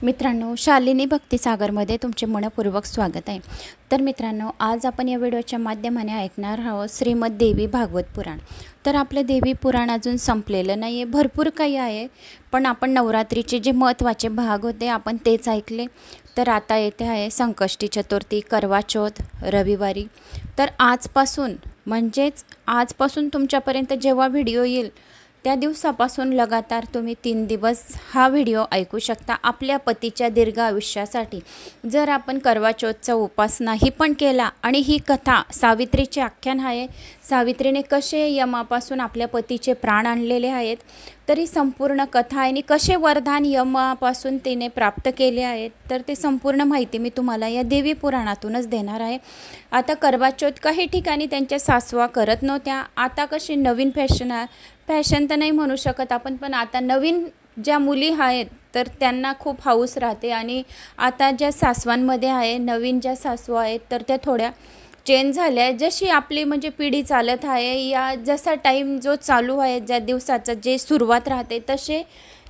मित्रांनो, शालिनी भक्तिसागरमध्ये तुमचे मनपूर्वक स्वागत आहे। तर मित्रांनो, आज आपण या व्हिडिओच्या माध्यमाने ऐकणार आहोत श्रीमद देवी भागवत पुराण। तर आपलं देवी पुराण अजून संपलेलं नाही आहे, भरपूर काही आहे, पण आपण नवरात्रीचे जे महत्त्वाचे भाग होते आपण तेच ऐकले। तर आता येते आहे संकष्टी चतुर्थी, करवा चौथ, रविवारी। तर आजपासून तुमच्यापर्यंत जेव्हा व्हिडिओ येईल त्या दिवसापासून लगातार तुम्ही 3 दिवस हा व्हिडिओ ऐकू शकता आपल्या पतीच्या दीर्घ आयुष्यासाठी। जर आपण करवा चौथचा उपास नाही पण केला आणि ही कथा सावित्रीचे आख्यान आहे, सावित्रीने कसे यमापासून आपल्या पतीचे प्राण आणलेले आहेत, तरी संपूर्ण कथा आणि कसे वरदान यमापासून तिने प्राप्त केले आहेत, तर ते संपूर्ण माहिती मी तुम्हाला या देवी पुराणातूनच देणार आहे। आता करवा चौथ काही ठिकाणी त्यांच्या सासवा करत नव्हत्या, आता कशी नवीन फॅशन तर नाही म्हणू शकत आपण, पण आता नवीन ज्या मुली आहेत तर त्यांना खूप हौस राहते। आणि आता ज्या सासवांमध्ये आहे, नवीन ज्या सासवा आहेत तर त्या थोड्या चेंज झाल्या आहे। जशी आपली म्हणजे पिढी चालत आहे, या जसा टाईम जो चालू आहे, ज्या दिवसाचा जे सुरुवात राहते तसे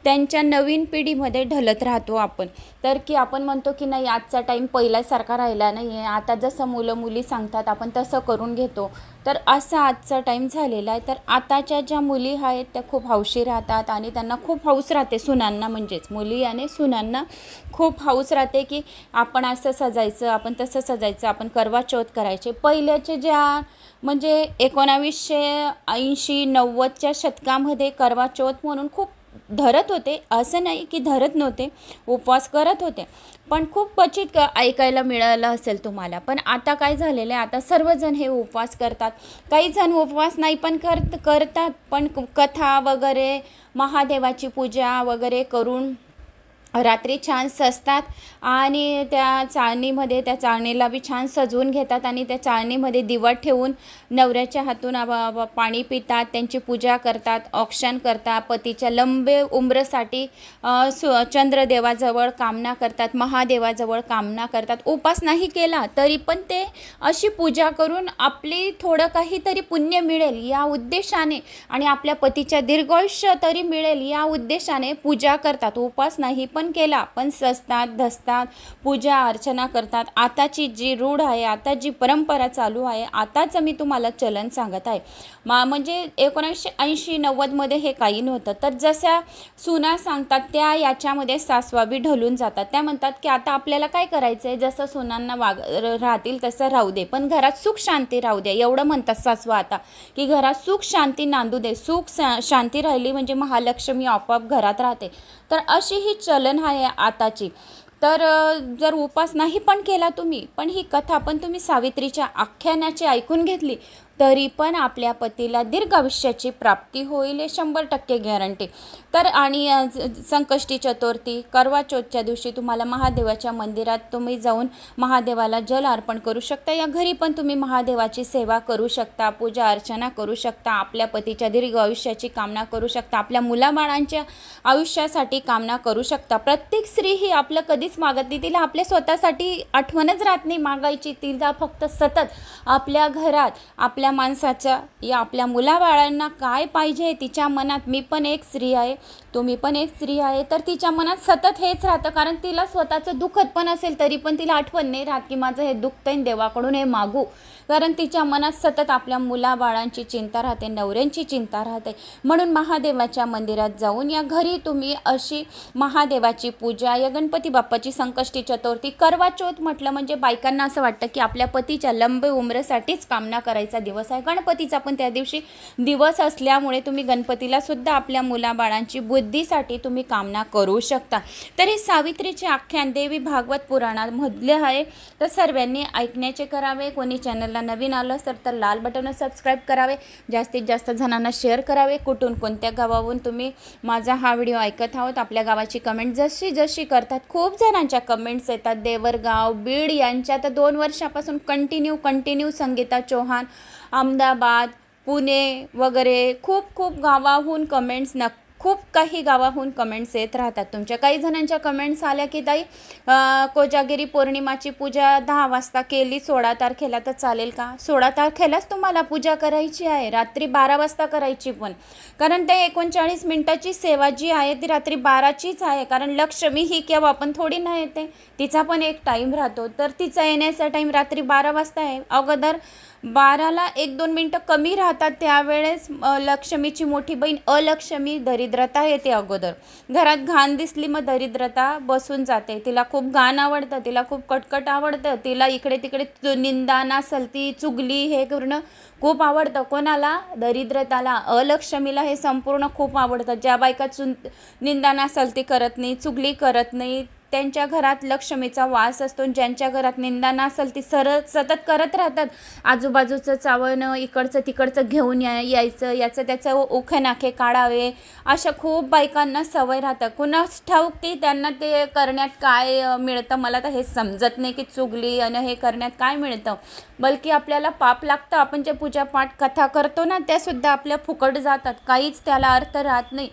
त्यांच्या नवीन पिढीमध्ये ढलत राहतो आपण। तर की आपण म्हणतो की नाही, आजचा टाईम पहिल्यासारखा राहिला नाही आहे, आता जसं मुलं मुली सांगतात आपण तसं करून घेतो, तर असा आजचा टाईम झालेला आहे। तर आताच्या ज्या मुली आहेत त्या खूप हौशी राहतात आणि त्यांना खूप हौस राहते, सुनांना म्हणजेच मुली आणि सुनांना खूप हौस राहते की आपण असं सजायचं, आपण तसं सजायचं, आपण करवा चौथ करायचे। पहिल्याचे ज्या म्हणजे 1980-90च्या शतकामध्ये करवा चौथ म्हणून खूप धरत होते, असं नाही की धरत नव्हते, उपवास करत होते, पण खूप क्वचित ऐकायला मिळालं असेल तुम्हाला। पण आता काय झालेलं आहे, आता सर्वजण हे उपवास करतात, काही जण उपवास नाही पण करतात, पण कथा वगैरे महादेवाची पूजा वगैरे करून रात्री छान सजतात आणि त्या चाळणीला बी छान सजवून घेतात आणि त्या चाळणीमध्ये दिवा ठेवून नवऱ्याच्या हातून पाणी पितात, त्यांची पूजा करतात, औक्षण करतात, पतीच्या लंबे उम्रसाठी चंद्रदेवाजवळ कामना करतात, महादेवाजवळ कामना करतात। उपास नाही केला तरी पण ते अशी पूजा करून आपली थोडं काहीतरी पुण्य मिळेल या उद्देशाने आणि आपल्या पतीच्या दीर्घायुष्य तरी मिळेल या उद्देशाने पूजा करतात। उपास नाही पण केला पण सजतात, धसतात, पूजा अर्चना करतात। आताची जी रूढ आहे, आता जी परंपरा चालू आहे, आताच मी तुम्हाला चलन सांगत आहे। म्हणजे 1980-90मध्ये हे काही नव्हतं। तर जशा सुना सांगतात त्या याच्यामध्ये सासवा बी ढलून जातात, त्या म्हणतात की आता आपल्याला काय करायचं आहे, जसं सुनांना राहतील तसं राहू दे, पण घरात सुख शांती राहू दे, एवढं म्हणतात सासवा आता की घरात सुख शांती नांदू दे, सुख शांती राहिली म्हणजे महालक्ष्मी आपोआप घरात राहते। तर अशी ही चलन आहे आताची। तर जर उपास नाही पण केला तुम्ही, पण ही कथा पण तुम्ही सावित्रीच्या आख्यानाची ऐकून घेतली तरी पण आपल्या पतीला दीर्घ आयुष्याची प्राप्ती होईल, हे 100% गॅरंटी। तर आणि संकष्टी चतुर्थी, करवा चौथच्या दिवशी तुम्हाला महादेवाच्या मंदिरात तुम्ही जाऊन महादेवाला जल अर्पण करू शकता, या घरी पण तुम्ही महादेवाची सेवा करू शकता, पूजा अर्चना करू शकता, आपल्या पतीच्या दीर्घ आयुष्याची कामना करू शकता, आपल्या मुलाबाळांच्या आयुष्यासाठी कामना करू शकता। प्रत्येक स्त्री ही आपलं कधीच मागत नाही, तिला आपल्या स्वतःसाठी आठवणच राहत नाही मागायची, तिला फक्त सतत आपल्या घरात आपल्या माणसाच्या या आपल्या मुलाबाळांना काय पाहिजे तिच्या मनात, मी पण एक स्त्री आहे, तुम्ही पण एक स्त्री आहे, तर तिच्या मनात सतत हेच राहतं। कारण तिला स्वतःचं दुःखत पण असेल तरी पण तिला आठवण नाही राहत की माझं हे दुखतंय देवाकडून हे मागू, कारण तिच्या मनात सतत आपल्या मुलाबाळांची चिंता राहते, नवऱ्यांची चिंता राहते। म्हणून महादेवाच्या मंदिरात जाऊन या घरी तुम्ही अशी महादेवाची पूजा, या गणपती बाप्पाची संकष्टी चतुर्थी, करवा चौथ म्हटलं म्हणजे बायकांना असं वाटतं की आपल्या पतीच्या लंबे उम्रसाठीच कामना करायचा दिवस आहे, गणपतीचा पण त्या दिवशी दिवस असल्यामुळे तुम्ही गणपतीला सुद्धा आपल्या मुलाबाळांची बुद्धीसाठी तुम्ही कामना करू शकता। तर हे सावित्रीचे आख्यान देवी भागवत पुराणामधले आहे, तर सर्वांनी ऐकण्याचे करावे। कोणी चॅनलला नवीन आलं तर लाल बटन सबस्क्राईब करावे, जास्तीत जास्त जणांना शेअर करावे। कुठून कोणत्या गावावरून तुम्ही माझा हा व्हिडिओ ऐकत आहोत, आपल्या गावाची कमेंट जशी करतात, खूप जणांच्या कमेंट्स येतात, देवरगाव, बीड यांच्या तर 2 वर्षापासून कंटिन्यू संगीता चौहान, अहमदाबाद, पुणे वगैरे खूप गावाहून कमेंट्स खूप काही गावाहून कमेंट्स येत राहतात तुमच्या. काही जणांच्या कमेंट्स आल्या की ताई कोजागिरी पौर्णिमाची पूजा 10 वाजता केली 16 तारखेला तर चालेल का? 16 तारखेलाच तुम्हाला पूजा करायची आहे, रात्री 12 वाजता करायची पण, कारण ते 39 मिनिटाची सेवा जी आहे ती रात्री 12चीच आहे. कारण लक्ष्मी ही केव्हा पण थोडी नाही येते, तिचा पण एक टाईम राहतो. तर तिचा येण्याचा टाईम रात्री 12 वाजता आहे. अगोदर 12ला 1-2 मिनटं कमी राहतात, त्यावेळेस लक्ष्मीची मोठी बहीण अलक्ष्मी दरिद्रता येते. अगोदर घरात घाण दिसली मग दरिद्रता बसून जाते. तिला खूप घाण आवडतं, तिला खूप कटकट आवडतं, तिला इकडे तिकडे निंदा नासलती चुगली हे करणं खूप आवडतं. कोणाला? दरिद्रताला, अलक्ष्मीला हे संपूर्ण खूप आवडतं. ज्या बायका निंदा नासलती करत नाही, चुगली करत नाही, त्यांच्या घरात लक्ष्मीचा वास असतो. ज्यांच्या घरात निंदा नसेल ती सतत करत राहतात, आजूबाजूचं चावणं, इकडचं तिकडचं घेऊन यायचं, याचं त्याचं उखे नाखे काढावे, अशा खूप बायकांना सवय राहतं. कुणास ठाऊक ती त्यांना ते करण्यात काय मिळतं, मला तर हे समजत नाही की चुगली आणि हे करण्यात काय मिळतं. बल्कि आपल्याला पाप लागतं. आपण जे पूजापाठ कथा करतो ना त्यासुद्धा आपल्या फुकट जातात, काहीच त्याला अर्थ राहत नाही.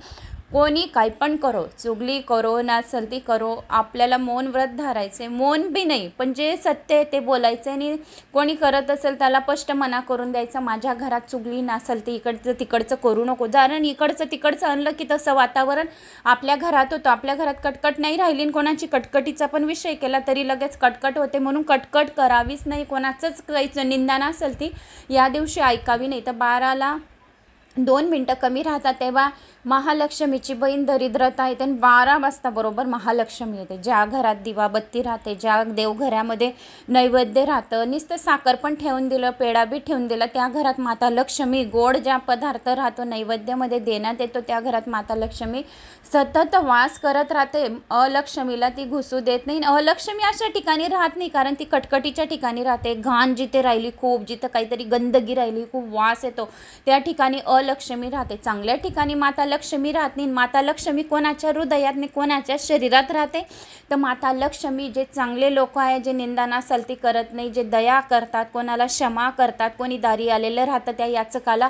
कोणी काही पण करो, चुगली करो, नासलती करो, आपल्याला मौन व्रत धरायचे. मौन बी नाही पण जे सत्य आहे ते बोलायचं. आणि कोणी करत असेल त्याला स्पष्ट मना करून द्यायचं, माझ्या घरात चुगली नासलती इकडचं तिकडचं करू नको. कारण इकडचं तिकडचं आणलं की तसं वातावरण आपल्या घरात होतं. आपल्या घरात कटकट नाही राहिली, कोणाची कटकटीचा पण विषय केला तरी लगेच कटकट होते. म्हणून कटकट करावीच नाही, कोणाचंच काहीच निंदा नासलती या दिवशी ऐकावी नाही. तर 12ला 2 मिनटं कमी राहतात तेव्हा महालक्ष्मीची बहीण दरिद्रता येते. आणि 12 वाजता बरोबर महालक्ष्मी येते. ज्या घरात दिवाबत्ती राहते, ज्या देवघरामध्ये नैवेद्य राहतं, नुसतं साखर पण ठेवून दिलं, पेढा बी ठेवून दिला, त्या घरात माता लक्ष्मी, गोड ज्या पदार्थ राहतो नैवेद्यामध्ये देण्यात येतो त्या घरात माता लक्ष्मी सतत वास करत राहते. अलक्ष्मीला ती घुसू देत नाही. अलक्ष्मी अशा ठिकाणी राहत नाही, कारण ती कटकटीच्या ठिकाणी राहते. घाण जिथे राहिली खूप, जिथं काहीतरी गंदगी राहिली, खूप वास येतो, त्या ठिकाणी अलक्ष्मी राहते. चांगल्या ठिकाणी माता लक्ष्मी राहत नाही. माता लक्ष्मी कोणाच्या हृदयात नाही, कोणाच्या शरीरात राहते. तर माता लक्ष्मी जे चांगले लोक आहेत, जे निंदा नासलती करत नाही, जे दया करतात, कोणाला क्षमा करतात, कोणी दारी आलेलं राहतं त्या याचकाला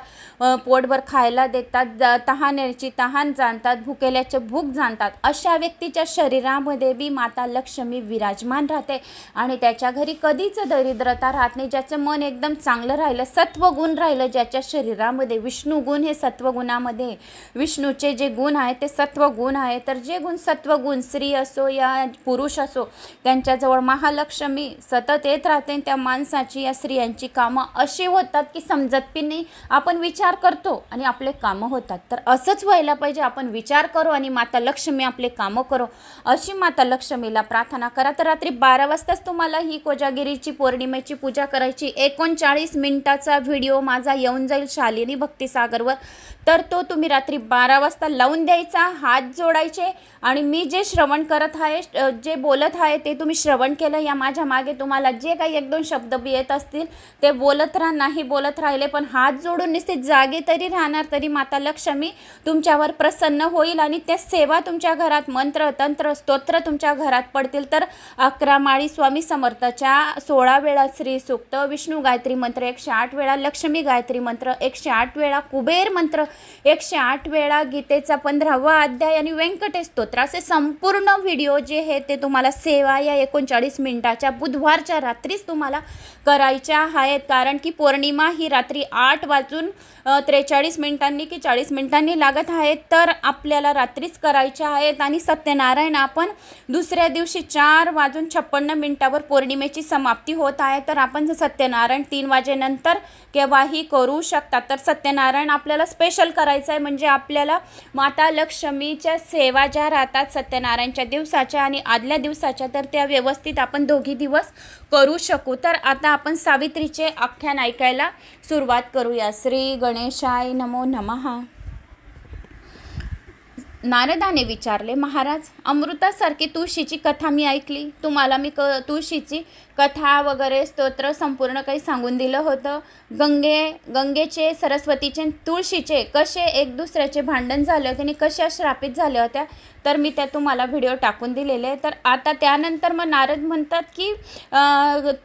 पोटभर खायला देतात, तहानेची तहान जाणतात, भुकेल्याचे भूक जाणतात, अशा व्यक्तीच्या शरीरामध्ये बी माता लक्ष्मी विराजमान राहते. आणि त्याच्या घरी कधीच दरिद्रता राहत नाही. ज्याचं मन एकदम चांगलं राहिलं, सत्वगुण राहिलं, ज्याच्या शरीरामध्ये विष्णू गुण हे सत्वगुणामध्ये, विष्णूचे जे गुण आहेत ते सत्वगुण आहे. तर जे गुण सत्वगुण स्त्री असो या पुरुष असो त्यांच्याजवळ महालक्ष्मी सतत येत राहते. त्या माणसाची या स्त्रियांची कामं अशी होतात की समजत पण नाही. आपण विचार करतो आणि आपले कामं होतात. तर असंच व्हायला पाहिजे. आपण विचार करो आणि माता लक्ष्मी आपले कामं करो, अशी माता लक्ष्मीला प्रार्थना करा. तर रात्री 12 वाजताच तुम्हाला ही कोजागिरीची पौर्णिमेची पूजा करायची. 39 मिनिटाचा व्हिडिओ माझा येऊन जाईल शालिनी भक्तिसागरवर, तर तो तुम्ही रात्री 12 वाजता लावून द्यायचा, हात जोडायचे. आणि मी जे श्रवण करत आहे, जे बोलत आहे ते तुम्ही श्रवण केलं. या माझ्या मागे तुम्हाला जे काही 1-2 शब्द बी येत असतील ते बोलत राहा, नाही बोलत राहिले पण हात जोडून नुसते जागे तरी राहणार, तरी माता लक्ष्मी तुमच्यावर प्रसन्न होईल. आणि त्या सेवा तुमच्या घरात, मंत्र तंत्र स्तोत्र तुमच्या घरात पडतील. तर 11 माळी स्वामी समर्थाच्या 16 वेळा श्री सूक्त, विष्णू गायत्री मंत्र 108 वेळा, लक्ष्मी गायत्री मंत्र 108 वेळा, कुबेर मंत्र 108 वेळा, गीतेचा 15वा अध्याय आणि व्यंकटेश स्तोत्र, असे संपूर्ण व्हिडिओ जे आहे ते तुम्हाला सेवा या 39 मिनिटाच्या बुधवारच्या रात्रीच तुम्हाला करायच्या आहेत. कारण की पौर्णिमा ही रात्री 8:43 की 40 मिनिटांनी लागत आहे. तर आपल्याला रात्रीच करायच्या आहेत. आणि सत्यनारायण आपण दुसऱ्या दिवशी 4:56 पौर्णिमेची समाप्ती होत आहे. तर आपण सत्यनारायण 3 वाजेनंतर केव्हाही करू शकतात. तर सत्यनारायण आपल्याला स्पेशल करायचं आहे, म्हणजे आपल्याला माता लक्ष्मीच्या सेवा ज्या राहतात सत्यनारायणच्या दिवसाच्या आणि आदल्या दिवसाच्या, तर त्या व्यवस्थित आपण दोघी दिवस करू शकू. तर आता आपण सावित्रीचे आख्यान ऐकायला सुरुवात करूया. श्री गणेशाय नमो नमः. नारदाने विचारले, महाराज, अमृतासारखी तुळशीची कथा मी ऐकली. तुम्हाला मी तुळशीची कथा वगैरे स्तोत्र संपूर्ण काही सांगून दिलं होतं. गंगेचे, सरस्वतीचे, तुळशीचे कसे एक दुसऱ्याचे भांडण झाले होते आणि कशा श्रापित झाल्या होत्या, तर मी त्या तुम्हाला व्हिडिओ टाकून दिलेले आहे. तर आता त्यानंतर मग नारद म्हणतात की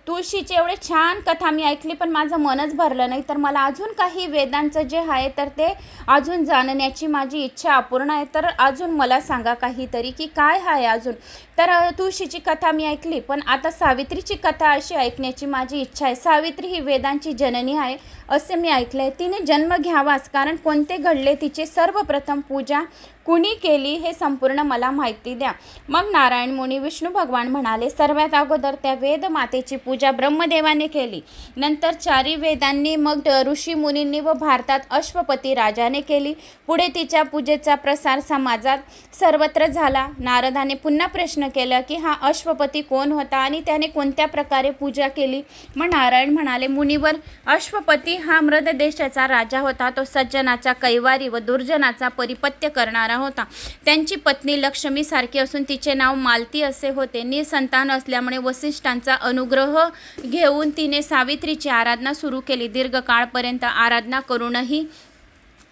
तुळशीचे एवढे छान कथा मी ऐकली, पण माझं मनच भरलं नाही. तर मला अजून काही वेदांचं जे आहे तर ते अजून जाणण्याची माझी इच्छा अपूर्ण आहे. तर अजून मला सांगा काहीतरी की काय आहे अजून. तर तुळशीची कथा मी ऐकली, पण आता सावित्रीची कथा अशी ऐकण्याची माझी इच्छा आहे. सावित्री ही वेदांची जननी आहे असे मी ऐकले आहे. तिने जन्म घ्यावाच, कारण कोणते घडले, तिचे सर्वप्रथम पूजा कुणी केली हे संपूर्ण मला माहिती द्या. मग नारायण मुनी विष्णू भगवान म्हणाले, सर्वात अगोदर त्या वेद मातेची पूजा ब्रह्मदेवाने केली, नंतर चारी वेदांनी, मग ऋषी मुनींनी व भारतात अश्वपती राजाने केली. पुढे तिच्या पूजेचा प्रसार समाजात सर्वत्र झाला. नारदाने पुन्हा प्रश्न केला की हा अश्वपती कोण होता आणि त्याने कोणत्या प्रकारे पूजा केली. मग नारायण म्हणाले, मुनीवर, अश्वपती हा मृद देशाचा राजा होता. तो सज्जनाचा कैवारी व दुर्जनाचा परिपत्य करणारा होता. त्यांची पत्नी लक्ष्मी सारखी असून तिचे नाव मालती असे होते. निसंतान असल्यामुळे वसिष्ठांचा अनुग्रह घेऊन तिने सावित्रीची आराधना सुरू केली. दीर्घकाळपर्यंत आराधना करूनही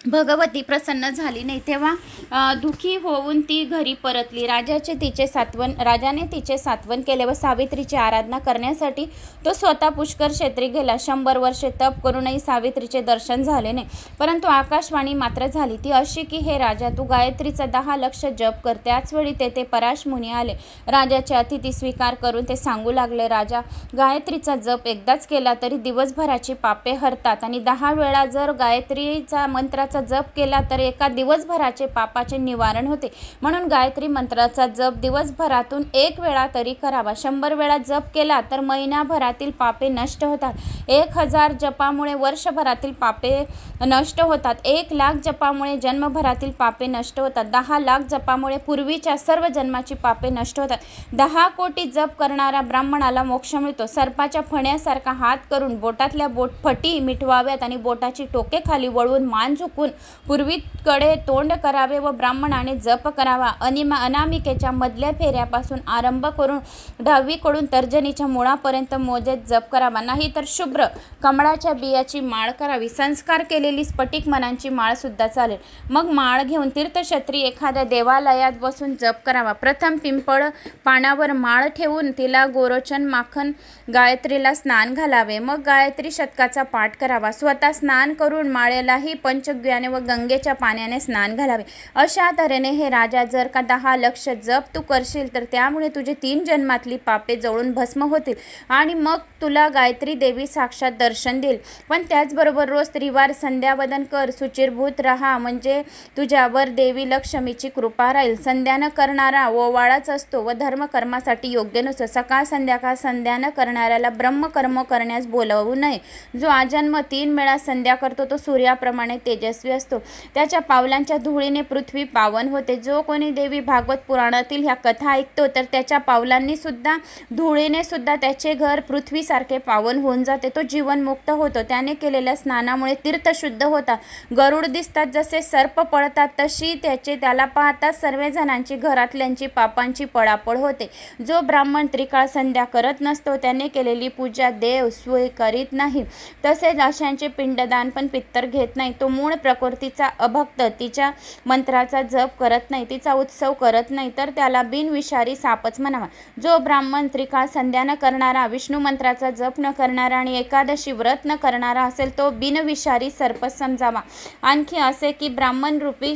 भगवती प्रसन्न झाली नाही. तेव्हा दुःखी होऊन ती घरी परतली. राजाने तिचे सात्वन केले व सावित्रीची आराधना करण्यासाठी तो स्वतः पुष्कर क्षेत्री गेला. 100 वर्षे तप करूनही सावित्रीचे दर्शन झाले नाही. परंतु आकाशवाणी मात्र झाली, ती अशी की, हे राजा, तू गायत्रीचा 10 लक्ष जप कर. त्याचवेळी तेथे पराश मुनी आले. राजाचे अतिथी स्वीकार करून ते सांगू लागले, राजा, गायत्रीचा जप एकदाच केला तरी दिवसभराची पापे हरतात आणि 10 वेळा जर गायत्रीचा मंत्राचा जप केला तर एका दिवसभराचे पापाचे निवारण होते. म्हणून गायत्री मंत्राचा जप दिवसभरातून 1 वेळा तरी करावा. 100 वेळा जप केला तर महिनाभरातील पापे नष्ट होतात. 1000 जपामुळे वर्षभरातील पापे नष्ट होतात. 1,00,000 जपामुळे जन्मभरातील पापे नष्ट होतात. 10 लाख जपामुळे पूर्वीच्या सर्व जन्माची पापे नष्ट होतात. 10 कोटी जप करणाऱ्या ब्राह्मणाला मोक्ष मिळतो. सर्पाच्या फण्यासारखा हात करून बोटातल्या फटी मिटवाव्यात आणि बोटाची टोके खाली वळवून मान झुकून पूर्वीकडे तोंड करावे व ब्राह्मणाने जप करावा. अनामिकेच्या मधल्या फेऱ्यापासून आरंभ करून 10वीकडून तर्जनीच्या मुळापर्यंत मोजेत जप करावा. नाही तर शुभ्र कमळाच्या बियाची माळ करावी. संस्कार केलेली स्फटिक मनांची माळ सुद्धा चालेल. मग माळ घेऊन तीर्थक्षेत्री एखाद्या देवालयात बसून जप करावा. प्रथम पिंपळ पानावर माळ ठेवून तिला गोरोचन माखन गायत्रीला स्नान घालावे. मग गायत्री शतकाचा पाठ करावा. स्वतः स्नान करून माळेलाही पंचगव्याने व गंगेच्या पाण्याने स्नान घालावे. अशा तऱ्हेने हे राजा, जर का 10 लक्ष जप तू करशील तर त्यामुळे तुझे 3 जन्मातली पापे जळून भस्म होतील आणि मग तुला गायत्री देवी साक्षात दर्शन देईल. पण त्याचबरोबर रोज त्रिवार संध्यावदन कर. शुचिरभूत राहा, म्हणजे तुझ्यावर देवी लक्ष्मीची कृपा राहील. संध्यान करणारा ओवाळाच असतो व धर्मकर्मासाठी योग्य नसतो. सकाळ संध्याकाळ संध्यान करणाऱ्याला ब्रह्मकर्म करण्यास बोलवू नये. जो आजन्म 3 वेळा संध्या करतो तो सूर्याप्रमाणे तेजस्वी असतो. त्याच्या पावलांच्या धुळीने पृथ्वी पावन होते. जो कोणी देवी भागवत पुराणातील ह्या कथा ऐकतो तर त्याच्या पावलांनी सुद्धा, धुळीने सुद्धा त्याचे घर पृथ्वीसारखे पावन होऊन जाते. तो जीवनमुक्त होतो. त्याने केलेल्या स्नानामुळे तीर्थ शुद्ध होतात. गरुड दिसतात जसे सर्प पळतात तशी त्याला पाहताच सर्व जणांची, घरातल्यांची पापांची पळापळ होते. जो ब्राह्मण त्रिकाळ संध्या करत नसतो त्याने केलेली पूजा देव स्वीकारित नाही. तसेच अशांचे पिंडदान पण पित्तर घेत नाही. तो मूळ प्रकृतीचा अभक्त, तिच्या मंत्राचा जप करत नाही, तिचा उत्सव करत नाही, तर त्याला बिनविषारी सापच म्हणावा. जो ब्राह्मण त्रिकाळ संध्या न करणारा, विष्णू मंत्राचा जप न करणारा आणि एकादशी व्रत न करणारा असेल तो बिनविषारी सर्प समजावा. आणखी असे की ब्राह्मण रूपी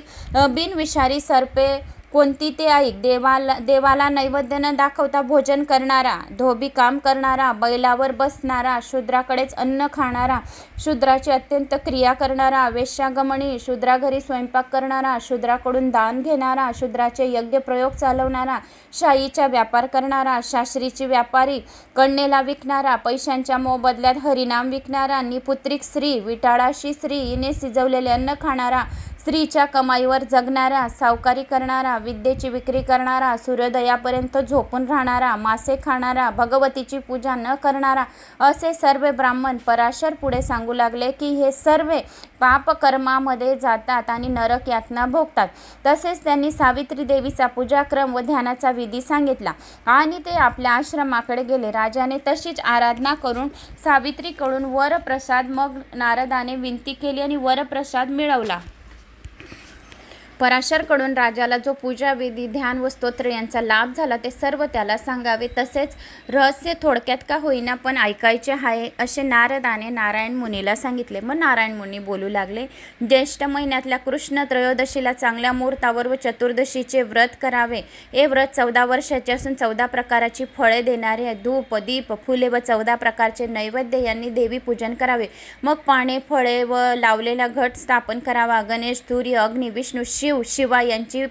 बिनविषारी सर्पे कोणती ते ऐक. देवाला नैवेद्य न दाखवता भोजन करणारा, धोबी काम करणारा, बैलावर बसणारा, शूद्राकडेच अन्न खाणारा, शूद्राची अत्यंत क्रिया करणारा, वेश्यागमनी, शूद्राघरी स्वयंपाक करणारा, शूद्राकडून दान घेणारा, शूद्राचे यज्ञ प्रयोग चालवणारा, शाईचा व्यापार करणारा, शास्त्रीची व्यापारी, कन्येला विकणारा, पैशांच्या मोबदल्यात हरिनाम विकणारा, निपुत्रिक स्त्री, विटाळाशी स्त्री, हिने शिजवलेले अन्न खाणारा, स्त्रीच्या कमाईवर जगणारा, सावकारी करणारा, विद्येची विक्री करणारा, सूर्योदयापर्यंत झोपून राहणारा, मासे खाणारा, भगवतीची पूजा न करणारा, असे सर्व ब्राह्मण पराशर पुढे सांगू लागले की हे सर्व पापकर्मामध्ये जातात आणि नरक यातना भोगतात. तसेच त्यांनी सावित्री देवीचा पूजाक्रम व ध्यानाचा विधी सांगितला आणि ते आपल्या आश्रमाकडे गेले. राजाने तशीच आराधना करून सावित्रीकडून वरप्रसाद, मग नारदाने विनंती केली आणि वरप्रसाद मिळवला. पराशरकडून राजाला जो पूजा विधी, ध्यान व स्तोत्र यांचा लाभ झाला ते सर्व त्याला सांगावे, तसेच रहस्य थोडक्यात का होईना पण ऐकायचे आहे असे नारदाने नारायण मुनीला सांगितले. मग नारायण मुनी बोलू लागले, ज्येष्ठ महिन्यातल्या कृष्ण त्रयोदशीला चांगल्या मुहूर्तावर व चतुर्दशीचे व्रत करावे. हे व्रत 14 वर्षाचे असून 14 प्रकारची फळे देणारे आहे. धूप, दीप, फुले व 14 प्रकारचे नैवेद्य यांनी देवी पूजन करावे. मग पाने, फळे व लावलेला घट स्थापन करावा. गणेश, सूर्य, अग्नी, विष्णू, शिवा यांची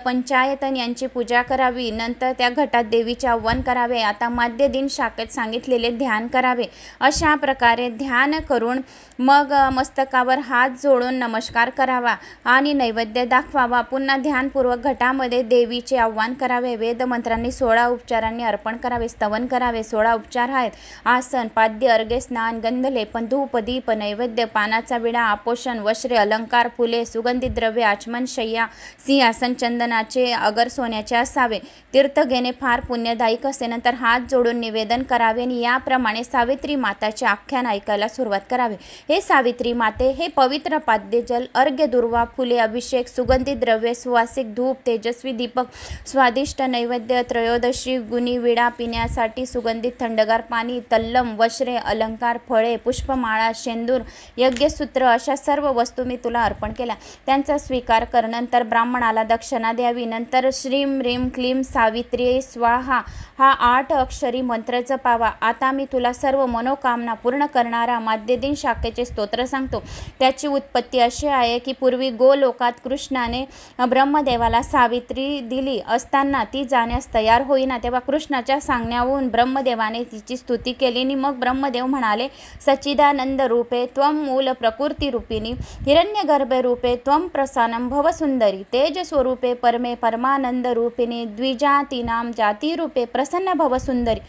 पंचायतन यांची पूजा करावी. नंतर त्या घटात देवीचे आवाहन करावे. आता माध्य दिन शाखेत सांगितलेले ध्यान करावे. अशा प्रकारे ध्यान करून मग मस्तकावर हात जोडून नमस्कार करावा आणि नैवेद्य दाखवावा. पुन्हा ध्यानपूर्वक घटामध्ये देवीचे आवाहन करावे. वेदमंत्रांनी 16 उपचारांनी अर्पण करावे. स्तवन करावे. 16 उपचार आहेत: आसन, पाद्य, अर्घ्य, स्नान, गंधलेपन, धूप, दीप, नैवेद्य, पानाचा विडा, आपोषण, वस्त्रे, अलंकार, फुले, सुगंधित द्रव्ये, आचमन, शय्या, सिंहासन चंदनाचे, अगर सोन्याचे असावे. तीर्थ घेणे फार पुण्यदायक असते. नंतर हात जोडून निवेदन करावे आणि याप्रमाणे सावित्री माताचे आख्यान ऐकायला सुरुवात करावे. हे सावित्री माते, हे पवित्र पाद्य जल, अर्घ्य, दुर्वा, फुले, अभिषेक, सुगंधित द्रव्ये, सुवासिक धूप, तेजस्वी दीपक, स्वादिष्ट नैवेद्य, त्रयोदशी गुणी विडा, पिण्यासाठी सुगंधित थंडगार पाणी, तल्लम, वस्त्रे, अलंकार, फळे, पुष्पमाळा, शेंदूर, यज्ञसूत्र अशा सर्व वस्तू मी तुला अर्पण केल्या. त्यांचा स्वीकार कर. नंतर ब्राह्मणाला दक्षिणा द्यावी. नंतर श्रीम ह्रीम क्लीम सावित्री स्वाहा हा 8 अक्षरी मंत्र जपावा. आता मी तुला सर्व मनोकामना पूर्ण करणारा माध्यदिन शाखेचे स्तोत्र सांगतो. त्याची उत्पत्ती अशी आहे की पूर्वी गोलोकात कृष्णाने ब्रह्मदेवाला सावित्री दिली असताना ती जाण्यास तयार होईना, तेव्हा कृष्णाच्या सांगण्यावरून ब्रह्मदेवाने तिची स्तुती केली आणि मग ब्रह्मदेव म्हणाले, सच्चिदानंद रूपे त्वं मूल प्रकृती रूपिणी, हिरण्यगर्भ रूपे त्वं प्रसन्नं भव सुंदरी, तेज स्वरूपे परमे परमानंद रूपिणी, द्विजातीनां जाती रूपे प्रसन्न भव सुंदरी,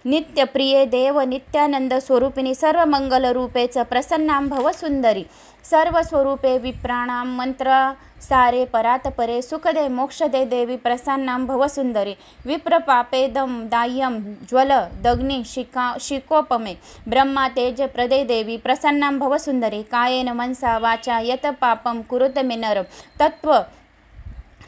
नित्य प्रिये देव नित्यानंद स्वरूपिणी, सर्व मंगल रूपेच प्रसन्नां भव सुंदरी, सर्व स्वरूपे विप्राणां मंत्र सारे परात परे, सुखदे मोक्षदे देवी प्रसन्नां भव सुंदरी, विप्र पापेदम दाय्यम ज्वल दग्नि शिकोपमे, ब्रह्मा तेज प्रदे देवी प्रसन्नां भव सुंदरी, कायेन मनसा वाचा यत पापम कुरुत मे नर,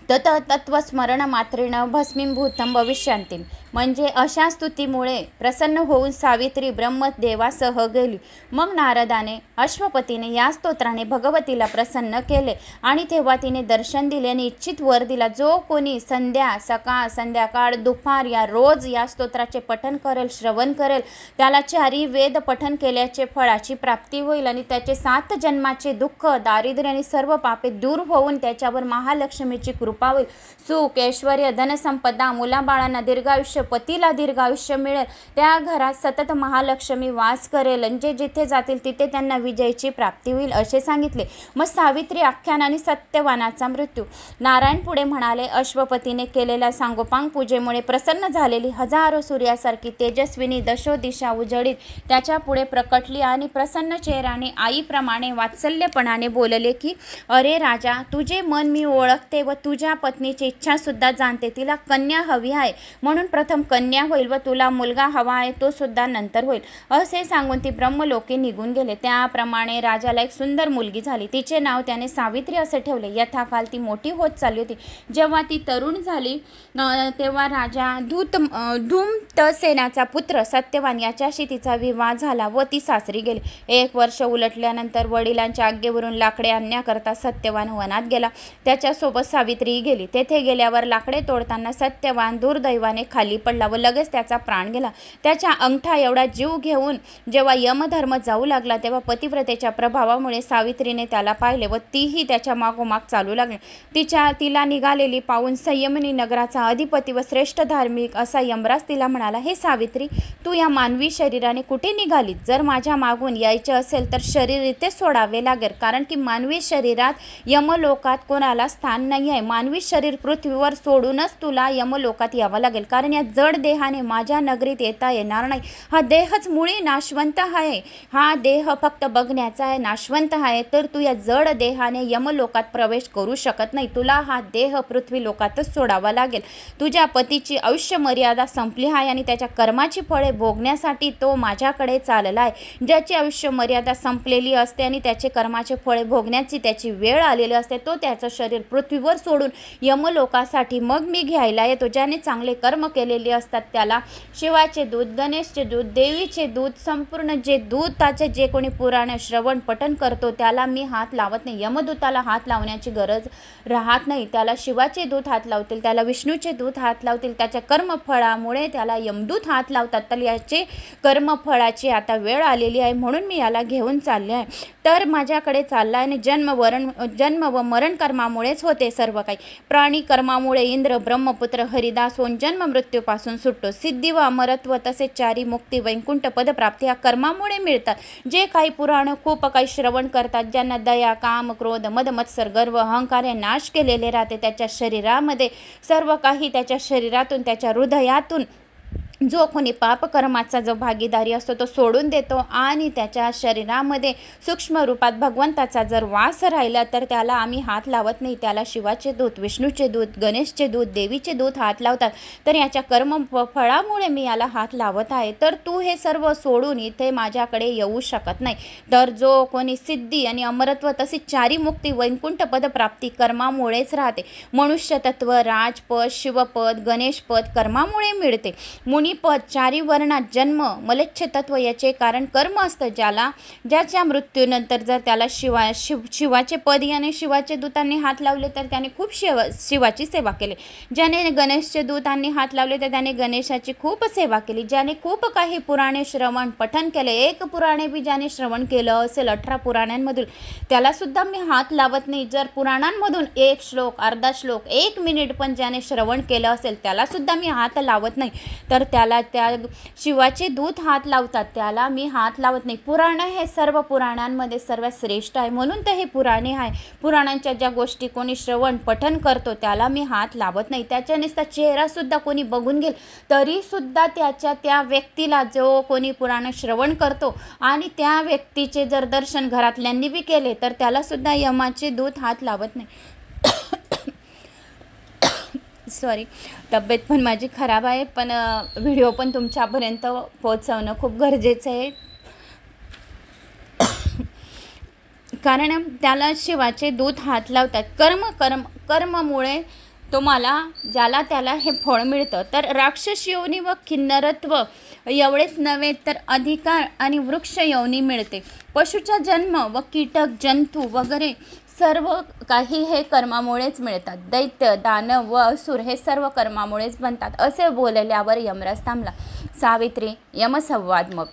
तत्वस्मरण मात्रेण भस्मीभूतं भविष्यन्ति. म्हणजे अशा स्तुतीमुळे प्रसन्न होऊन सावित्री ब्रह्मदेवासह गेली. मग नारदाने अश्वपतीने या स्तोत्राने भगवतीला प्रसन्न केले आणि तेव्हा तिने दर्शन दिले आणि इच्छित वर दिला. जो कोणी सकाळ संध्याकाळ दुपार या रोज या स्तोत्राचे पठण करेल, श्रवण करेल, त्याला 4 वेद पठण केल्याचे फळाची प्राप्ती होईल आणि त्याचे 7 जन्माचे दुःख, दारिद्र्य आणि सर्व पापे दूर होऊन त्याच्यावर महालक्ष्मीची कृपा होईल. सुख, ऐश्वर्य, धनसंपदा, मुलाबाळांना दीर्घायुष्य, पतीला दीर्घायुष्य मिळेल. त्या घरात सतत महालक्ष्मी वास करेल आणि जे जिथे जातील तिथे त्यांना विजयाची प्राप्ती होईल असे सांगितले. मग सावित्री आख्यान आणि सत्यवानाचा मृत्यू. नारायण पुढे म्हणाले, अश्वपतीने केलेल्या सांगोपांग पूजेमुळे प्रसन्न झालेली हजारो सूर्यासारखी तेजस्विनी दशोदिशा उजळीत त्याच्या पुढे प्रकटली आणि प्रसन्न चेहऱ्याने आईप्रमाणे वात्सल्यपणाने बोलले की, अरे राजा, तुझे मन मी ओळखते व तुझ्या पत्नीची इच्छा सुद्धा जाणते. तिला कन्या हवी आहे म्हणून प्रथम कन्या होईल व तुला मुलगा हवा आहे तो सुद्धा नंतर होईल असे सांगून ती ब्रह्मलोकी निघून गेले. त्याप्रमाणे राजाला एक सुंदर मुलगी झाली. तिचे नाव त्याने सावित्री असे ठेवले. यथाकाल ती मोठी होत चालली होती. जेव्हा ती तरुण झाली तेव्हा राजा धूमतसेनाचा पुत्र सत्यवान याच्याशी तिचा विवाह झाला व ती सासरी गेली. 1 वर्ष उलटल्यानंतर वडिलांच्या आज्ञेवरून लाकडे आणण्याकरता सत्यवान वनात गेला. त्याच्यासोबत सावित्री गेली. तेथे गेल्यावर लाकडे तोडताना सत्यवान दुर्दैवाने खाली पडला व लगेच त्याचा प्राण गेला. त्याच्या अंगठा एवढा जीव घेऊन जेव्हा यमधर्म जाऊ लागला तेव्हा पतिव्रतेच्या प्रभावामुळे सावित्रीने त्याला पाहिले व तीही त्याच्या मागोमाग चालू लागली. तिला निघालेली पाहून संयमनी नगराचा अधिपती व श्रेष्ठ धार्मिक असा यमराज तिला म्हणाला, हे सावित्री, तू या मानवी शरीराने कुठे निघाली? जर माझ्या मागून यायचे असेल तर शरीर इथे सोडावे लागेल, कारण की मानवी शरीरात यमलोकात कोणाला स्थान नाही आहे. मानवी शरीर पृथ्वीवर सोडूनच तुला यमलोकात यावं लागेल, कारण या जड देहाने माझ्या नगरीत येता येणार नाही. हा देहच मुळी नाशवंत आहे. हा देह फक्त बघण्याचा आहे, नाशवंत आहे. तर तू या जड देहाने यमलोकात प्रवेश करू शकत नाही. तुला हा देह पृथ्वी लोकातच सोडावा लागेल. तुझ्या पतीची आयुष्य मर्यादा संपली आहे आणि त्याच्या कर्माची फळे भोगण्यासाठी तो माझ्याकडे चालला आहे. ज्याची आयुष्य मर्यादा संपलेली असते आणि त्याचे कर्माचे फळे भोगण्याची त्याची वेळ आलेली असते, तो त्याचं शरीर पृथ्वीवर सोडून यमलोकासाठी मग मी घ्यायला येतो. ज्याने चांगले कर्म केलेले असतात त्याला शिवाचे दूत, गणेशचे दूत, देवीचे दूत, संपूर्ण जे दूताचे जे कोणी पुराण श्रवण पठण करतो त्याला मी हात लावत नाही. यमदूताला हात लावण्याची गरज राहत नाही. त्याला शिवाचे दूत हात लावतील, त्याला विष्णूचे दूत हात लावतील. त्याच्या कर्मफळामुळे त्याला यमदूत हात लावतात. तर याचे कर्मफळाची आता वेळ आलेली आहे, म्हणून मी याला घेऊन चालले आहे. तर माझ्याकडे चालला आहे. जन्म व मरण कर्मामुळेच होते सर्व काही. प्राणी कर्मामुळे इंद्र, ब्रह्मपुत्र, हरिदास होऊन जन्म मृत्यूपासून सुटतो. सिद्धी व अमरत्व तसेच चारी मुक्ती, वैकुंठ पदप्राप्ती ह्या कर्मामुळे मिळतात. जे काही पुराण खूप काही श्रवण करतात, ज्यांना दया, काम, क्रोध, मद, मत्सर, गर्व, अहंकार हे नाश केलेले राहते, त्याच्या शरीरामध्ये सर्व काही त्याच्या शरीरातून, त्याच्या हृदयातून जो कोणी पापकर्माचा जो भागीदारी असतो तो सोडून देतो आणि त्याच्या शरीरामध्ये सूक्ष्म रूपात भगवंताचा जर वास राहिला तर त्याला आम्ही हात लावत नाही. त्याला शिवाचे दूत, विष्णूचे दूत, गणेशचे दूत, देवीचे दूत हात लावतात. तर याच्या कर्म फळामुळे मी याला हात लावत आहे. तर तू हे सर्व सोडून इथे माझ्याकडे येऊ शकत नाही. तर जो कोणी सिद्धी आणि अमरत्व तसेच चारी मुक्ती, वैकुंठ पदप्राप्ती कर्मामुळेच राहते. मनुष्य तत्व, राजपद, शिवपद, गणेशपद कर्मामुळे मिळते. मुनिपद, चारी वर्णात जन्म, मलेच्छ तत्व याचे कारण कर्म असतं. ज्याच्या मृत्यूनंतर जर त्याला शिवाचे पद याने शिवाचे दूतांनी हात लावले तर त्याने खूप शिवाची सेवा केली. ज्याने गणेशचे दूतांनी हात लावले तर त्याने गणेशाची खूप सेवा केली. ज्याने खूप काही पुराणे श्रवण पठन केले, एक पुराणे बी ज्याने श्रवण केलं असेल 18 पुराणांमधून, त्याला सुद्धा मी हात लावत नाही. जर पुराणांमधून एक श्लोक, अर्धा श्लोक, 1 मिनिट पण ज्याने श्रवण केलं असेल त्याला सुद्धा मी हात लावत नाही. तर त्याला त्या शिवाचे दूत हात लावतात, त्याला मी हात लावत नाही. पुराण हे सर्व पुराणांमध्ये सर्वात श्रेष्ठ आहे, म्हणून तर हे पुराणे आहे. पुराणांच्या ज्या गोष्टी कोणी श्रवण पठन करतो त्याला मी हात लावत नाही. त्याच्या नुसता चेहरासुद्धा कोणी बघून घेईल तरीसुद्धा त्या व्यक्तीला, जो कोणी पुराण श्रवण करतो आणि त्या व्यक्तीचे जर दर्शन घरातल्यांनी बी केले तर त्यालासुद्धा यमाचे दूत हात लावत नाही. सॉरी, तब्येत पण माझी खराब आहे, पण व्हिडिओ पण तुमच्यापर्यंत पोहोचवणं खूप गरजेचं आहे. कारण त्याला शिवाचे दूत हात लावतात. कर्ममुळे तुम्हाला ज्याला त्याला हे फळ मिळतं. तर राक्षस योनी व किन्नरत्व एवढेच नव्हे तर अधिकार आणि वृक्ष योनी मिळते. पशुचा जन्म व कीटक, जंतू वगैरे सर्व काही हे कर्मामुळेच मिळतात. दैत्य, दानव व असुर हे सर्व कर्मामुळेच बनतात. असे बोलल्यावर यमराज थांबला. सावित्री, यमसंवाद. मग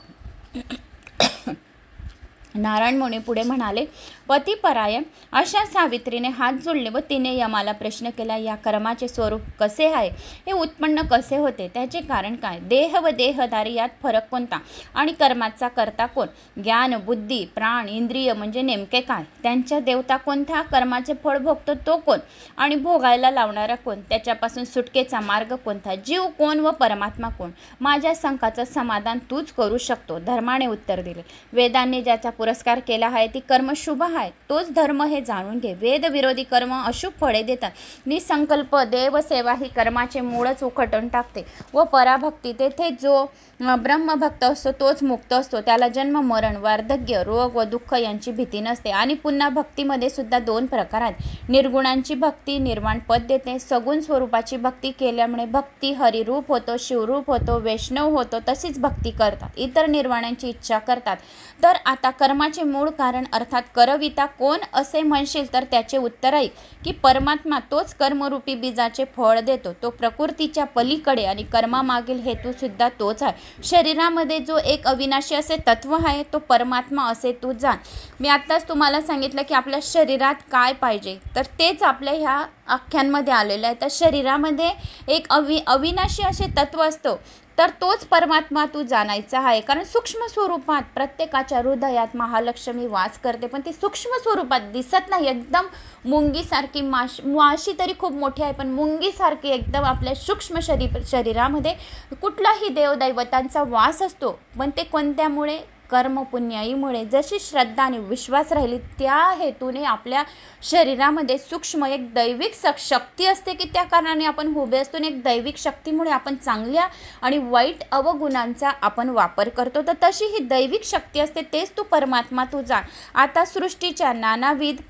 नारायण मुनी पुढे म्हणाले, पतिपरायण अशा सावित्रीने हात जोडले व तिने यमाला प्रश्न केला, या कर्माचे स्वरूप कसे आहे? हे उत्पन्न कसे होते? त्याचे कारण काय? देह व देहधारी यात फरक कोणता? आणि कर्माचा करता कोण? ज्ञान, बुद्धी, प्राण, इंद्रिय म्हणजे नेमके काय? त्यांच्या देवता कोणत्या? कर्माचे फळ भोगतो तो कोण? आणि भोगायला लावणारा कोण? त्याच्यापासून सुटकेचा मार्ग कोणता? जीव कोण व परमात्मा कोण? माझ्या शंकाचं समाधान तूच करू शकतो. धर्माने उत्तर दिले, वेदांनी ज्याचा पुरस्कार केला आहे ती कर्म शुभ आहे, तोच धर्म हे जाणून घे. वेद विरोधी कर्म अशुभ फळे देतात. निसंकल्प देवसेवा ही कर्माचे मूळच उखटून टाकते. व पराभक्ती, तेथे जो ब्रह्मभक्त असतो तोच मुक्त असतो. त्याला जन्म, मरण, वार्धक्य, रोग व दुःख यांची भीती नसते. आणि पुन्हा भक्तीमध्ये सुद्धा 2 प्रकार आहेत. निर्गुणांची भक्ती निर्वाण पद देते. सगुण स्वरूपाची भक्ती केल्यामुळे भक्ती हरिरूप होतो, शिवरूप होतो, वैष्णव होतो. तशीच भक्ती करतात इतर निर्वाणांची इच्छा करतात. तर आता कर्म कर्माचे मूळ कारण अर्थात करविता कोण असे म्हणशील तर त्याचे उत्तर ऐक की परमात्मा तोच कर्मरूपी बीजाचे फळ देतो, तो प्रकृतीच्या पलीकडे आणि कर्मामागील हेतू सुद्धा तोच आहे. शरीरामध्ये जो एक अविनाशी असे तत्व आहे तो परमात्मा असे तू जाण. मी आत्ताच तुम्हाला सांगितलं की आपल्या शरीरात काय पाहिजे, तर तेच आपल्या ह्या आख्यांमध्ये आलेलं आहे. तर शरीरामध्ये एक अविनाशी असे तत्व असतो, तर तोच परमात्मा तू जाणायचा आहे. कारण सूक्ष्म स्वरूपात प्रत्येकाच्या हृदयात महालक्ष्मी वास करते, पण ती सूक्ष्म स्वरूपात दिसत नाही. एकदम मुंगीसारखी माशी तरी खूप मोठी आहे, पण मुंगीसारखी एकदम आपल्या सूक्ष्म शरीरामध्ये कुठलाही देवदैवतांचा वास असतो. पण ते कोणत्यामुळे? कर्मपुण्याईमुळे. जशी श्रद्धा आणि विश्वास राहिली त्या हेतूने आपल्या शरीरामध्ये सूक्ष्म एक दैविक शक्ती असते की त्या कारणाने आपण उभे असतो. एक दैविक शक्तीमुळे आपण चांगल्या आणि वाईट अवगुणांचा आपण वापर करतो. तर तशी ही दैविक शक्ती असते, तेच तू परमात्मा तू जाण. आता सृष्टीच्या नानाविध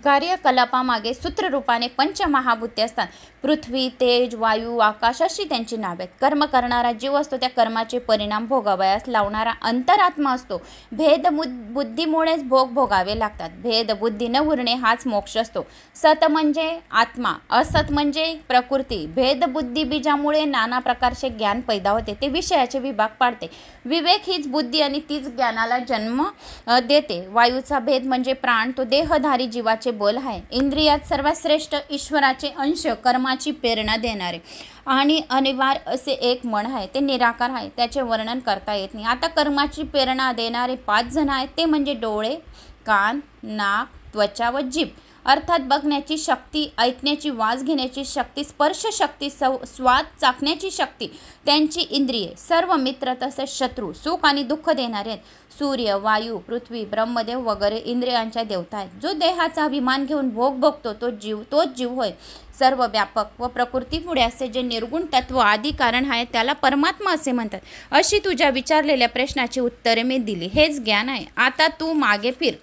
कार्यकलापामागे सूत्ररूपाने पंचमहाभूते असतात. पृथ्वी, तेज, वायू, आकाश अशी त्यांची नावे आहेत. कर्म करणारा जीव असतो, त्या कर्माचे परिणाम भोगावयास लावणारा अंतरात्मा असतो. भेद बुद्धीमुळेच भोग भोगावे लागतात. भेद बुद्धी न उरणे हाच मोक्ष असतो. सत म्हणजे आत्मा, असत म्हणजे प्रकृती. भेद बुद्धी बीजामुळे नाना प्रकारचे ज्ञान पैदा होते, ते विषयाचे विभाग पाडते. विवेक हीच बुद्धी आणि तीच ज्ञानाला जन्म देते. वायूचा भेद म्हणजे प्राण, तो देहधारी जीवाचे बल आहे. इंद्रियात सर्वात श्रेष्ठ ईश्वराचे अंश, कर्माची प्रेरणा देणारे आणि अनिवार्य असे एक मन आहे, ते निराकार आहे, त्याचे वर्णन करता येत नाही. आता कर्माची प्रेरणा देणारे 5 जण आहेत, ते म्हणजे डोळे, कान, नाक, त्वचा व जीभ. अर्थात बघण्याची शक्ती, ऐकण्याची, वास घेण्याची शक्ती, स्पर्श शक्ती, स्वाद चाखण्याची शक्ती, त्यांची इंद्रिये. सर्व मित्र तसेच शत्रू, सुख आणि दुःख देणारे आहेत. सूर्य, वायू, पृथ्वी, ब्रह्मदेव वगैरे इंद्रियांच्या देवता आहेत. जो देहाचा अभिमान घेऊन भोग भोगतो तोच जीव होय. सर्व व्यापक व प्रकृतीपुढे असे जे निर्गुण तत्व आदी कारण आहे त्याला परमात्मा असे म्हणतात. अशी तुझ्या विचारलेल्या प्रश्नाची उत्तरे मी दिली. हेच ज्ञान आहे. आता तू मागे फिर.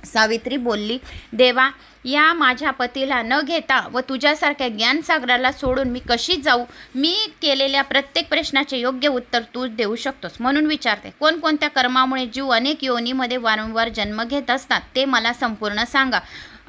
सावित्री बोलली, देवा, या माझ्या पतीला न घेता व तुझ्यासारख्या ज्ञानसागराला सोडून मी कशी जाऊ? मी केलेल्या प्रत्येक प्रश्नाचे योग्य उत्तर तूच देऊ शकतोस, म्हणून विचारते. कोणकोणत्या कर्मामुळे जीव अनेक योनीमध्ये वारंवार जन्म घेत असतात ते मला संपूर्ण सांगा,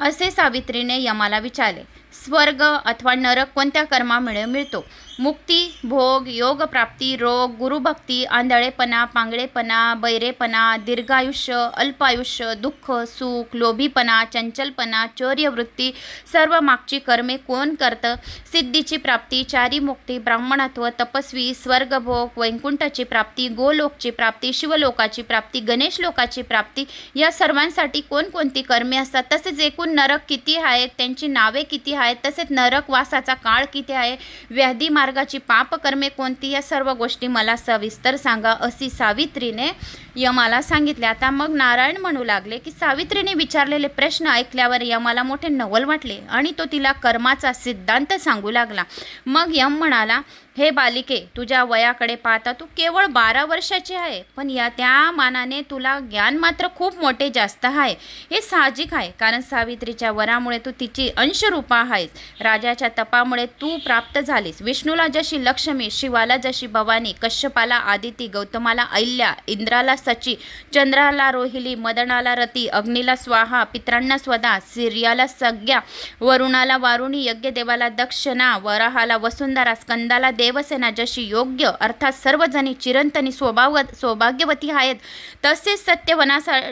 असे सावित्रीने यमाला विचारले. स्वर्ग अथवा नरक कोणत्या कर्मामुळे मिळतो? मुक्ती, भोग, योगप्राप्ती, रोग, गुरुभक्ती, आंधळेपणा, पांगळेपणा, बैरेपणा, दीर्घायुष्य, अल्पायुष्य, दुःख, सुख, लोभीपणा, चंचलपणा, चौर्यवृत्ती, सर्व मागची कर्मे कोण करतं? सिद्धीची प्राप्ती, चारीमुक्ती, ब्राह्मणत्व, तपस्वी, स्वर्गभोग, वैकुंठाची प्राप्ती, गोलोकची प्राप्ती, शिवलोकाची प्राप्ती, गणेश लोकाची प्राप्ती, या सर्वांसाठी कोणकोणती कर्मे असतात? तसेच एकूण नरक किती आहेत, त्यांची नावे किती आहेत, तसेच नरकवासाचा काळ किती आहे, व्याधी मार्गाची पापकर्मे कोणती, या सर्व गोष्टी मला सविस्तर सांगा, अशी सावित्रीने यमाला सांगितले. आता मग नारायण म्हणू लागले की सावित्रीने विचारलेले प्रश्न ऐकल्यावर यमाला मोठे नवल वाटले आणि तो तिला कर्माचा सिद्धांत सांगू लागला. मग यम म्हणाला, हे बालिके, तुझ्या वयाकडे पाहता तू केवळ 12 वर्षाची आहे, पण त्या मानाने तुला ज्ञान मात्र खूप मोठे जास्त आहे. हे साहजिक आहे, कारण सावित्रीच्या वरामुळे तू तिची अंशरूपा आहेस. राजाच्या तपामुळे तू प्राप्त झालीस. विष्णूला जशी लक्ष्मी, शिवाला जशी भवानी, कश्यपाला आदिती, गौतमाला अहिल्या, इंद्राला सची, चंद्राला रोहिली, मदनाला रती, अग्नीला स्वाहा, पित्रांना स्वदा, सूर्याला सज्ञा, वरुणाला वारुणी, यज्ञदेवाला दक्षिणा, वराहाला वसुंधरा, स्कंदाला देवसेना जशी योग्य अर्थात सर्वजणी चिरंतनी सौभाग्यवती आहेत, तसेच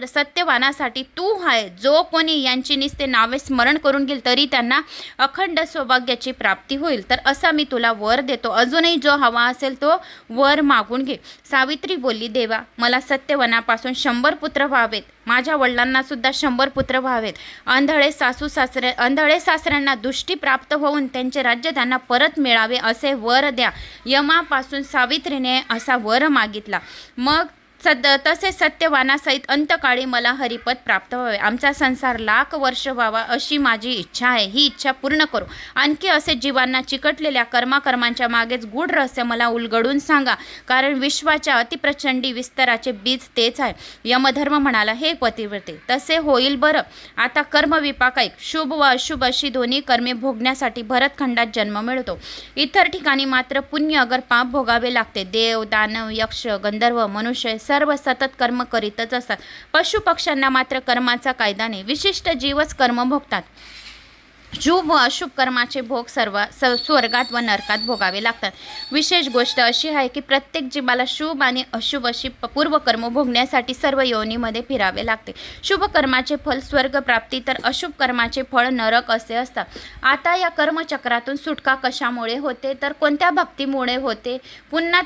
सत्यवानासाठी तू आहे. जो कोणी यांची निस्ते नावे स्मरण करून घेईल तरी त्यांना अखंड सौभाग्याची प्राप्ती होईल. तर असा मी तुला वर देतो. अजूनही जो हवा असेल तो वर मागून घे. सावित्री बोलली, देवा, मला सत्यवनापासून 100 पुत्र व्हावेत. माझ्या वडिलांना सुद्धा 100 पुत्र व्हावेत. आंधळे सासऱ्यांना दृष्टी प्राप्त होऊन त्यांचे राज्य त्यांना परत मिळावे असे वर द्या. यमापासून सावित्रीने असा वर मागितला. मग तसेच सत्यवानासहित अंतकाळी मला हरिपद प्राप्त व्हावे. आमचा संसार लाख वर्ष व्हावा अशी माझी इच्छा आहे. ही इच्छा पूर्ण करू. आणखी असे जीवांना चिकटलेल्या कर्मांच्या मागेच गूढ रहस्य मला उलगडून सांगा, कारण विश्वाच्या अतिप्रचंडी विस्ताराचे बीज तेच आहे. यमधर्म म्हणाला, हे पतिव्रते, तसे होईल बरं. आता कर्मविपाक ऐक. शुभ व अशुभ अशी दोन्ही कर्मे भोगण्यासाठी भरतखंडात जन्म मिळतो. इतर ठिकाणी मात्र पुण्य अगर पाप भोगावे लागते. देव, दानव, यक्ष, गंधर्व, मनुष्य सर्व सतत कर्म करीतच असतात. पशुपक्ष्यांना मात्र कर्माचा कायदा नाही. विशिष्ट जीवच कर्म भोगतात. शुभ व अशुभ कर्माचे भोग स्वर्गात व नरकात भोगावे लागतात. विशेष गोष्ट अशी आहे की प्रत्येक जीवाला शुभ आणि अशुभ अशी पूर्वकर्म भोगण्यासाठी सर्व योनीमध्ये फिरावे लागते. शुभ कर्माचे फल स्वर्ग प्राप्ती तर अशुभ कर्माचे फळ नरक असे असतात. आता या कर्मचक्रातून सुटका कशामुळे होते तर कोणत्या भक्तीमुळे होते. पुन्हा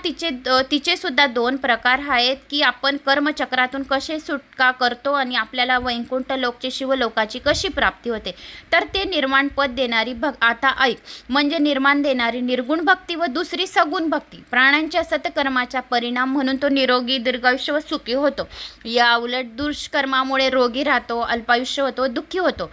तिचे सुद्धा 2 प्रकार आहेत की आपण कर्मचक्रातून कसे सुटका करतो आणि आपल्याला वैकुंठ लोकचे शिवलोकाची कशी प्राप्ती होते. तर ते निर्माण पद देणारी आता ऐक. म्हणजे निर्माण देणारी निर्गुण भक्ती व दुसरी सगुण भक्ती. प्राण्यांच्या सत्कर्माचा परिणाम म्हणून तो निरोगी दीर्घायुष्य व सुखी होतो. या उलट दुष्कर्मामुळे रोगी राहतो, अल्पायुष्य होतो, दुःखी होतो,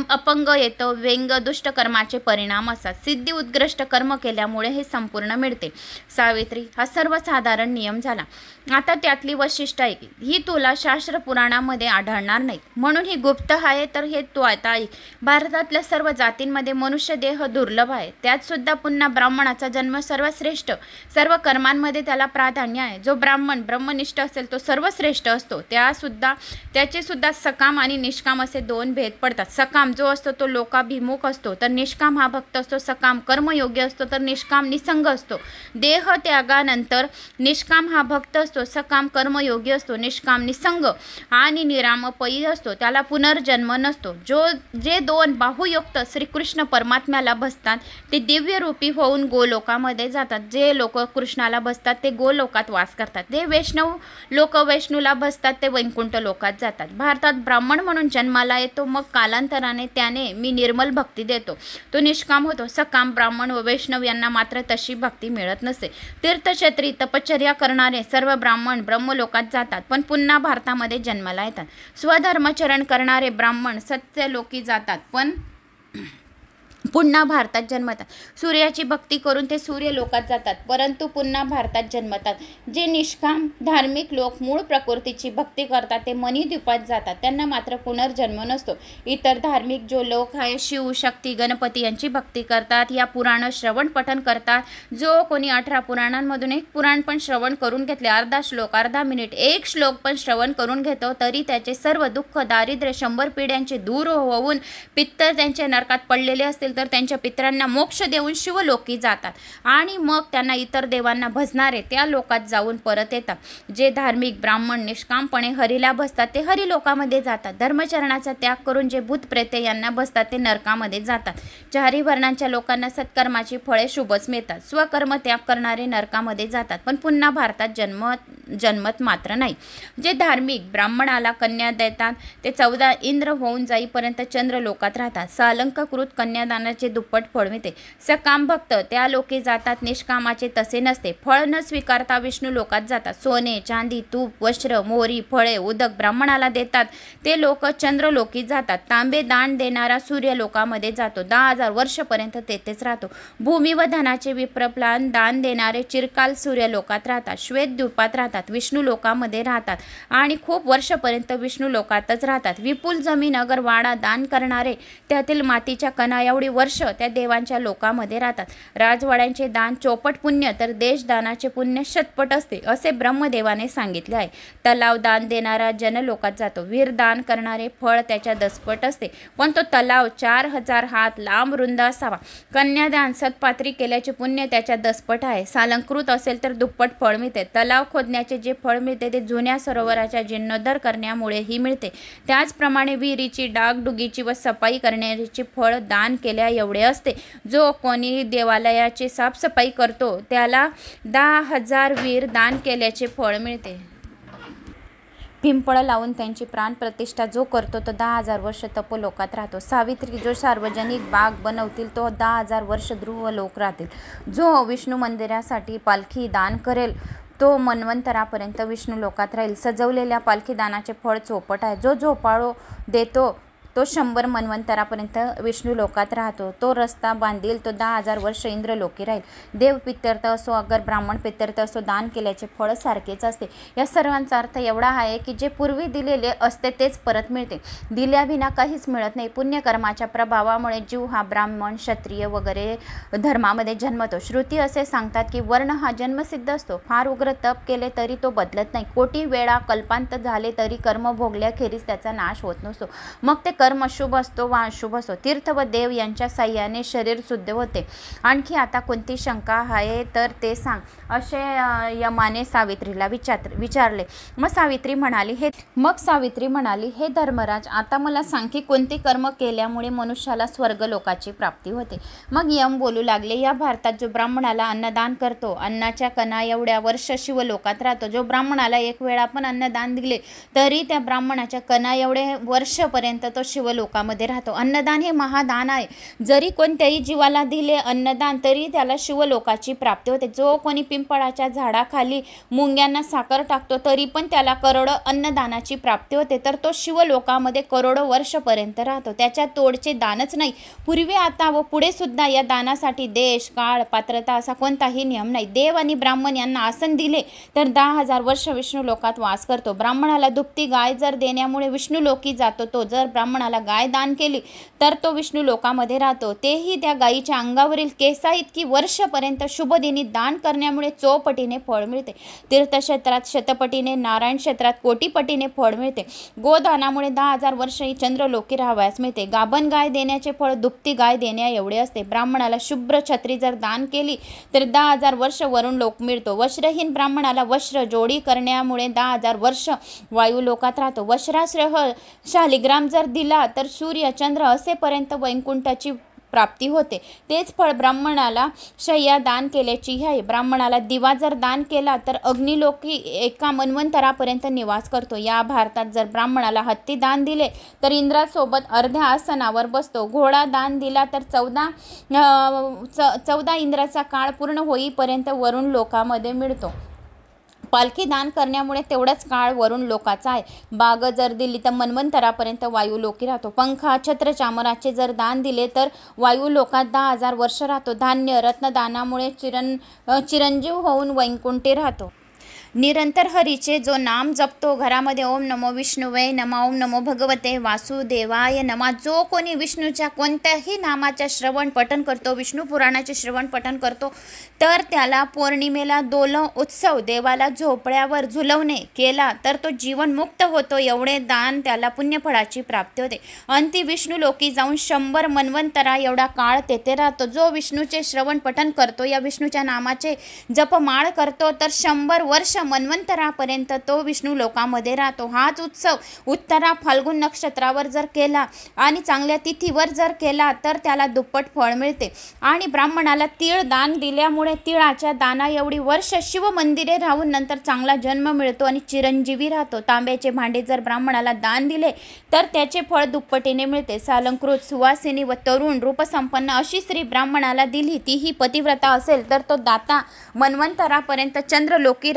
अपंग येतो. व्यंग दुष्ट कर्माचे परिणाम असतात. सिद्धी उत्कृष्ट कर्म केल्यामुळे हे संपूर्ण मिळते. सावित्री, हा सर्वसाधारण नियम झाला. आता त्यातली वैशिष्ट्य आहे ही तुला शास्त्र पुराणामध्ये आढळणार नाहीत, म्हणून ही गुप्त आहे. तर हे तू आता ऐक. भारतातल्या सर्व जातींमध्ये मनुष्य देह दुर्लभ आहे. त्यात सुद्धा पुन्हा ब्राह्मणाचा जन्म सर्वश्रेष्ठ. सर्व कर्मांमध्ये त्याला प्राधान्य आहे. जो ब्राह्मण ब्रह्मनिष्ठ असेल तो सर्वश्रेष्ठ असतो. त्याचे सुद्धा सकाम आणि निष्काम असे 2 भेद पडतात. सकाम जो असतो तो लोकाभिमुख असतो, तर निष्काम हा भक्त असतो. सकाम कर्मयोग्य असतो, तर निष्काम निसंग असतो. देह त्यागानंतर निष्काम हा भक्त असतो, सकाम कर्मयोगी असतो, निष्काम निसंग आणि निरामपयी असतो. त्याला पुनर्जन्म नसतो. जे 2 बाहुयुक्त श्रीकृष्ण परमात्म्याला बसतात ते दिव्य रूपी होऊन गोलोकामध्ये जातात. जे लोक कृष्णाला बसतात ते गोलोकात वास करतात. जे वैष्णूला बसतात ते वैकुंठ लोकात जातात. भारतात ब्राह्मण म्हणून जन्माला येतो, मग कालांतराने त्याने मी निर्मल भक्ती देतो, तो निष्काम होतो. सकाम ब्राह्मण व वैष्णव यांना मात्र तशी भक्ती मिळत नसते. तीर्थक्षेत्री तपश्चर्या करणारे सर्व ब्राह्मण ब्रह्मलोकात जातात, पण पुन्हा भारतामध्ये जन्माला येतात. स्वधर्माचरण करणारे ब्राह्मण सत्यलोकी जातात, पण पुन्हा भारतात जन्मतात. सूर्याची भक्ती करून ते सूर्यलोकात जातात, परंतु पुन्हा भारतात जन्मतात. जे निष्काम धार्मिक लोक मूळ प्रकृतीची भक्ती करतात ते मणिद्वीपात जातात, त्यांना मात्र पुनर्जन्म नसतो. इतर धार्मिक जो लोक आहे शिव शक्ती गणपती यांची भक्ती करतात, या पुराण श्रवण पठण करतात. जो कोणी 18 पुराणांमधून एक पुराण पण श्रवण करून घेतले, अर्धा श्लोक, अर्धा मिनिट, एक श्लोक पण श्रवण करून घेतो, तरी त्याचे सर्व दुःख दारिद्र्य 100 पिढ्यांचे दूर होऊन पितर त्यांच्या नरकात पडलेले असतील तर त्यांच्या पितरांना मोक्ष देऊन शिवलोकी जातात आणि मग त्यांना इतर देवांना भजणारे त्या लोकात जाऊन परत येतात. जे धार्मिक ब्राह्मण निष्कामपणे हरीला बसतात ते हरिलोकामध्ये जातात. धर्मचरणाचा त्याग करून जे भूत प्रेते यांना बसतात ते नरकामध्ये जातात. चारी वर्णांच्या लोकांना सत्कर्माची फळे शुभच मिळतात. स्वकर्म त्याग करणारे नरकामध्ये जातात, पण पुन्हा भारतात जन्मत मात्र नाही. जे धार्मिक ब्राह्मणाला कन्या देतात ते 14 इंद्र होऊन जाईपर्यंत चंद्रलोकात राहतात. सालंकृत कन्यादानाचे दुप्पट फळ मिळते. सकाम भक्त त्या लोके जातात, निष्कामाचे तसे नसते. फळ न स्वीकारता विष्णू लोकात जातात. सोने चांदी तूप वस्त्र मोहरी फळे उदक ब्राह्मणाला देतात ते लोक चंद्रलोकी जातात. तांबे दान देणारा सूर्यलोकामध्ये जातो, 10,000 वर्षपर्यंत तेथेच राहतो. भूमी व धनाचे विप्रप्लान दान देणारे चिरकाल सूर्यलोकात राहतात. श्वेत द्वीपात राहतात, विष्णू लोकामध्ये राहतात आणि खूप वर्षपर्यंत विष्णू लोकातच राहतात. विपुल जमीन अगर वाडा दान करणारे त्यातील मातीच्या कणा एवढी वर्ष त्या देवांच्या लोकामध्ये राहतात. राजवाड्यांचे दान चौपट पुण्य तर देशदानाचे पुण्य शतपट असते असे ब्रह्मदेवाने सांगितले आहे. तलाव दान देणारा जनलोकात जातो. वीर दान करणारे फळ त्याच्या दसपट असते, पण तो तलाव 4000 हात लांब रुंद असावा. कन्यादान सत्पात्री केल्याचे पुण्य त्याच्या दसपट आहे. सालंकृत असेल तर दुप्पट फळ मिळते. तलाव खोदण्याचे जे फळ मिळते ते जुन्या सरोवराच्या जीर्णोद्धार करण्यामुळेही मिळते. त्याचप्रमाणे विहिरीची डागडुगीची व सफाई करण्याची फळ दान केल्या एवढे असते. जो कोणी देवालयाची साफसफाई करतो त्याला 10,000 वीर दान केल्याचे फळ मिळते. पिंपळ लावून त्यांची प्राणप्रतिष्ठा जो करतो तो 10,000 वर्ष तपोलोकात राहतो. सावित्री, जो सार्वजनिक बाग बनवतील तो 10,000 वर्ष ध्रुवलोक राहतील. जो विष्णू मंदिरासाठी पालखी दान करेल तो मन्वंतरापर्यंत विष्णू लोकात राहील. सजवलेल्या पालखी दानाचे फळ चौपट आहे. जो झोपाळू देतो तो 100 मन्वंतरापर्यंत विष्णू लोकात राहतो. तो रस्ता बांधील, तो 10,000 वर्ष इंद्रलोकी राहील. देव पितर्थ असो अगर ब्राह्मण पितर्थ असो, दान केल्याचे फळ सारखेच असते. या सर्वांचा अर्थ एवढा आहे की जे पूर्वी दिलेले असते तेच परत मिळते. दिल्याविना काहीच मिळत नाही. पुण्यकर्माच्या प्रभावामुळे जीव हा ब्राह्मण, क्षत्रिय वगैरे धर्मामध्ये जन्मतो. श्रुती असे सांगतात की वर्ण हा जन्मसिद्ध असतो. फार उग्र तप केले तरी तो बदलत नाही. कोटी वेळा कल्पांत झाले तरी कर्म भोगल्याखेरीज त्याचा नाश होत नसतो. मग ते कर्म शुभ असतो वा अशुभ असतो. तीर्थ व देव यांच्या साह्याने शरीर शुद्ध होते. आणखी आता कोणती शंका आहे तर ते सांग, असे यमाने सावित्रीला विचारले. मग सावित्री म्हणाली, हे धर्मराज, आता मला सांग की कोणते कर्म केल्यामुळे मनुष्याला स्वर्गलोकाची प्राप्ती होते. मग यम बोलू लागले, या भारतात जो ब्राह्मणाला अन्नदान करतो, अन्नाच्या कणा एवढ्या वर्ष शिवलोकात राहतो. जो ब्राह्मणाला एक वेळा पण अन्नदान दिले तरी त्या ब्राह्मणाच्या कणा एवढे वर्षपर्यंत तो शिवलोकामध्ये राहतो. अन्नदान हे महादान आहे. जरी कोणत्याही जीवाला दिले अन्नदान तरी त्याला शिवलोकाची प्राप्ती होते. जो कोणी पिंपळाच्या झाडाखाली मुंग्यांना साखर टाकतो तरी पण त्याला करोडो अन्नदानाची प्राप्ती होते. तर तो शिवलोकामध्ये करोडो वर्षपर्यंत राहतो. त्याच्या तोडचे दानच नाही. पूर्वी, आता व पुढे सुद्धा या दानासाठी देश, काळ, पात्रता असा कोणताही नियम नाही. देव आणि ब्राह्मण यांना आसन दिले तर 10,000 वर्ष विष्णू लोकात वास करतो. ब्राह्मणाला दुभती गाय जर देण्यामुळे विष्णू लोकी जातो, तो जर ब्राह्मणाला गाय दान केली तर तो विष्णू लोकामध्ये राहतो. तेही त्या गायीच्या अंगावरील केसा इतकी वर्षपर्यंत शुभदिनी दान करण्यामुळे चौपटीने फळ मिळते. तीर्थक्षेत्रात शतपटीने, नारायण क्षेत्रात कोटीपटीने फळ मिळते. गोदानामुळे 10,000 वर्ष ही चंद्रलोकी राहावयास मिळते. गाभण गाय देण्याचे फळ दुभती गाय देण्या एवढे असते. ब्राह्मणाला शुभ्र छत्री जर दान केली तर 10,000 वर्ष वरुण लोक मिळतो. वस्त्रहीन ब्राह्मणाला वस्त्र जोडी करण्यामुळे 10,000 वर्ष वायू लोकात राहतो. वस्त्राश्रय शालिग्राम जर दिला तर सूर्य चंद्र असेपर्यंत वैकुंठाची प्राप्ती होते. तेच फळ ब्राह्मणाला शय्या दान केल्याची आहे. ब्राह्मणाला दिवा जर दान केला तर अग्निलोकी एका मन्वंतरापर्यंत निवास करतो. या भारतात जर ब्राह्मणाला हत्ती दान दिले तर इंद्रासोबत अर्ध्या आसनावर बसतो. घोडा दान दिला तर 14 इंद्राचा काळ पूर्ण होईपर्यंत वरुण लोकामध्ये मिळतो. पालखी दान करण्यामुळे तेवढाच काळ वरुण लोकाचा आहे. बाग जर दिली तर मन्वंतरापर्यंत वायू लोकी राहतो. पंखा, छत्र, चामराचे जर दान दिले तर वायू लोकात 10,000 वर्ष राहतो. धान्य, रत्नदानामुळे चिरंजीव होऊन वैकुंठी राहतो. निरंतर हरीचे जो नाम जपतो, घरामध्ये ओम नमो विष्णुवे नमा, ओम नमो भगवते वासुदेवाय नमा, जो कोणी विष्णूच्या कोणत्याही नामाच्या श्रवण पठण करतो, विष्णू पुराणाचे श्रवण पठण करतो, तर त्याला पौर्णिमेला दोल उत्सव, देवाला झोपड्यावर झुलवणे केला तर तो जीवनमुक्त होतो. एवढे दान त्याला पुण्यफळाची प्राप्ती होते. अंती विष्णू लोकी जाऊन 100 मन्वंतरा एवढा काळ तेथे राहतो. जो विष्णूचे श्रवण पठण करतो, या विष्णूच्या नामाचे जपमाळ करतो तर 100 वर्ष मन्वंतरापर्यंत तो विष्णू लोकामध्ये राहतो. हाच उत्सव उत्तरा फाल्गुन नक्षत्रावर जर केला आणि चांगल्या तिथीवर जर केला तर त्याला दुप्पट फळ मिळते. आणि ब्राह्मणाला तीळ दान दिल्यामुळे तिळाच्या दाना एवढी वर्ष शिव मंदिरे राहून नंतर चांगला जन्म मिळतो आणि चिरंजीवी राहतो. तांब्याचे भांडे जर ब्राह्मणाला दान दिले तर त्याचे फळ दुप्पटीने मिळते. सालंकृत, सुवासिनी व तरुण रूपसंपन्न अशी स्त्री ब्राह्मणाला दिली, तीही पतिव्रता असेल तर तो दाता मन्वंतरापर्यंत चंद्रलोकी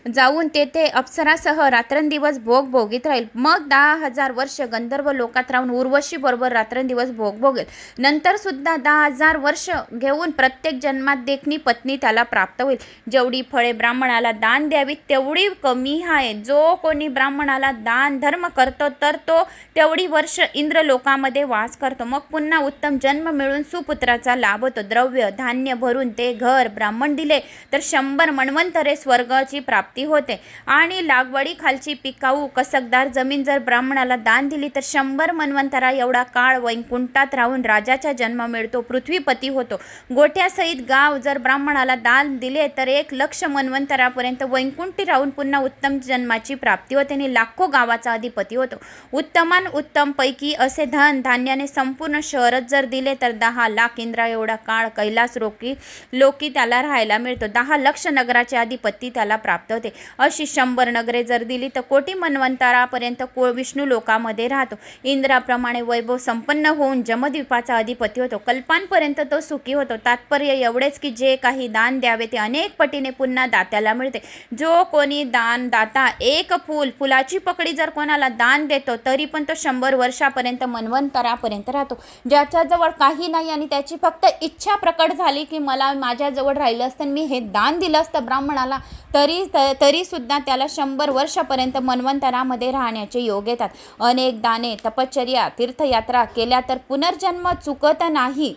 जाऊन तेथे अप्सरासह रात्रंदिवस भोग भोगीत राहील. मग 10,000 वर्ष गंधर्व लोकात राहून उर्वशी बरोबर रात्रंदिवस भोग भोगेल. नंतर सुद्धा 10,000 वर्ष घेऊन प्रत्येक जन्मात देखणी पत्नी त्याला प्राप्त होईल. जेवढी फळे ब्राह्मणाला दान द्यावी तेवढी कमी आहे. जो कोणी ब्राह्मणाला दान धर्म करतो तर तो तेवढी वर्ष इंद्रलोकामध्ये वास करतो. मग पुन्हा उत्तम जन्म मिळून सुपुत्राचा लाभ होतो. द्रव्य धान्य भरून ते घर ब्राह्मण दिले तर 100 मन्वंतरे स्वर्गाची प्राप्ती होते. आणि लागवडी खालची पिकाऊ कसकदार जमीन जर ब्राह्मणाला दान दिली तर 100 मन्वंतरा एवढा काळ वैकुंठात राहून राजाचा जन्म मिळतो, पृथ्वीपती होतो. गोठ्यासहित गाव जर ब्राह्मणाला दान दिले तर 1,00,000 मन्वंतरापर्यंत वैकुंठी राहून पुन्हा उत्तम जन्माची प्राप्ती होते आणि लाखो गावाचा अधिपती होतो. उत्तमान उत्तम पैकी असे धन धान्याने संपूर्ण शहरच जर दिले तर 10,00,000 इंद्रा एवढा काळ कैलास लोकी त्याला राहायला मिळतो. 10,00,000 नगराचे अधिपती त्याला प्राप्त होते. अशी 100 नगरे जर दिली तर कोटी मन्वंतरापर्यंत विष्णू लोकामध्ये राहतो. इंद्राप्रमाणे वैभव संपन्न होऊन जमद्वीपाचा अधिपती होतो. कल्पांपर्यंत तो सुखी होतो. तात्पर्य एवढेच की जे काही दान द्यावे ते अनेक पटीने पुन्हा दात्याला मिळते. जो कोणी दाता एक फुलाची पकडी जर कोणाला दान देतो तरी पण तो 100 वर्षापर्यंत मन्वंतरापर्यंत राहतो. ज्याच्याजवळ काही नाही आणि त्याची फक्त इच्छा प्रकट झाली की मला माझ्याजवळ राहिलं असतं मी हे दान दिलं असतं ब्राह्मणाला तरी सुद्धा त्याला 100 वर्षापर्यंत मन्वंतरामध्ये राहण्याचे योग येतात. अनेक दाने तपश्चर्या तीर्थयात्रा केल्या तर पुनर्जन्म चुकत नाही.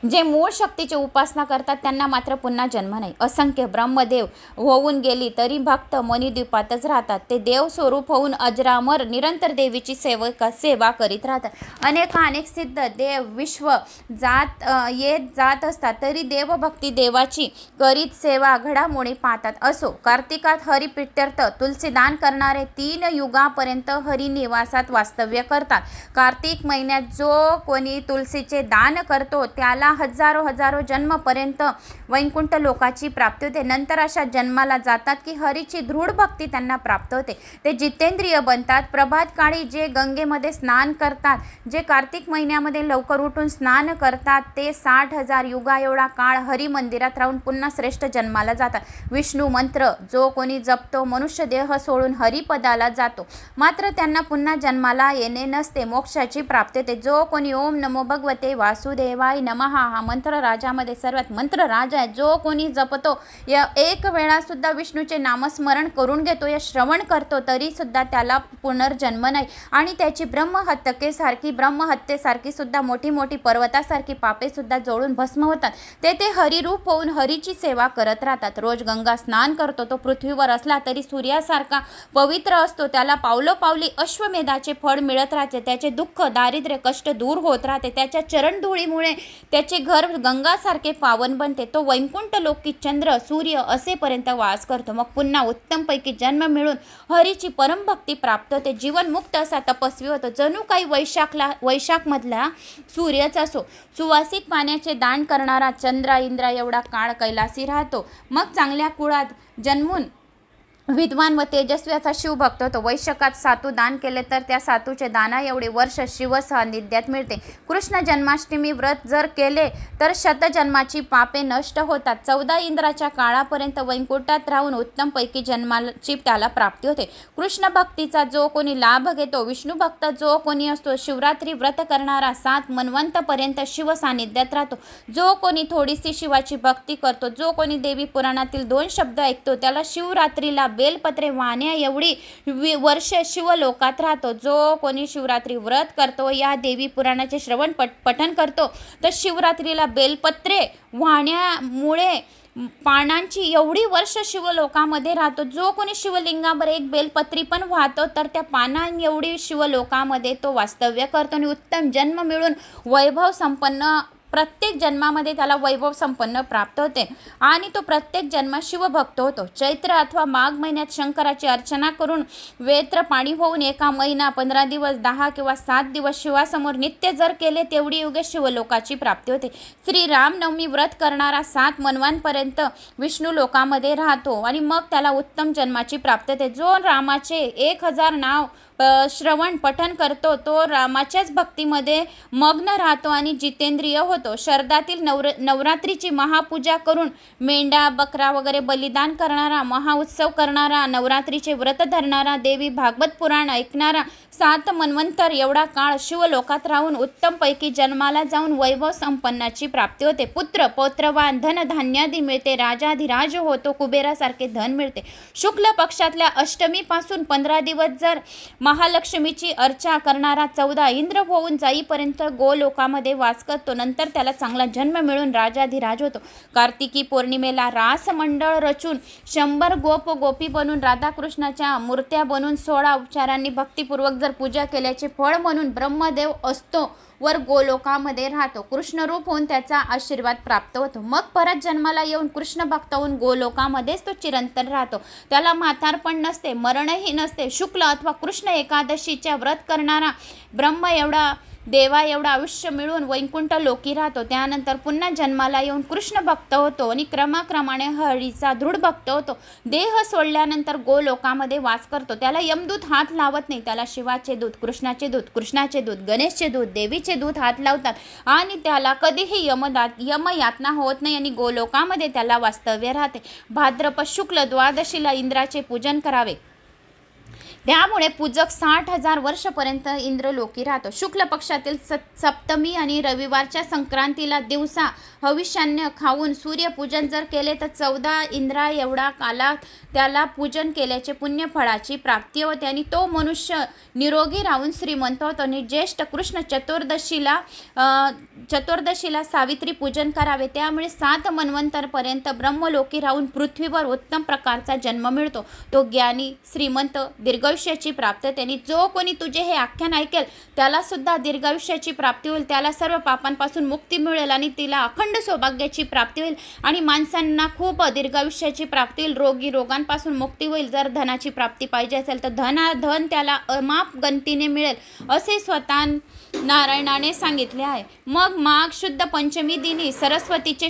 जे मूळ शक्तीची उपासना करतात त्यांना मात्र पुन्हा जन्म नाही. असंख्य ब्रह्मदेव होऊन गेली तरी भक्त मणिद्वीपातच राहतात. ते देव स्वरूप होऊन अजरामर निरंतर देवीची सेवा करीत राहतात. अनेक सिद्ध देव विश्व जात असतात तरी देवभक्ती देवाची करीत सेवा घडामोडी पाहतात. असो कार्तिकात हरिप्रीत्यर्थ तुलसीदान करणारे 3 युगापर्यंत हरिनिवासात वास्तव्य करतात. कार्तिक महिन्यात जो कोणी तुलसीचे दान करतो त्याला हजारो जन्मपर्यंत वैकुंठ लोकाची प्राप्ती होते. नंतर अशा जन्माला जातात की हरीची दृढ भक्ती त्यांना प्राप्त होते. ते जितेंद्रिय बनतात. प्रभात काळी जे गंगेमध्ये स्नान करतात, जे कार्तिक महिन्यामध्ये लवकर उठून स्नान करतात ते 60,000 युगा एवढा काळ हरी मंदिरात राहून पुन्हा श्रेष्ठ जन्माला जातात. विष्णू मंत्र जो कोणी जपतो मनुष्य देह सोडून हरिपदाला जातो. मात्र त्यांना पुन्हा जन्माला येणे नसते, मोक्षाची प्राप्ती होते. जो कोणी ओम नमो भगवते वासुदेवाय नमः हा मंत्र राजामध्ये सर्वात मंत्र राजा आहे. जो कोणी जपतो या एक वेळा सुद्धा विष्णूचे नामस्मरण करून घेतो या श्रवण करतो तरी सुद्धा त्याला पुनर्जन्म नाही आणि त्याची ब्रह्महत्येसारखी सुद्धा मोठी पर्वतासारखी पापे सुद्धा जळून भस्म होतात. ते हरिरूप होऊन हरीची सेवा करत राहतात. रोज गंगा स्नान करतो. तो पृथ्वीवर असला तरी सूर्यासारखा पवित्र असतो. त्याला पावलोपावली अश्वमेधाचे फळ मिळत राहते. त्याचे दुःख दारिद्र्य कष्ट दूर होत राहते. त्याच्या चरणधुळीमुळे त्याचे घर गंगासारखे पावन बनते. तो वैकुंठ लोकी चंद्र सूर्य असेपर्यंत वास करतो. मग पुन्हा उत्तमपैकी जन्म मिळून हरीची परमभक्ती प्राप्त होते. जीवनमुक्त असा तपस्वी होतो. जणू काही वैशाखमधला सूर्यच असो. सुवासिक पाण्याचे दान करणारा चंद्र इंद्रा एवढा काळ कैलासी राहतो. मग चांगल्या कुळात जन्मून विद्वान व तेजस्वी असा शिवभक्त होतो. वैशाखात सातू दान केले तर त्या सातूचे दाना एवढे वर्ष शिव सान्निध्यात मिळते. कृष्ण जन्माष्टमी व्रत जर केले तर शतजन्माची पापे नष्ट होतात. 14 इंद्राच्या काळापर्यंत वैकुंठात राहून उत्तमपैकी जन्माची त्याला प्राप्ती होते. कृष्ण भक्तीचा जो कोणी लाभ घेतो, विष्णू भक्त जो कोणी असतो, शिवरात्री व्रत करणारा 7 मन्वंतपर्यंत शिव सान्निध्यात राहतो. जो कोणी थोडीशी शिवाची भक्ती करतो, जो कोणी देवी पुराणातील 2 शब्द ऐकतो त्याला शिवरात्रीला बेलपत्रे वाहण्या एवढी वर्ष शिवलोकात राहतो. जो कोणी शिवरात्री व्रत करतो या देवी पुराणाचे श्रवण पठण करतो तर शिवरात्रीला बेलपत्रे वाहण्यामुळे पानांची एवढी वर्ष शिवलोकामध्ये राहतो. जो कोणी शिवलिंगावर एक बेलपत्री पण वाहतो तर त्या पानां एवढी शिवलोकामध्ये तो वास्तव्य करतो आणि उत्तम जन्म मिळून वैभव संपन्न प्रत्येक जन्मामध्ये त्याला वैभव संपन्न प्राप्त होते आणि तो प्रत्येक जन्मात शिवभक्त होतो. चैत्र अथवा माघ महिन्यात शंकराची अर्चना करून वेत्र पाणी होऊन 1 महिना 15 दिवस 10 किंवा 7 दिवस शिवासमोर नित्य जर केले तेवढी युगे शिवलोकाची प्राप्ती होते. श्री रामनवमी व्रत करणारा 7 मनवांपर्यंत विष्णू लोकामध्ये राहतो आणि मग त्याला उत्तम जन्माची प्राप्ती होते. जो रामाचे 1000 नाव श्रवण पठन करतो तो रामाच्याच भक्तीमध्ये मग्न राहतो आणि जितेंद्रिय होतो. शरदातील नवरात्रीची महापूजा करून मेंढा बकरा वगैरे बलिदान करणारा, महाउत्सव करणारा, नवरात्रीचे व्रत धरणारा, देवी भागवत पुराण ऐकणारा 7 मन्वंतर एवढा काळ शिवलोकात राहून उत्तमपैकी जन्माला जाऊन वैभव संपन्नाची प्राप्ती होते. पुत्र पौत्रवान धन धान्यादी मिळते. राजाधिराज होतो. कुबेरासारखे धन मिळते. शुक्ल पक्षातल्या अष्टमीपासून 15 दिवस जर महालक्ष्मीची अर्चा करणारा 14 इंद्र होऊन जाईपर्यंत गोलोकामध्ये वास करतो. नंतर त्याला चांगला जन्म मिळून राजाधिराज होतो. कार्तिकी पौर्णिमेला रासमंडळ रचून 100 गोप गोपी बनून राधाकृष्णाच्या मूर्त्या बनून 16 उपचारांनी भक्तिपूर्वक जर पूजा केल्याचे फळ म्हणून ब्रह्मदेव असतो वर गोलोकामध्ये राहतो. कृष्णरूप होऊन त्याचा आशीर्वाद प्राप्त होतो. मग परत जन्माला येऊन कृष्ण भक्त होऊन गोलोकामध्येच तो चिरंतन राहतो. त्याला म्हातारपण नसते, मरणही नसते. शुक्ल अथवा कृष्ण एकादशीच्या व्रत करणारा ब्रह्म एवढा देवा एवढा आयुष्य मिळून वैकुंठ लोकी राहतो. त्यानंतर पुन्हा जन्माला येऊन कृष्ण भक्त होतो आणि क्रमाक्रमाने हरीचा दृढ भक्त होतो. देह सोडल्यानंतर गोलोकामध्ये वास करतो. त्याला यमदूत हात लावत नाही. त्याला शिवाचे दूत, कृष्णाचे दूत, गणेशचे दूत, देवीचे दूत हात लावतात आणि त्याला कधीही यमयातना होत नाही आणि गोलोकामध्ये त्याला वास्तव्य राहते. भाद्रपद शुक्ल द्वादशीला इंद्राचे पूजन करावे. त्यामुळे पूजक 60,000 वर्षपर्यंत इंद्रलोकी राहतो. शुक्ल पक्षातील सप्तमी आणि रविवारच्या संक्रांतीला दिवसा हविष्यान्न खाऊन सूर्यपूजन जर केले तर 14 इंद्रा एवढा कालात त्याला पूजन केल्याचे पुण्यफळाची प्राप्ती होते आणि तो मनुष्य निरोगी राहून श्रीमंत होतो. आणि ज्येष्ठ कृष्ण चतुर्दशीला सावित्री पूजन करावे. त्यामुळे 7 मन्वंतरपर्यंत ब्रह्मलोकी राहून पृथ्वीवर उत्तम प्रकारचा जन्म मिळतो. तो ज्ञानी, श्रीमंत, दीर्घायुष्याची प्राप्ती. त्यांनी जो कोणी तुझे हे आख्यान ऐकेल त्याला सुद्धा दीर्घायुष्याची प्राप्ती होईल. त्याला सर्व पापांपासून मुक्ती मिळेल आणि तिला अखंड सौभाग्याची प्राप्ती होईल. आणि माणसांना खूप दीर्घायुष्याची प्राप्ती होईल. रोगांपासून मुक्ती होईल. जर धनाची प्राप्ती पाहिजे असेल तर धन त्याला अमाप गणतीने मिळेल असे स्वतः नारायणाने सांगितले आहे. मग माघ शुद्ध पंचमी दिनी सरस्वतीचे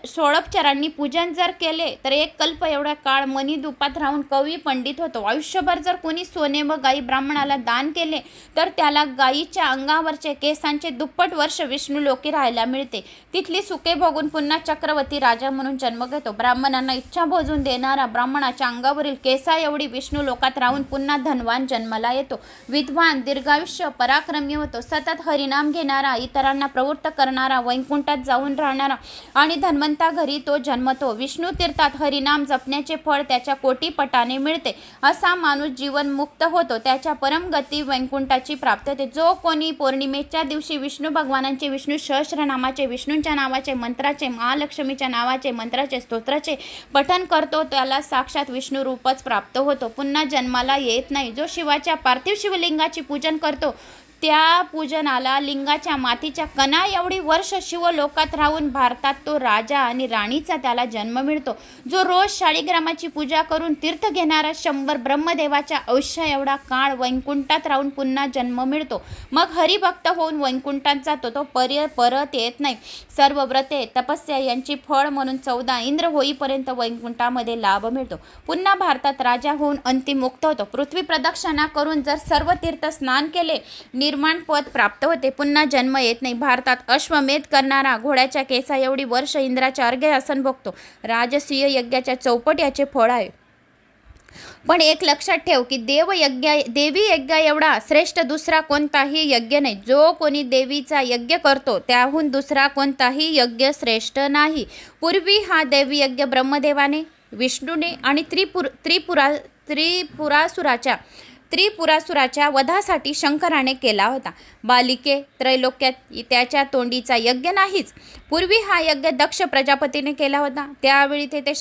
षोडोपचारांनी पूजन जर केले तर 1 कल्प एवढा काळ मणिदूपात राहून कवी पंडित होतो. आयुष्यभर जर कोणी सोने व गायी ब्राह्मणाला दान केले तर त्याला गायीच्या अंगावरचे केसांचे दुप्पट वर्ष विष्णुलोकी राहायला मिळते. तिथली सुखे भोगून पुन्हा चक्रवर्ती राजा म्हणून जन्म घेतो. ब्राह्मणांना इच्छा भोजून देणारा ब्राह्मणाच्या अंगावरील केसा एवढी विष्णुलोकात राहून पुन्हा धनवान जन्माला येतो. विद्वान, दीर्घायुष्य, पराक्रमी होतो. सतत हरिनाम घेणारा, इतरांना प्रवृत्त करणारा, वैकुंठात जाऊन राहणारा आणि धन्वंता घरी तो जन्मतो. विष्णू तीर्थात हरिनाम जपण्याचे फळ त्याच्या कोटीपटाने मिळते. असा माणूस जीवनमुक्त होतो. त्याच्या परमगती वैकुंठाची प्राप्ती होते. जो कोणी पौर्णिमेच्या दिवशी विष्णू भगवानांचे, विष्णू सहस्रनामाचे, विष्णूंच्या नावाचे मंत्राचे, महालक्ष्मीच्या नावाचे मंत्राचे, स्तोत्राचे पठन करतो त्याला साक्षात विष्णू रूपच प्राप्त होतो. पुन्हा जन्माला येत नाही. जो शिवाच्या पार्थिव शिवलिंगाचे पूजन करतो त्या पूजनाला लिंगाच्या मातीच्या कणा एवढी वर्ष शिवलोकात राहून भारतात तो राजा आणि राणीचा त्याला जन्म मिळतो. जो रोज शाळीग्रामाची पूजा करून तीर्थ घेणारा 100 ब्रह्मदेवाच्या आयुष्य एवढा काळ वैकुंठात राहून पुन्हा जन्म मिळतो. मग हरिभक्त होऊन वैकुंठात जातो. तो परत येत नाही. सर्व व्रते, तपस्या यांची फळ म्हणून 14 इंद्र होईपर्यंत वैकुंठामध्ये लाभ मिळतो. पुन्हा भारतात राजा होऊन अंतिम मुक्त होतो. पृथ्वी प्रदक्षिणा करून जर सर्व तीर्थ स्नान केले निर्माण पद प्राप्त होते. पुन्हा जन्म येत नाही. भारतात अश्वमेध करणारा घोड्याच्या केसा एवढी वर्ष इंद्राच्या अर्घ्य आसन भोगतो. राजसूय यज्ञाच्या चौपट याचे फळ आहे. पण एक लक्षात ठेव की देवी यज्ञ एवढा श्रेष्ठ दुसरा कोणताही यज्ञ नाही. जो कोणी देवीचा यज्ञ करतो त्याहून दुसरा कोणताही यज्ञ श्रेष्ठ नाही. पूर्वी हा देवी यज्ञ ब्रह्मदेवाने, विष्णूने आणि त्रिपुरासुराच्या वधासाठी शंकराने केला होता. बालिके, त्रैलोक्यात त्याच्या तोंडीचा यज्ञ नाहीच. पूर्वी हा यज्ञ दक्ष प्रजापतीने केला होता. त्यावेळी तेथे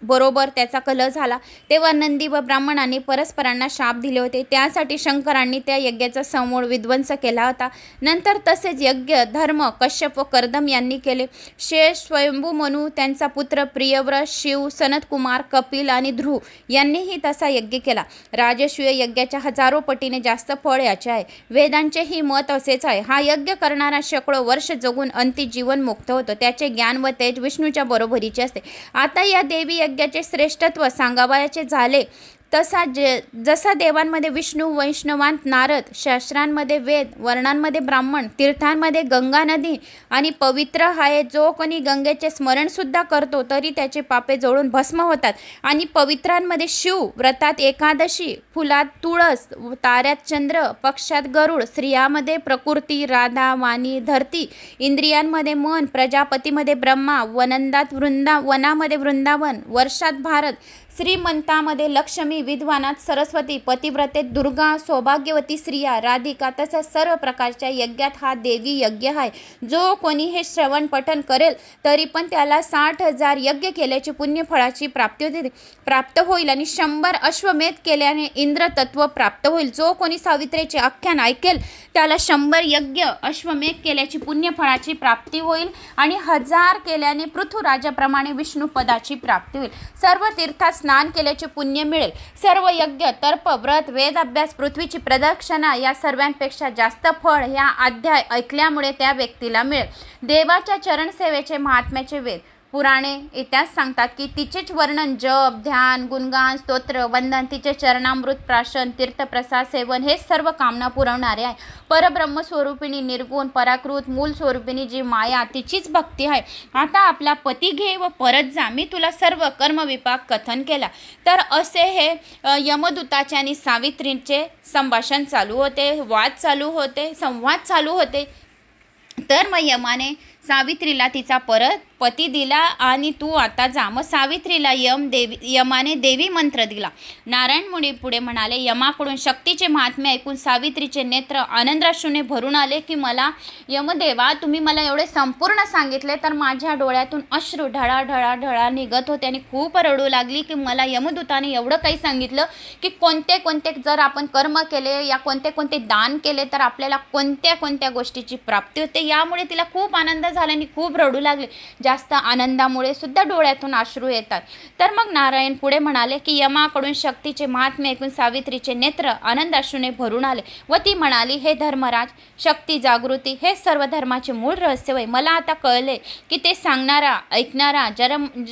बरोबर त्याचा कलह झाला. तेव्हा नंदी व ब्राह्मणांनी परस्परांना शाप दिले होते. त्यासाठी शंकरांनी त्या यज्ञाचा समूळ विध्वंस केला होता. नंतर तसेच यज्ञ धर्म, कश्यप व कर्दम यांनी केले. शेष, स्वयंभू मनु, त्यांचा पुत्र प्रियव्रत, शिव, सनतकुमार, कपिल आणि ध्रुव यांनीही तसा यज्ञ केला. राजसूय यज्ञाच्या हजारो पटीने जास्त फळ याचे आहे. वेदांचेही मत असेच आहे. हा यज्ञ करणारा शेकडो वर्ष जगून अंती जीवन मुक्त होतो. त्याचे ज्ञान व तेज विष्णूच्या बरोबरीचे असते. आता या देवी यज्ञाचे श्रेष्ठत्व सांगावयाचे झाले जसा देवांमध्ये विष्णू, वैष्णवांत नारद, शास्त्रांमध्ये वेद, वर्णांमध्ये ब्राह्मण, तीर्थांमध्ये गंगा नदी आणि पवित्र आहे. जो कोणी गंगेचे स्मरण सुद्धा करतो तरी त्याचे पापे जळून भस्म होतात. आणि पवित्रांमध्ये शिव, व्रतात एकादशी, फुलात तुळस, ताऱ्यात चंद्र, पक्षात गरुड, स्त्रियामध्ये प्रकृती, राधा, वाणी, धरती, इंद्रियांमध्ये मन, प्रजापतीमध्ये ब्रह्मा, वनामध्ये वृंदावन, वर्षात भारत, श्रीमंतामध्ये लक्ष्मी, विद्वानात सरस्वती, पतिव्रतेत दुर्गा, सौभाग्यवती स्त्रिया, राधिका, तसंच सर्व प्रकारच्या यज्ञात हा देवी यज्ञ आहे. जो कोणी हे श्रवण पठण करेल तरी पण त्याला 60,000 यज्ञ केल्याची पुण्यफळाची प्राप्त होईल आणि 100 अश्वमेध केल्याने इंद्रतत्व प्राप्त होईल. जो कोणी सावित्रीचे आख्यान ऐकेल त्याला 100 यज्ञ अश्वमेध केल्याची पुण्यफळाची प्राप्ती होईल आणि 1000 केल्याने पृथ्वीराजाप्रमाणे विष्णुपदाची प्राप्ती होईल. सर्व तीर्थात स्नान केल्याचे पुण्य मिळेल. सर्व यज्ञ, तर्प, व्रत, वेद अभ्यास, पृथ्वीची प्रदक्षिणा या सर्वांपेक्षा जास्त फळ ह्या अध्याय ऐकल्यामुळे त्या व्यक्तीला मिळेल. देवाच्या चरणसेवेचे महात्म्याचे वेद पुराणे इतिहास सांगतात की तिचेच वर्णन, जप, ध्यान, गुणगान, स्तोत्र, वंदन, तिचे चरणामृत प्राशन, तीर्थप्रसाद सेवन हे सर्व कामना पुरवणारे आहे. परब्रह्म स्वरूपिणी, निर्गुण, पराकृत, मूल स्वरूपिणी जी माया तिचीच भक्ती आहे. आता आपला पती घे व परत जा, मी तुला सर्व कर्मविपाक कथन केला. तर असे हे यमदूताचे आणि सावित्रीचे संभाषण चालू होते, संवाद चालू होते. तर मग यमाने सावित्रीला तिचा परत पती दिला आणि तू आता जा. मग सावित्रीला यमाने देवी मंत्र दिला. नारायण मुनी पुढे म्हणाले, यमाकडून शक्तीचे महात्म्य ऐकून सावित्रीचे नेत्र आनंदाश्रूने भरून आले की मला यमदेवा, तुम्ही मला एवढे संपूर्ण सांगितले तर माझ्या डोळ्यातून अश्रू ढळा निघत होते आणि खूप रडू लागली की मला यमदूताने एवढं काही सांगितलं की कोणते जर आपण कर्म केले या कोणते दान केले तर आपल्याला कोणत्या गोष्टीची प्राप्ती होते. यामुळे तिला खूप आनंद झाला आणि खूप रडू लागले. जास्त आनंदामुळे सुद्धा डोळ्यातून अश्रू येतात. तर मग नारायण पुढे म्हणाले की यमाकडून शक्तीचे महात्म्य ऐकून सावित्रीचे नेत्र आनंदाश्रूने भरून आले व ती म्हणाली, हे धर्मराज, शक्ती जागृती हे सर्व धर्माचे मूळ रहस्य होय. मला आता कळले की ते सांगणारा ऐकणारा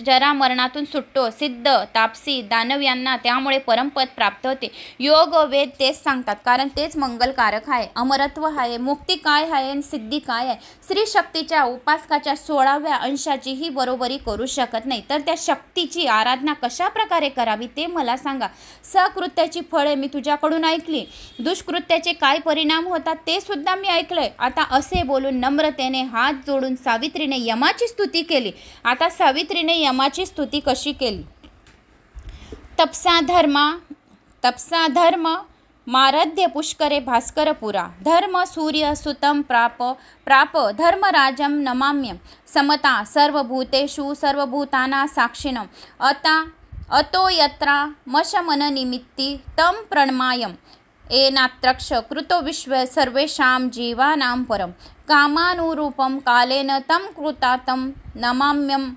जरा मरणातून सुटतो. सिद्ध, तापसी, दानव यांना त्यामुळे परमपद प्राप्त होते. योग वेद तेच सांगतात, कारण तेच मंगलकारक आहे. अमरत्व आहे, मुक्ती काय आहे आणि सिद्धी काय आहे. स्त्री शक्तीच्या उपासकाच्या 16व्या अंशाचीही बरोबरी करू शकत नाही. तर त्या शक्तीची आराधना कशा प्रकारे करावी ते मला सांगा. सकृत्याची फळे मी तुझ्याकडून ऐकली, दुष्कृत्याचे काय परिणाम होतात ते सुद्धा मी ऐकलंय. आता असे बोलून नम्रतेने हात जोडून सावित्रीने यमाची स्तुती केली. आता सावित्रीने यमाची स्तुती कशी केली. तपसा धर्म मारध्य पुष्करे भास्करपुरा, धर्म सूर्य सुतम प्राप धर्मराजम नमाम्यम, समता सर्वभूतेषु सर्वभूताना साक्षिणम, अतो यत्रा मशमन निमित्ती तम प्रणमायम, एनात्रक्ष कृतो विश्व सर्वेषां जीवानां परम, कामानुरूपम कालेन तम कृतातम नमाम्यम,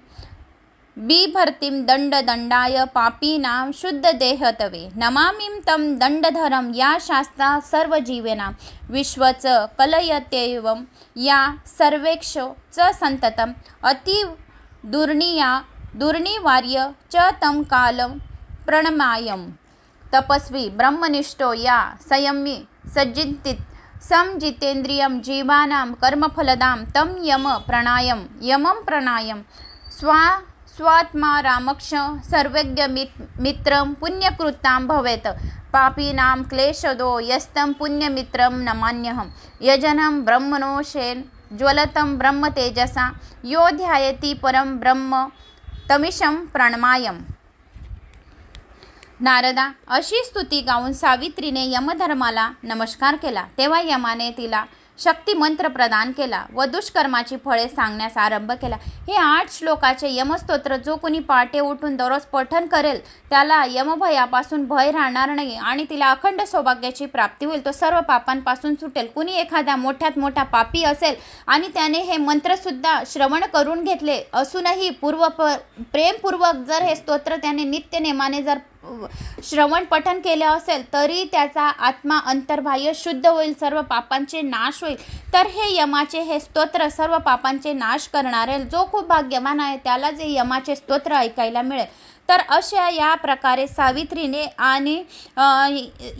बिभर्तिं दंडाय पापीनां शुद्ध देहतवे, नमामिं तं दंडधरं या शास्त्रा सर्वजीवेनां, विश्वच कलयत्येवं या सर्वेक्ष च संततम्, अति दुर्निवार्य च तं कालं प्रणमायम्, तपस्वी ब्रह्मनिष्ठो या संयमी सज्जितित समजितेन्द्रियं जीवानां कर्मफलदां तं यमं प्रणायं, स्वात्मा रामक्ष सर्वज्ञ मित्रं पुण्यकृतां भवेत्, पापीनां क्लेशदो यस्तं पुण्यमित्रं नमान्यहं, यजनं ब्रह्मणोषेण ज्वलतं ब्रह्मतेजसा, यो ध्यायति परं ब्रह्म तमीशं प्रणमायम्. नारदा अशी स्तुती गाऊन सावित्रीने यमधर्माला नमस्कार केला. तेव्हा यमाने तिला शक्ती मंत्र प्रदान केला व दुष्कर्माची फळे सांगण्यास आरंभ केला. हे 8 श्लोकाचे यमस्तोत्र जो कोणी पहाटे उठून दररोज पठण करेल त्याला यमभयापासून भय राहणार नाही आणि तिला अखंड सौभाग्याची प्राप्ती होईल. तो सर्व पापांपासून सुटेल. कुणी एखादा मोठ्यात मोठा पापी असेल आणि त्याने हे मंत्रसुद्धा श्रवण करून घेतले असूनही प्रेमपूर्वक जर हे स्तोत्र त्याने नित्यनेमाने जर श्रवण पठण केले असेल तरी त्याचा आत्मा अंतर्बाह्य शुद्ध होईल, सर्व पापांचे नाश होईल. तर हे यमाचे हे स्तोत्र सर्व पापांचे नाश करणारे, जो खूप भाग्यवान आहे त्याला जे यमाचे स्तोत्र ऐकायला मिळेल. तर अशा या प्रकारे सावित्रीने आणि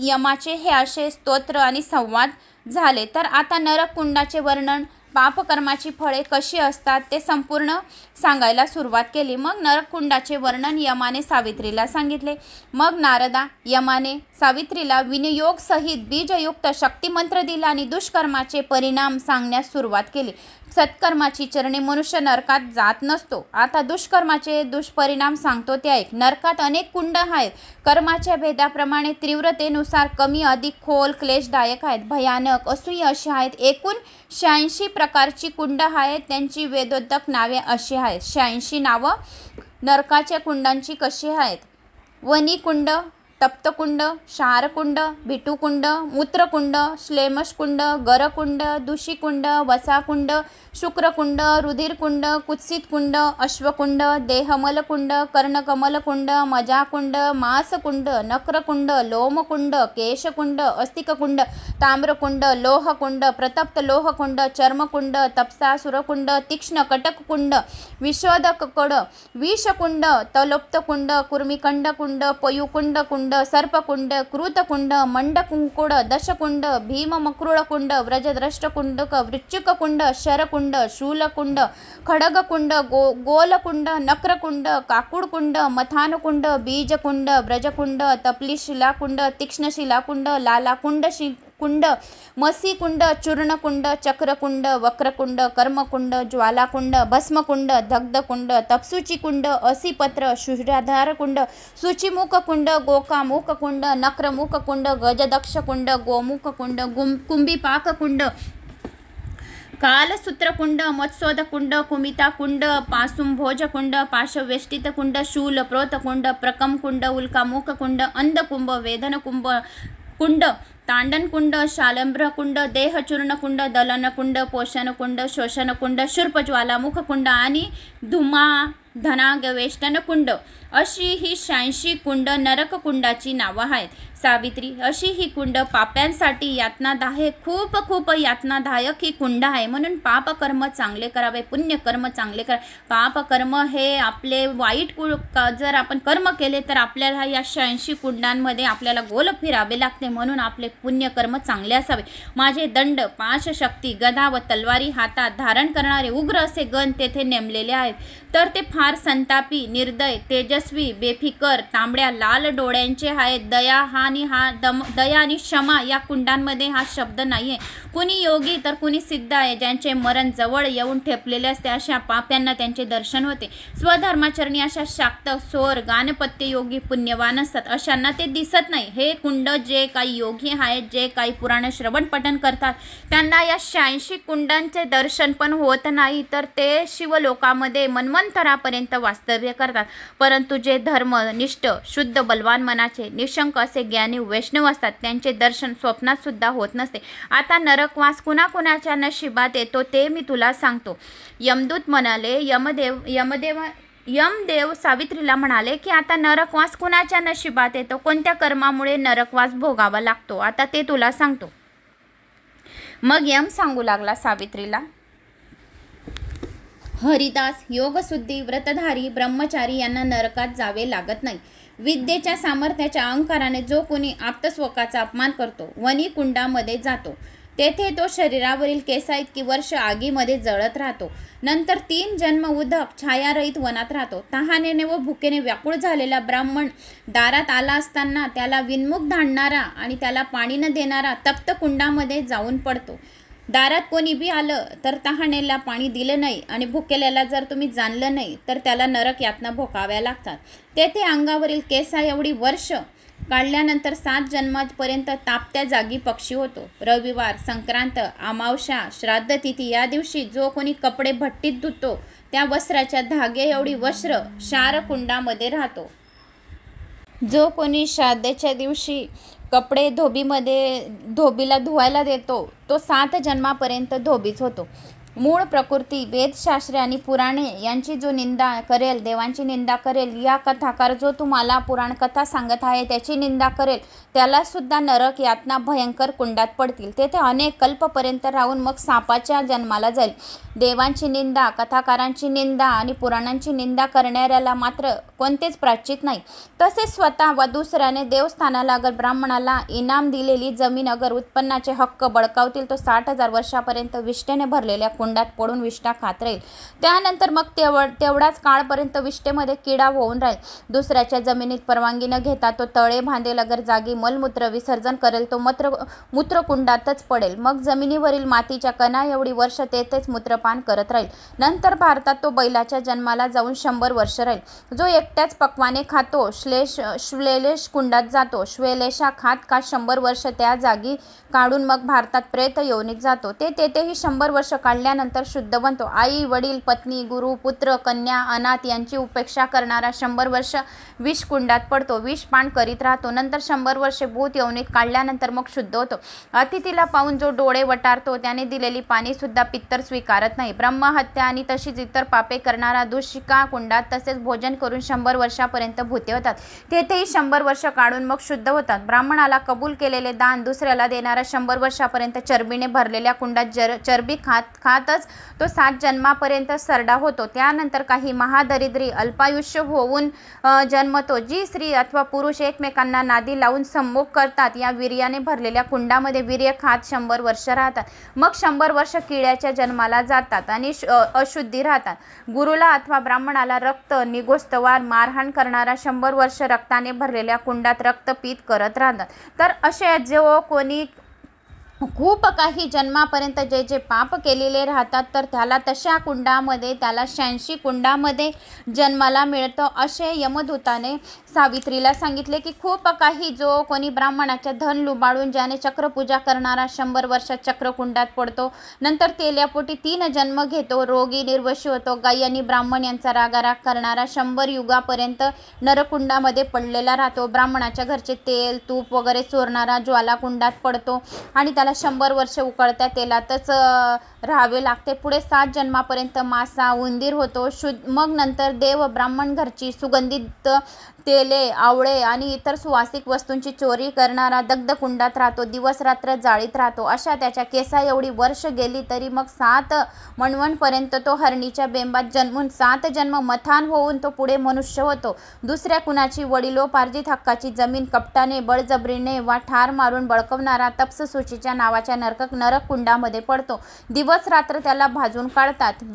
यमाचे हे असे स्तोत्र आणि संवाद झाले. तर आता नरककुंडाचे वर्णन, पापकर्माची फळे कशी असतात ते संपूर्ण सांगायला सुरुवात केली. मग नरककुंडाचे वर्णन यमाने सावित्रीला सांगितले. मग नारदा यमाने सावित्रीला विनियोग सहित बीजयुक्त शक्तिमंत्र दिला आणि दुष्कर्माचे परिणाम सांगण्यास सुरुवात केली. सत्कर्माची चरणी मनुष्य नरकात जात नसतो. आता दुष्कर्माचे दुष्परिणाम सांगतो ते ऐक. नरकात अनेक कुंड आहेत. कर्माच्या भेदाप्रमाणे तीव्रतेनुसार कमी अधिक खोल क्लेशदायक आहेत, भयानक असूय अशी आहेत. एकूण 86 प्रकारची कुंड आहेत. त्यांची वेदोक्तक नावे अशी आहेत. 86 नावं नरकाच्या कुंडांची कशी आहेत? वनिकुंड, तप्तकुंड, क्षारकुंड, भिटुकुंड, मूत्रकुंड, श्लेमशकुंड, गरकुंड, दूषिकुंड, वसाकुंड, शुक्रकुंड, रुधिरकुंड, कुत्सितकुंड, अश्वकुंड, देहमलकुंड, कर्णकमलकुंड, मजाकुंड, मांसकुंड, नक्रकुंड, लोमकुंड, केशकुंड, अस्तिककुंड, ताम्रकुंड, लोहकुंड, प्रतप्त लोहकुंड, चर्मकुंड, तपसासुरकुंड, तीक्ष्ण कटककुंड, विशोधककुंड, विषकुंड, तलोप्तकुंड, कुर्मिकंडकुंड, पयुकुंडकुंड, सर्पकुंड, कृतकुंड, मंडकुंड, दशकुंड, भीममक्रूळकुंड, व्रजद्रष्टकुंडक, वृच्चिककुंड, शरकुंड, शूलकुंड, खडगकुंड, गोलकुंड, नक्रकुंड, काकुडकुंड, मथानकुंड, बीजकुंड, व्रजकुंड, तपलीशिलाकुंड, तीक्ष्णशिलाकुंड, लालाकुंड कुंड, मसीकुंड, चूर्णकुंड, चक्रकुंड, वक्रकुंड, कर्मकुंड, ज्वालाकुंड, भस्मकुंड, दग्धकुंड, तपसूचीकुंड, असीपत्र, शूर्याधारकुंड, शुचिमुखकुंड, गोकामुखकुंड, नक्रमुखकुंड, गजदक्षकुंड, गोमुखकुंड, कुंभीपाककुंड, कालसूत्रकुंड, मत्सोदकुंड, कुमिताकुंड, पासुंभोजकुंड, पाशवेष्टितकुंड, शूल प्रोतकुंड, प्रकमकुंड, उल्कामुखकुंड, अंधकुंभ, वेदनकुंभ कुंड, तांडनकुंड, शालंब्रकुंड, देहचूर्णकुंड, दलनकुंड, पोषणकुंड, शोषणकुंड, शूर्पज्वालामुखकुंड आणि धनागवेष्टनकुंड अशी ही 86 कुंड नरककुंडाची नावं आहेत. सावित्री, अशी ही कुंड पाप्यांसाठी यातनादायक, खूप खूप यातनादायक ही कुंड आहे. म्हणून पापकर्म चांगले करावे, पुण्यकर्म चांगले करावे. पापकर्म हे आपले वाईट जर आपण कर्म केले तर आपल्याला या 86 कुंडांमध्ये आपल्याला गोल फिरावे लागते. म्हणून आपले पुण्यकर्म चांगले असावे. माझे दंड, पाशशक्ती, गदा व तलवारी हातात धारण करणारे उग्र असे गण तेथे नेमलेले आहेत. तर ते फार संतापी, निर्दय, तेजस्वी, बेफिकर, तांबड्या लाल डोळ्यांचे आहेत. दया आणि क्षमा या कुंडांमध्ये हा शब्द नाही आहे. कुणी योगी तर कुणी सिद्ध आहे. ज्यांचे मरण जवळ येऊन ठेपलेले असते अशा पाप्यांना त्यांचे दर्शन होते. स्वधर्माचरणी अशा शाक्त, सोर, गाणपत्य योगी पुण्यवान असतात. अशांना ते दिसत नाही. हे कुंड जे काही योगी आहेत, जे काही पुराण श्रवण पठण करतात, त्यांना या 86 कुंडांचे दर्शन पण होत नाही. तर ते शिवलोकामध्ये मन्वंतरापर्यंत वास्तव्य करतात. परंतु जे धर्मनिष्ठ, शुद्ध, बलवान मनाचे, निशंक असे ज्ञानी वैष्णव असतात, त्यांचे दर्शन स्वप्नात सुद्धा होत नसते. आता नरकवास कुणाकुणाच्या नशिबात येतो ते मी तुला सांगतो. यमदूत म्हणाले, यमदेव सावित्रीला म्हणाले की आता नरकवास कुणाच्या नशिबात येतो, कोणत्या कर्मामुळे नरकवास भोगावा लागतो, आता ते तुला सांगतो. मग यम सांगू लागला सावित्रीला, हरिदास, योगशुद्धी, व्रतधारी, ब्रह्मचारी यांना नरकात जावे लागत नाही. विद्येच्या सामर्थ्याच्या अहंकाराने जो कोणी आप्तस्वकाचा अपमान करतो, वनी कुंडामध्ये जातो. तेथे तो शरीरावरील केसाइतकी वर्ष आगीमध्ये जळत राहतो. नंतर 3 जन्म उदक छायारहित वनात राहतो. तहानेने व भुकेने व्याकुळ झालेला ब्राह्मण दारात आला असताना त्याला विनमुख धाडणारा आणि त्याला पाणी न देणारा तप्त कुंडामध्ये जाऊन पडतो. दारात कोणी बी आलं तर तहानेला पाणी दिलं नाही आणि भुकेल्याला जर तुम्ही जाणलं नाही तर त्याला नरक यातना भोगाव्या लागतात. तेथे अंगावरील केसा एवढी वर्ष काढल्यानंतर 7 जन्मापर्यंत तापत्या जागी पक्षी होतो. रविवार, संक्रांत, अमावस्या, श्राद्ध तिथी या दिवशी जो कोणी कपडे भट्टीत धुतो त्या वस्त्राच्या धागे एवढी वस्त्र क्षारकुंडामध्ये राहतो. जो कोणी श्राद्धेच्या दिवशी कपडे धोबीला धुवायला देतो तो 7 जन्मापर्यंत धोबीच होतो. मूळ प्रकृती, वेदशास्त्रे आणि पुराणे यांची जो निंदा करेल, देवांची निंदा करेल, या कथाकार जो तुम्हाला पुराण कथा सांगत आहे त्याची निंदा करेल, त्याला सुद्धा नरक यातना भयंकर कुंडात पडतील. तेथे अनेक कल्पपर्यंत राहून मग सापाच्या जन्माला जाईल. देवांची निंदा, कथाकारांची निंदा आणि पुराणांची निंदा करणाऱ्याला मात्र कोणतेच प्रायश्चित नाही. तसेच स्वतः व दुसऱ्याने देवस्थानाला अगर ब्राह्मणाला इनाम दिलेली जमीन अगर उत्पन्नाचे हक्क बळकावतील तो 60,000 वर्षापर्यंत विष्ठेने भरलेल्या कुंडात पडून विष्ठा खात राहील. त्यानंतर मग तेवढाच काळपर्यंत विष्ठेमध्ये किडा होऊन राहील. दुसऱ्याच्या जमिनीत परवानगी न घेता तो तळे बांधेल, अगर जागी मलमूत्र विसर्जन करेल तो मूत्रकुंडातच पडेल. मग जमिनीवरील मातीच्या कणा एवढी वर्ष तेथेच मूत्रपान करत राहील. नंतर भारतात तो बैलाच्या जन्माला जाऊन 100 वर्ष राहील. जो एकट्याच पक्वाने खातो श्लेलेश कुंडात जातो. श्लेलेशा खात 100 वर्ष त्या जागी काढून मग भारतात प्रेत योनीत जातो. ते तेथेही 100 वर्ष काढल्यानंतर शुद्ध बनतो. आई वडील पत्नी गुरु पुत्र कन्या अनाथ यांची उपेक्षा करणारा 100 वर्ष विष कुंडात पडतो. विष पान करीत राहतो. नंतर 100 वर्षे भूत योनीत काढल्यानंतर मग शुद्ध होतो. अतिथीला पाहून जो डोळे वटारतो त्याने दिलेली पाणी सुद्धा पित्तर स्वीकारत नाही. ब्रह्महत्या आणि तशीच इतर पापे करणारा दूषिका कुंडात तसेच भोजन करून 100 वर्षापर्यंत भूते होतात. तेथेही 100 वर्ष काढून मग शुद्ध होतात. ब्राह्मणाला कबूल केलेले दान दुसऱ्याला देणारा 100 वर्षापर्यंत चरबीने भरलेल्या कुंडात चरबी खातच तो 7 जन्मापर्यंत सरडा होतो. त्यानंतर काही महादरिद्री अल्पायुष्य होऊन जन्मतो. जी स्त्री अथवा पुरुष एकमेकांना नादी लावून संभोग करतात या वीर्याने भरलेल्या कुंडामध्ये वीर्य खात 100 वर्ष राहतात. मग 100 वर्ष किड्याच्या जन्माला जातात आणि अशुद्धी राहतात. गुरुला अथवा ब्राह्मणाला रक्त निगोस्तवार मारहाण करणारा 100 वर्ष रक्ताने भरलेल्या कुंडात रक्तपीत करत राहतात. तर असे जो कोणी खूप काही जन्मापर्यंत जे जे पाप केलेले राहतात तर त्याला तशा कुंडामध्ये त्याला 86 कुंडामध्ये जन्माला मिळतं असे यमदूताने सावित्रीला सांगितले. की खूप काही जो कोणी ब्राह्मणाच्या धन लुबाडून ज्याने चक्रपूजा करणारा 100 वर्षात चक्रकुंडात पडतो. नंतर तेल्यापोटी 3 जन्म घेतो. रोगी निर्वशी होतो. गाई आणि ब्राह्मण यांचा रागाराग करणारा 100 युगापर्यंत नरकुंडामध्ये पडलेला राहतो. ब्राह्मणाच्या घरचे तेल तूप वगैरे चोरणारा ज्वालाकुंडात पडतो आणि त्याला 100 वर्ष उकळत्या तेलातच राहावे लागते. पुढे 7 जन्मापर्यंत मासा उंदीर होतो. मग नंतर देव ब्राह्मण घरची सुगंधित तेले आवळे आणि इतर सुवासिक वस्तूंची चोरी करणारा दग्ध कुंडात राहतो. दिवस रात्र जाळीत राहतो. अशा त्याच्या केसा एवढी वर्ष गेली तरी मग 7 मण्वणपर्यंत तो हरणीच्या बेंबात जन्मून 7 जन्म मथान होऊन तो पुढे मनुष्य होतो. दुसऱ्या कुणाची वडिलोपार्जित हक्काची जमीन कपटाने बळजबरीने वा ठार मारून बळकवणारा तप्ससूचीच्या नावाच्या नरक कुंडामध्ये पडतो. दिवस रात्र त्याला भाजून काढतात. त्याचा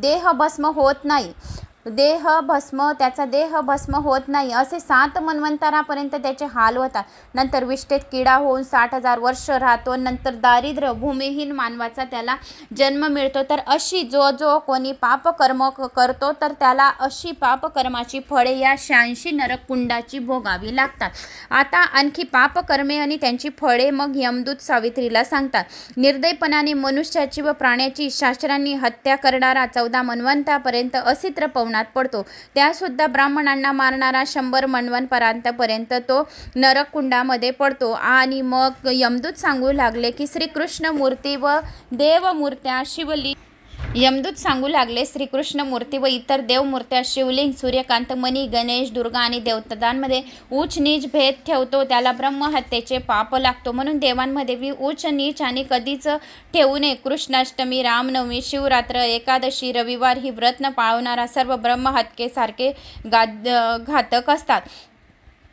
देह भस्म होत नाही असे 7 मन्वंतरापर्यंत त्याचे हाल होतात. नंतर विष्ठेत किडा होऊन 60,000 वर्ष राहतो. नंतर दारिद्र्य भूमिहीन मानवाचा त्याला जन्म मिळतो. तर अशी जो कोणी पापकर्म करतो तर त्याला अशी पापकर्माची फळे या 86 नरककुंडाची भोगावी लागतात. आता आणखी पापकर्मे आणि त्यांची फळे मग यमदूत सावित्रीला सांगतात. निर्दयपणाने मनुष्याची व प्राण्याची शास्त्रांनी हत्या करणारा 14 मन्वंतापर्यंत असित्र पडतो. त्यासुद्धा ब्राह्मणांना मारणारा 100 मन्वंतरांपर्यंत तो नरककुंडामध्ये पडतो. आणि मग यमदूत सांगू लागले की श्रीकृष्णमूर्ती व देवमूर्त्या यमदूत सांगू लागले श्रीकृष्णमूर्ती व इतर देवमूर्त्या शिवलिंग सूर्यकांत मणी गणेश दुर्गा आणि देवतांमध्ये उच्च नीच भेद ठेवतो त्याला ब्रह्महत्येचे पाप लागतो. म्हणून देवांमध्ये उच्च नीच आणि कधीच ठेवू नये. कृष्णाष्टमी रामनवमी शिवरात्र एकादशी रविवार ही व्रत न पाळवणारा सर्व ब्रह्महत्येसारखे घातक असतात.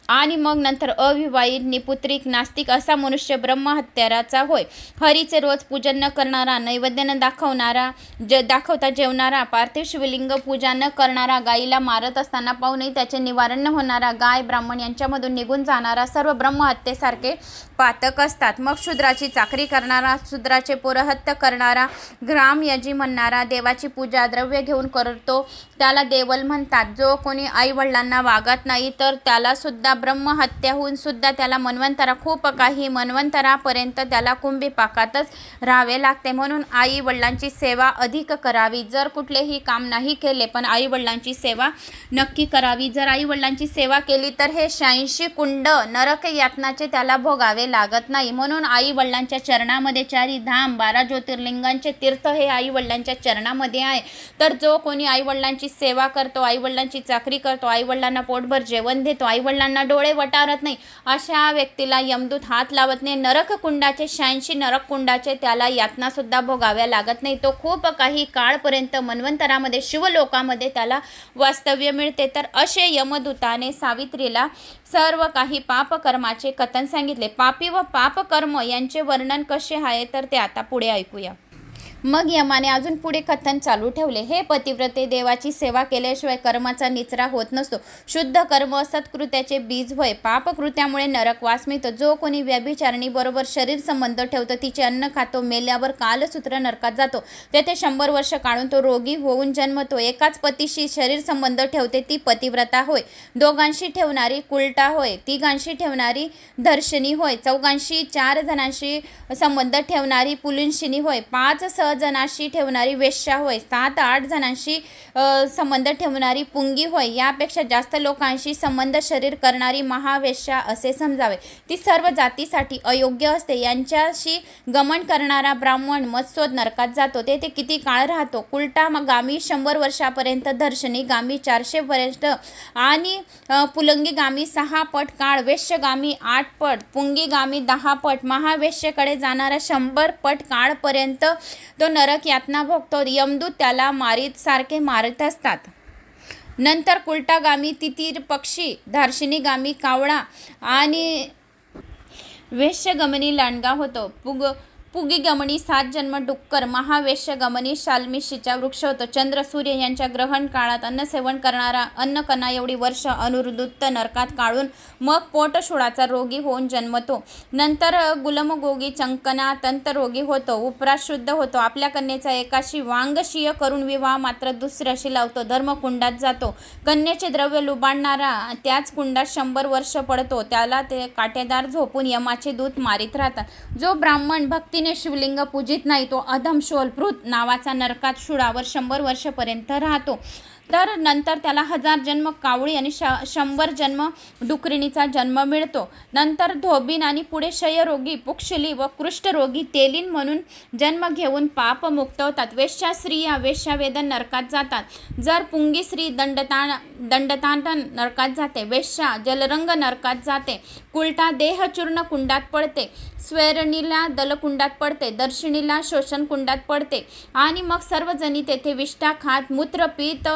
आणि मग नंतर अविवाहित निपुत्रिक नास्तिक असा मनुष्य ब्रह्महत्याराचा होय. हरीचे रोज पूजन न करणारा नैवेद्य न दाखवता जेवणारा पार्थिव शिवलिंग पूजा न करणारा गायीला मारत असताना पाहूनही त्याचे निवारण न होणारा गाय ब्राह्मण यांच्यामधून निघून जाणारा सर्व ब्रह्महत्येसारखे पातक असतात. मग शूद्राची चाकरी करणारा शूद्राचे पोरहत्य करणारा ग्रामयजी म्हणणारा देवाची पूजा द्रव्य घेऊन करतो त्याला देवल म्हणतात. जो कोणी आई वडिलांना वागत नाही तर त्याला सुद्धा ब्रह्महत्या होऊन सुद्धा त्याला खूप काही मन्वंतरापर्यंत त्याला कुंभीपाकातच राहावे लागते. म्हणून आई वडिलांची सेवा अधिक करावी. जर कुठलेही काम नाही केले पण आई वडिलांची सेवा नक्की करावी. जर आई वडिलांची सेवा केली तर हे 86 कुंड नरक यातनाचे त्याला भोगावे लागत नाही. म्हणून आई वडिलांच्या चरणामध्ये 4 धाम 12 ज्योतिर्लिंगांचे तीर्थ हे आई वडिलांच्या चरणामध्ये आहे. तर जो कोणी आई वडिलांची सेवा करतो आई वडिलांची चाकरी करतो आई वडिलांना पोटभर जेवण देतो आई वडिलांना डोळे वटारत नाही अशा व्यक्तीला यमदूत हात लावत नाही. नरक कुंडाचे 86 नरक कुंडाचे त्याला यातना सुद्धा भोगाव्या लागत नाही. तो खूप काही काळपर्यंत मन्वंतरामध्ये शिवलोकामध्ये त्याला वास्तव्य मिळते. तर असे यमदूताने सावित्रीला सर्व काही पापकर्माचे कथन सांगितले. पापी व पापकर्म यांचे वर्णन कसे आहे तर ते आता पुढे ऐकूया. मग यमाने अजून पुढे कथन चालू ठेवले, हे पतिव्रते, देवाची सेवा केल्याशिवाय कर्माचा निचरा होत नसतो. शुद्ध कर्म सत्कृत्याचे बीज होय. पापकृत्यामुळे नरकवास मिळतो. जो कोणी व्यभिचारिणी बरोबर शरीर संबंध ठेवतो, तिचे अन्न खातो, मेल्यावर कालसूत्र नरकात जातो. तेथे 100 वर्ष काढून तो रोगी होऊन जन्मतो. एकाच पतीशी शरीर संबंध ठेवते ती पतिव्रता होय. दोघांशी ठेवणारी कुलटा होय. तिघांशी ठेवणारी धर्षणी होय. चौघांशी 4 जणांशी संबंध ठेवणारी पुलिंशिनी होय. 5-6 जणांशी ठेवणारी वेश्या होय. 7-8 जणांशी संबंध ठेवणारी पुंगी होय. यापेक्षा जास्त लोकांशी संबंध शरीर करणारी महावेश्या असे समजावे. ती सर्व जातीसाठी अयोग्य असते. यांच्याशी गमन करणारा ब्राह्मण मत्स्योद नरकात जातो. तेथे किती काळ राहतो? कुलटा गामी 100 वर्षापर्यंत, दर्शनी गामी 400 पर्यंत आणि पुलंगी गामी 6 पट काळ, वेश्यगामी 8 पट, पुंगी गामी 10 पट, महावेश्येकडे जाणारा 100 पट काळपर्यंत तो नरक यातना भोगतो. यमदूत त्याला सारखे मारित असतात. नंतर कुलटागामी तितीर पक्षी, धार्शिनीगामी कावळा आणि वेश्यगमनी लांडगा होतो. पुगीगमनी 7 जन्म डुक्कर, महावेश्यगमनी शाल्मिशीचा वृक्ष होतो. चंद्र सूर्य यांच्या ग्रहण काळात अन्नसेवन करणारा अन्नकणा एवढी वर्ष अनुरुद्ध नरकात काढून मग पोटशुळाचा रोगी होऊन जन्मतो. नंतर गुलमगोगी चंकना तंतरोगी होतो. उपरास शुद्ध होतो. आपल्या कन्येचा एकाशी वांगशीय करून विवाह मात्र दुसऱ्याशी लावतो. धर्मकुंडात जातो. कन्येचे द्रव्य लुबाडणारा त्याच कुंडात 100 वर्ष पडतो. त्याला ते काटेदार झोपून यमाचे दूत मारित राहतात. जो ब्राह्मण भक्तीने शिवलिंग पूजित नाही, तो अधम शोलभृत नावाचा नरकात शुळावर 100 वर्षपर्यंत राहतो. तर नंतर त्याला 1000 जन्म कावळी आणि 100 जन्म डुकरिणीचा जन्म मिळतो. नंतर धोबीन आणि पुढे क्षयरोगी, पुक्षली व कुष्ठरोगी तेलीन म्हणून जन्म घेऊन पापमुक्त होतात. वेश्या स्त्रिया वेश्यावेदन नरकात जातात. जर पुंगी स्त्री दंडतांडन नरकात जाते. वेश्या जलरंग नरकात जाते. कुलटा देहचूर्ण कुंडात पडते. स्वैरणीला दलकुंडात पडते. दर्शिनीला शोषण कुंडात पडते. आणि मग सर्वजणी तेथे विष्ठा खात, मूत्र पीत,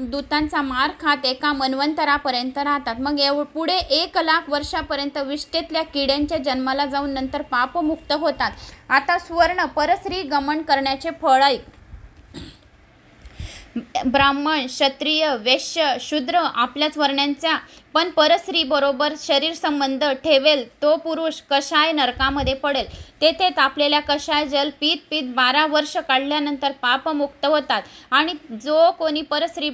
दूतांचा मार खात एका मन्वंतरापर्यंत राहतात. मग पुढे 1 लाख वर्षापर्यंत विष्ठेतल्या किड्यांच्या जन्माला जाऊन नंतर पापमुक्त होतात. आता सुवर्ण परस्त्री गमन करण्याचे फळ ऐक. ब्राह्मण, क्षत्रिय, वैश्य, शूद्र आपल्याच वर्णांचा पण परस्त्री बरोबर शरीर संबंध ठेवेल तो पुरुष कषाय नरकामध्ये पडेल. तेथे तापलेल्या कषाय जल पीत पीत 12 वर्ष काढल्यानंतर पापमुक्त होतात. आणि जो कोणी परस्त्री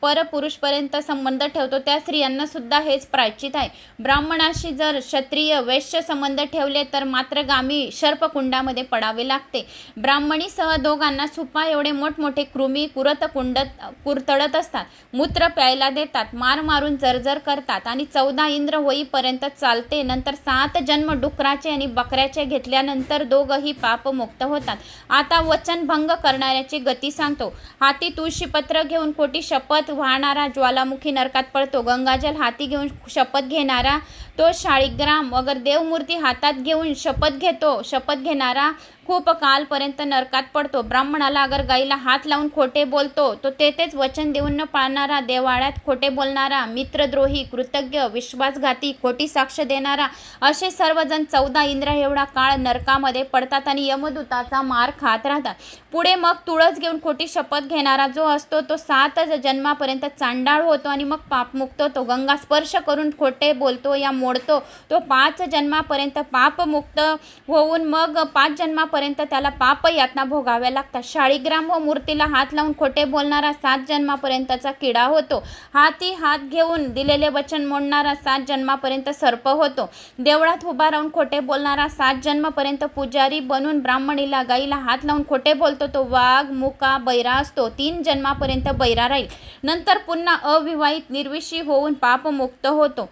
परपुरुषपर्यंत संबंध ठेवतो त्या स्त्रियांना सुद्धा हेच प्रायश्चित आहे. ब्राह्मणाशी जर क्षत्रिय वैश्य संबंध ठेवले तर मात्र गामी सर्पकुंडामध्ये पडावे लागते. ब्राह्मणीसह दोघांना सुपा एवढे मोठमोठे कृमी कुरतडत असतात. मूत्र प्यायला देतात. मार मारून जर्जर करतात आणि 14 इंद्र होईपर्यंत चालते. नंतर 7 जन्म डुकराचे आणि बकऱ्याचे घेतल्यानंतर दोघंही पापमुक्त होतात. आता वचनभंग करणाऱ्याची गती सांगतो. हाती तुळशीपत्र घेऊन खोटी शपथ वाहणारा ज्वालामुखी नरकात पडतो. गंगाजल हाती घेऊन शपथ घेणारा तो शाळीग्राम, अगर देवमूर्ती हातात घेऊन शपथ घेणारा खूप कालपर्यंत नरकात पडतो. ब्राह्मणाला अगर गाईला हात लावून खोटे बोलतो तो तेथेच वचन देऊन न पाळणारा, देवाळ्यात खोटे बोलणारा, मित्रद्रोही, कृतज्ञ, विश्वासघाती, खोटी साक्ष देणारा असे सर्वजण 14 इंद्र एवढा काळ नरकामध्ये पडतात आणि यमदूताचा मार खात राहतात. पुढे मग तुळस घेऊन खोटी शपथ घेणारा जो असतो तो 7 जन्मापर्यंत चांडाळ होतो आणि मग पापमुक्त होतो. गंगा स्पर्श करून खोटे बोलतो या मोडतो तो 5 जन्मापर्यंत पापमुक्त होऊन मग 5 जन्मापर्यंत त्याला पाप यातना भोगाव्या लागतात. शाळीग्राम व मूर्तीला हात लावून खोटे बोलणारा 7 जन्मापर्यंतचा किडा होतो. हाती हात घेऊन दिलेले वचन मोडणारा 7 जन्मापर्यंत सर्प होतो. देवळात उभा राहून खोटे बोलणारा 7 जन्मापर्यंत पुजारी बनून ब्राह्मणीला गाईला हात लावून खोटे बोलतो तो वाघ, मुका, बैरा असतो. 3 जन्मापर्यंत बैरा राहील. नंतर पुन्हा अविवाहित निर्विषी होऊन पापमुक्त होतो.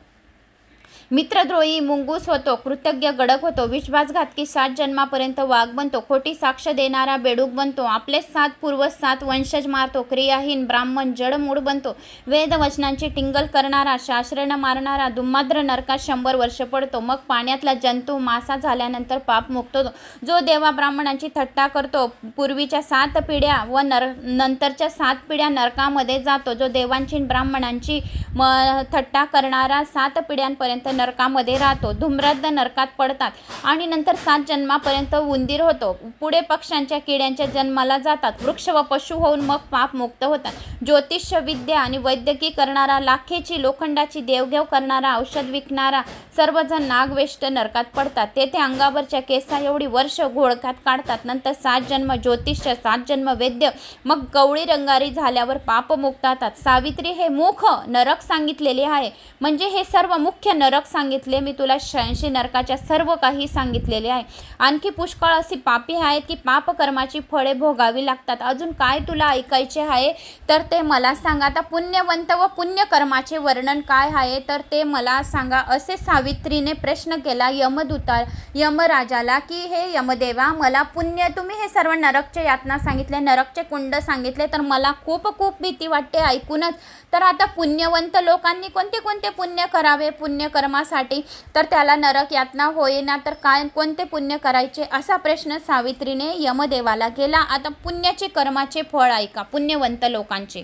मित्रद्रोही मुंगूस होतो. कृतज्ञ गडक होतो. विश्वासघातकी 7 जन्मापर्यंत वाघ बनतो. खोटी साक्ष देणारा बेडूक बनतो. आपले 7 पूर्वज 7 वंशज मारतो. क्रियाहीन ब्राह्मण जडमूड बनतो. वेदवचनांची टिंगल करणारा, शास्त्र न मारणारा दुम्माद्र नरकात 100 वर्ष पडतो. मग पाण्यातला जंतू मासा झाल्यानंतर पाप मुक्त होतो. जो देवा ब्राह्मणांची थट्टा करतो पूर्वीच्या 7 पिढ्या व नंतरच्या 7 पिढ्या नरकामध्ये जातो. जो देवांची ब्राह्मणांची थट्टा करणारा 7 पिढ्यांपर्यंत नरकामध्ये राहतो, धूम्रात नरकात पडतात आणि नंतर 7 जन्मापर्यंत उंदीर होतो, पुढे पक्ष्यांच्या किड्यांच्या जन्माला जातात, वृक्ष व पशु होऊन मग पाप मुक्त होतात. ज्योतिष्य विद्या आणि वैद्यकीय करणारा, लाखेची लोखंडाची देवघेव करणारा, औषध विकणारा सर्वजण नागवेष्ट नरकात पडतात. तेथे अंगावरच्या केसा एवढी वर्ष घोळक्यात काढतात. नंतर 7 जन्म ज्योतिष्य, 7 जन्म वैद्य, मग गवळी रंगारी झाल्यावर पापमुक्त होतात. सावित्री हे मुख नरक सांगितलेले आहे, म्हणजे हे सर्व मुख्य नरक सांगितले. मी तुला 86 नरकाच्या सर्व काही सांगितलेले आहे. आणखी पुष्कळ अशी पापी आहेत की पापकर्माची फळे भोगावी लागतात. अजून काय तुला ऐकायचे आहे तर ते मला सांगा. आता पुण्यवंत व पुण्यकर्माचे वर्णन काय आहे तर ते मला सांगा, असे सावित्रीने प्रश्न केला यमराजाला की हे यमदेवा, मला पुण्य, तुम्ही हे सर्व नरकचे यातना सांगितले, नरकचे कुंड सांगितले, तर मला खूप भीती वाटते ऐकूनच. तर आता पुण्यवंत लोकांनी कोणते कोणते पुण्य करावे पुण्यकर्मासाठी, तर त्याला नरक यातना होईना, तर काय कोणते पुण्य करायचे, असा प्रश्न सावित्रीने यमदेवाला केला. आता पुण्याचे कर्माचे फळ ऐका पुण्यवंत लोकांचे.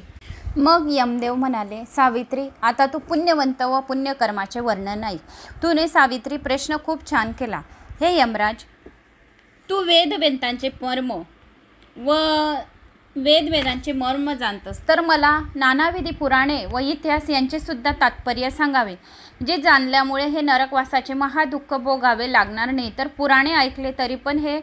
मग यमदेव म्हणाले, सावित्री, आता तू पुण्यवंत व पुण्यकर्माचे वर्णन ऐक. तूने सावित्री प्रश्न खूप छान केला. हे यमराज, तू वेदांचे वेदांचे मर्म जाणतस, तर मला नानाविधी पुराणे व इतिहास यांचे सुद्धा तात्पर्य सांगावे, जे जाणल्यामुळे हे नरकवासाचे महादुःख भोगावे लागणार नाही. तर पुराणे ऐकले तरी पण हे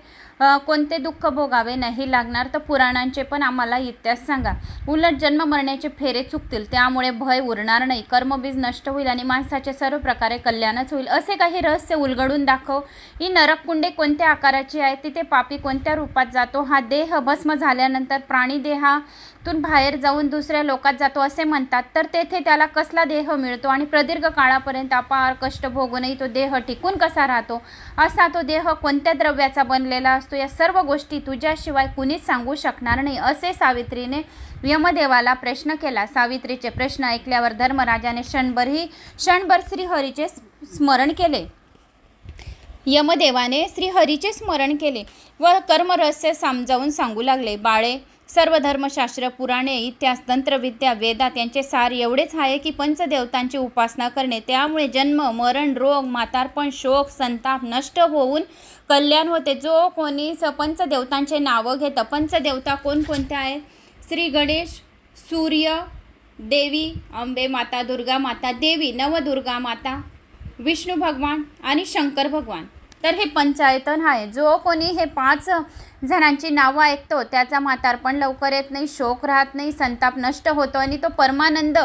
कोणते दुःख भोगावे नाही लागणार, तर पुराणांचे पण आम्हाला इतिहास सांगा. उलट जन्म मरण्याचे फेरे चुकतील, त्यामुळे भय उरणार नाही, कर्मबीज नष्ट होईल आणि माणसाचे सर्व प्रकारे कल्याणच होईल. असे काही रहस्य उलगडून दाखव. ही नरककुंडे कोणत्या आकाराची आहेत, तिथे पापी कोणत्या रूपात जातो, हा देह भस्म झाल्यानंतर प्राणी देहातून बाहेर जाऊन दुसऱ्या लोकात जातो असे म्हणतात, तर तेथे त्याला कसला देह मिळतो आणि प्रदीर्घ काळापर्यंत अपार कष्ट भोगूनही तो देह टिकून कसा राहतो, असा तो देह कोणत्या द्रव्याचा बनलेला असतो, या सर्व गोष्टी तुझ्याशिवाय कुणीच सांगू शकणार नाही, असे सावित्रीने यमदेवाला प्रश्न केला. सावित्रीचे प्रश्न ऐकल्यावर धर्मराजाने क्षणभर श्रीहरीचे स्मरण केले. यमदेवाने श्रीहरीचे स्मरण केले व कर्मरहस्य समजावून सांगू लागले. बाळे, सर्व धर्मशास्त्र, पुराणे, इतिहास, तंत्रविद्या, वेदात यांचे सार एवढेच आहे की पंचदेवतांची उपासना करणे, त्यामुळे जन्म मरण रोग म्हातारपण शोक संताप नष्ट होऊन कल्याण होते. जो कोणी पंचदेवतांचे नावं घेतं, पंचदेवता कोणकोणत्या आहेत, श्री गणेश, सूर्य देवी, अंबे माता, दुर्गा माता, देवी नवदुर्गा माता, विष्णू भगवान आणि शंकर भगवान, तर हे पंचायतन आहे. जो कोणी हे 5 जणांची नावं ऐकतो त्याचा म्हातारपण लवकर येत नाही, शोक राहत नाही, संताप नष्ट होतो आणि तो परमानंद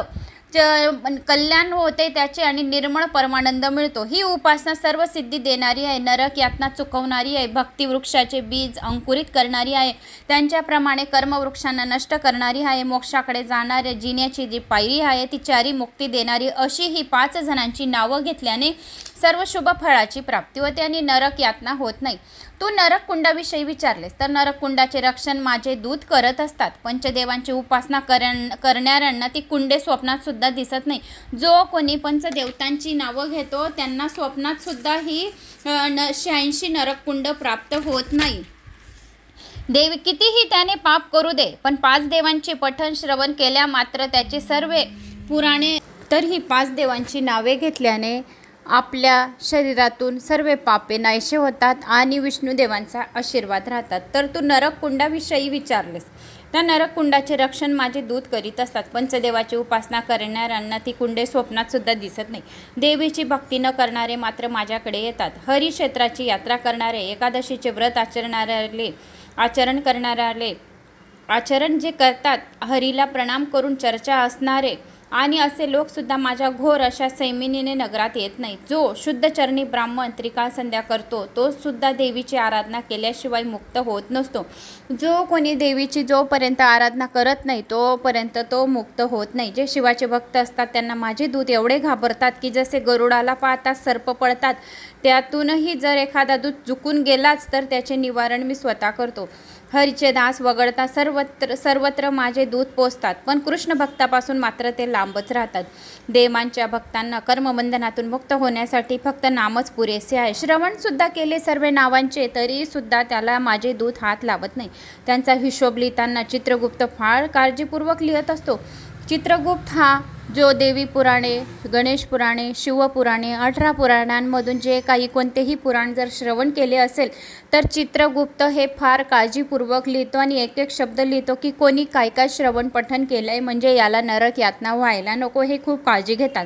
कल्याण होते त्याचे आणि निर्मळ परमानंद मिळतो. ही उपासना सर्व सिद्धी देणारी आहे, नरक यातना चुकवणारी आहे, भक्तिवृक्षाचे बीज अंकुरित करणारी आहे, त्यांच्याप्रमाणे कर्मवृक्षांना नष्ट करणारी आहे, मोक्षाकडे जाणारे जिण्याची जी पायरी आहे ती चारी मुक्ती देणारी, अशी ही 5 जणांची नावं घेतल्याने सर्व शुभ फळाची प्राप्ती होते आणि नरक यातना होत नाही. तू नरक कुंडाविषयी विचारलेस, तर नरक कुंडाचे रक्षण माझे दूत करत असतात. पंचदेवांची उपासना करणाऱ्यांना ती कुंडे स्वप्नात सुद्धा दिसत नाही. जो कोणी पंचदेवतांची नावं घेतो त्यांना स्वप्नात सुद्धा ही 86 नरक कुंड प्राप्त होत नाही. देव कितीही त्याने पाप करू दे, पण 5 देवांचे पठण श्रवण केल्या मात्र त्याचे सर्व पुराणे, तर ही 5 देवांची नावे घेतल्याने आपल्या शरीरातून सर्व पापे नाहीसे होतात आणि विष्णुदेवांचा आशीर्वाद राहतात. तर तू नरककुंडाविषयी विचारलेस, त्या नरककुंडाचे रक्षण माझे दूत करीत असतात. पंचदेवाची उपासना करणाऱ्यांना ती कुंडे स्वप्नात सुद्धा दिसत नाही. देवीची भक्ती न करणारे मात्र माझ्याकडे येतात. हरिक्षेत्राची यात्रा करणारे, एकादशीचे व्रत आचरण जे करतात, हरीला प्रणाम करून चर्चा असणारे आणि असे लोकसुद्धा माझ्या घोर अशा सैमिनीने नगरात येत नाही. जो शुद्धचरणी ब्राह्मण त्रिकाळ संध्या करतो तो सुद्धा देवीची आराधना केल्याशिवाय मुक्त होत नसतो. जो कोणी देवीची जोपर्यंत आराधना करत नाही तोपर्यंत तो मुक्त होत नाही. जे शिवाचे भक्त असतात त्यांना माझे दूत एवढे घाबरतात की जसे गरुडाला पाहता सर्प पळतात, त्यातूनही जर एखादा दूत चुकून गेलाच तर त्याचे निवारण मी स्वतः करतो. हरीचे दास वगळता सर्वत्र माझे दूत पोचतात, पण कृष्ण भक्तापासून मात्र ते लांबच राहतात. देवांच्या भक्तांना कर्मबंधनातून मुक्त होण्यासाठी फक्त नामच पुरेसे आहे. श्रवणसुद्धा केले सर्व नावांचे तरीसुद्धा त्याला माझे दूत हात लावत नाही. त्यांचा हिशोब लिहिताना चित्रगुप्त फार काळजीपूर्वक लिहत असतो. चित्रगुप्त हा जो देवी पुराणे, गणेश पुराणे, शिवपुराणे, 18 पुराणांमधून जे काही कोणतेही पुराण जर श्रवण केले असेल तर चित्रगुप्त हे फार काळजीपूर्वक लिहितो आणि एक एक शब्द लिहितो की कोणी काय काय श्रवण पठण केलं आहे, म्हणजे याला नरक यातना व्हायला नको, हे खूप काळजी घेतात.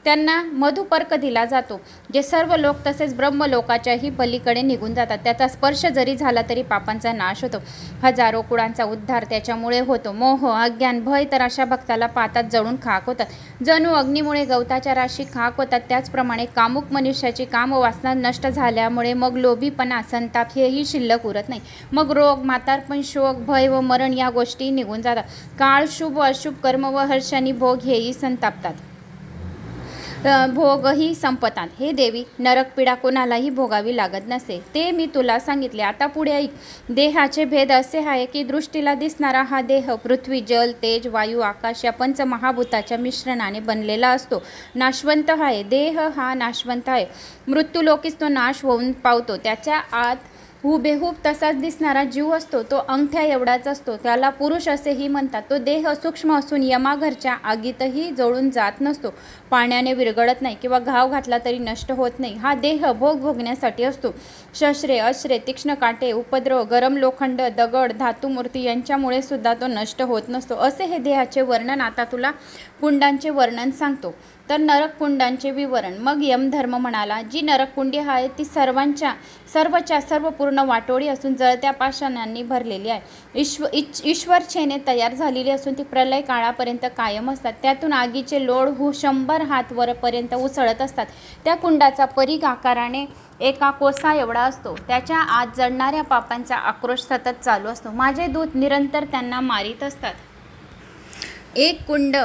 त्यांना मधुपर्क दिला जातो, जे सर्व लोक तसेच ब्रह्मलोकाच्याही पलीकडे निघून जातात. त्याचा स्पर्श जरी झाला तरी पापांचा नाश होतो. हजारो कुळांचा उद्धार त्याच्यामुळे होतो. मोह, अज्ञान, भय तर अशा भक्ताला पातात जळून खाक होतात. जणू अग्नीमुळे गवताच्या राशी खाक होतात, त्याचप्रमाणे कामुक मनुष्याची कामवासना नष्ट झाल्यामुळे मग लोभीपणा, संताप हेही शिल्लक उरत नाही. मग रोग, म्हातारपण, शोक, भय व मरण या गोष्टी निघून जातात. काळ, शुभ अशुभ कर्म व हर्ष आणि भोग हेही संतापतात, भोगही संपतात. हे देवी, नरकपीडा कोणालाही भोगावी लागत नसे, ते मी तुला सांगितले. आता पुढे ऐक. देहाचे भेद असे आहे की दृष्टीला दिसणारा हा देह पृथ्वी, जल, तेज, वायू, आकाश या पंचमहाभूताच्या मिश्रणाने बनलेला असतो. नाशवंत आहे. देह हा नाशवंत आहे. मृत्यूलोकीच तो नाश होऊन पावतो. त्याच्या आत हुबेहूब तसाच दिसणारा जीव असतो. तो अंगठ्या एवढाच असतो. त्याला पुरुष असेही म्हणतात. तो देह सूक्ष्म असून यमाघरच्या आगीतही जळून जात नसतो, पाण्याने विरघळत नाही किंवा घाव घातला तरी नष्ट होत नाही. हा देह भोग भोगण्यासाठी असतो. शस्त्रे, अस्त्रे, तीक्ष्ण काटे, उपद्रव, गरम लोखंड, दगड, धातुमूर्ती यांच्यामुळे सुद्धा तो नष्ट होत नसतो. असे हे देहाचे वर्णन. आता तुला कुंडांचे वर्णन सांगतो. तर नरककुंडांचे विवरण. मग यमधर्म म्हणाला, जी नरककुंडी आहे ती सर्वच्या सर्व पूर्ण वाटोळी असून जळत्या पाषाणांनी भरलेली आहे. ईश्वरछेने तयार झालेली असून ती प्रलय काळापर्यंत कायम असतात. त्यातून आगीचे लोळ 100 हात वरपर्यंत उसळत असतात. त्या कुंडाचा परीघ आकाराने एका कोसा एवढा असतो. त्याच्या आत जळणाऱ्या पापांचा आक्रोश सतत चालू असतो. माझे दूत निरंतर त्यांना मारित असतात. एक कुंड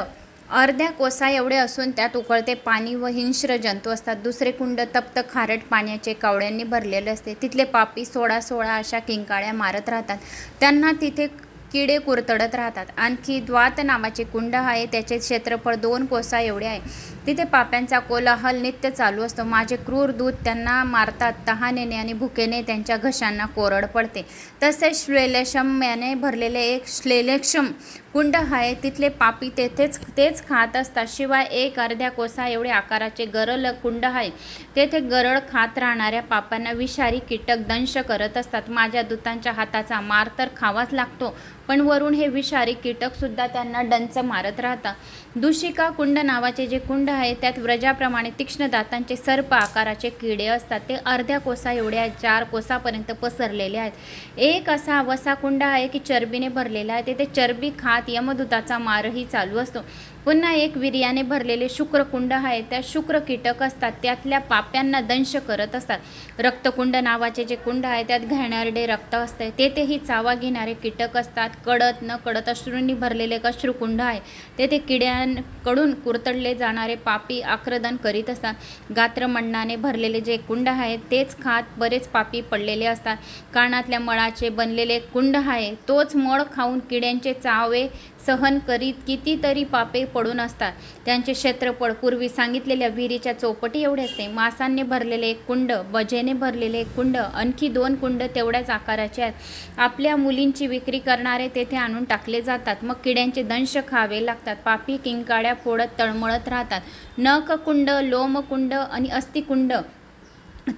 अर्ध्या कोसा एवढे असून त्यात उकळते पाणी व हिंस्र जंतू असतात. दुसरे कुंड तप्त खारट पाण्याचे कावळ्यांनी भरलेले असते. तिथले पापी 16 अशा किंकाळ्या मारत राहतात. त्यांना तिथे किडे कुरतडत राहतात. आणखी द्वात नावाचे कुंड आहे. त्याचे क्षेत्रफळ 2 कोसा एवढे आहे. तिथे पाप्यांचा कोलाहल नित्य चालू असतो. माझे क्रूर दूत त्यांना मारतात. तहानेने आणि भुकेने त्यांच्या घशांना कोरड पडते. तसेच श्लेलेशम्याने भरलेले एक श्लेलेक्षम कुंड आहे. तिथले पापी तेच खात असतात. शिवाय एक अर्ध्या कोसा एवढे आकाराचे गरल कुंड आहे. तेथे गरळ खात राहणाऱ्या पापांना विषारी कीटक दंश करत असतात. माझ्या दूतांच्या हाताचा मार तर खावाच लागतो, पण वरून हे विषारी कीटक सुद्धा त्यांना डंच मारत राहतात. दूषिका कुंड नावाचे जे कुंड आहे त्यात व्रजाप्रमाणे तीक्ष्ण दातांचे सर्प आकाराचे किडे असतात. ते अर्ध्या कोसा एवढे आहेत. 4 कोसापर्यंत पसरलेले आहेत. एक असा वसा कुंड आहे की चरबीने भरलेला आहे. तेथे चरबी खात यमदूताचा मारही चालू असतो. पुन्हा एक वीर्याने भरलेले शुक्रकुंड आहे. त्यात शुक्र कीटक असतात. त्यातल्या पाप्यांना दंश करत असतात. रक्तकुंड नावाचे जे कुंड आहे त्यात घाणेरडे रक्त असते. तेथेही चावा घेणारे कीटक असतात. कडत न कडत अश्रूंनी भरलेले एक अश्रुकुंड आहे. तेथे किड्यांकडून कुरतडले जाणारे पापी आक्रदन करीत असतात. गात्रमंडाने भरलेले जे कुंड आहे तेच खात बरेच पापी पडलेले असतात. कानातल्या मळाचे बनलेले कुंड आहे. तोच मळ खाऊन किड्यांचे चावे सहन करीत कितीतरी पापे पडून असतात. त्यांचे क्षेत्रफळ पूर्वी सांगितलेल्या विहिरीच्या चौपटी एवढे असते. मांसाने भरलेले एक कुंड, बजेने भरलेले एक कुंड, आणखी 2 कुंड तेवढ्याच आकाराचे आहेत. आपल्या मुलींची विक्री करणारे तेथे आणून टाकले जातात. मग किड्यांचे दंश खावे लागतात. पापी किंकाळ्या फोडत तळमळत राहतात. नखकुंड, लोमकुंड आणि अस्थिकुंड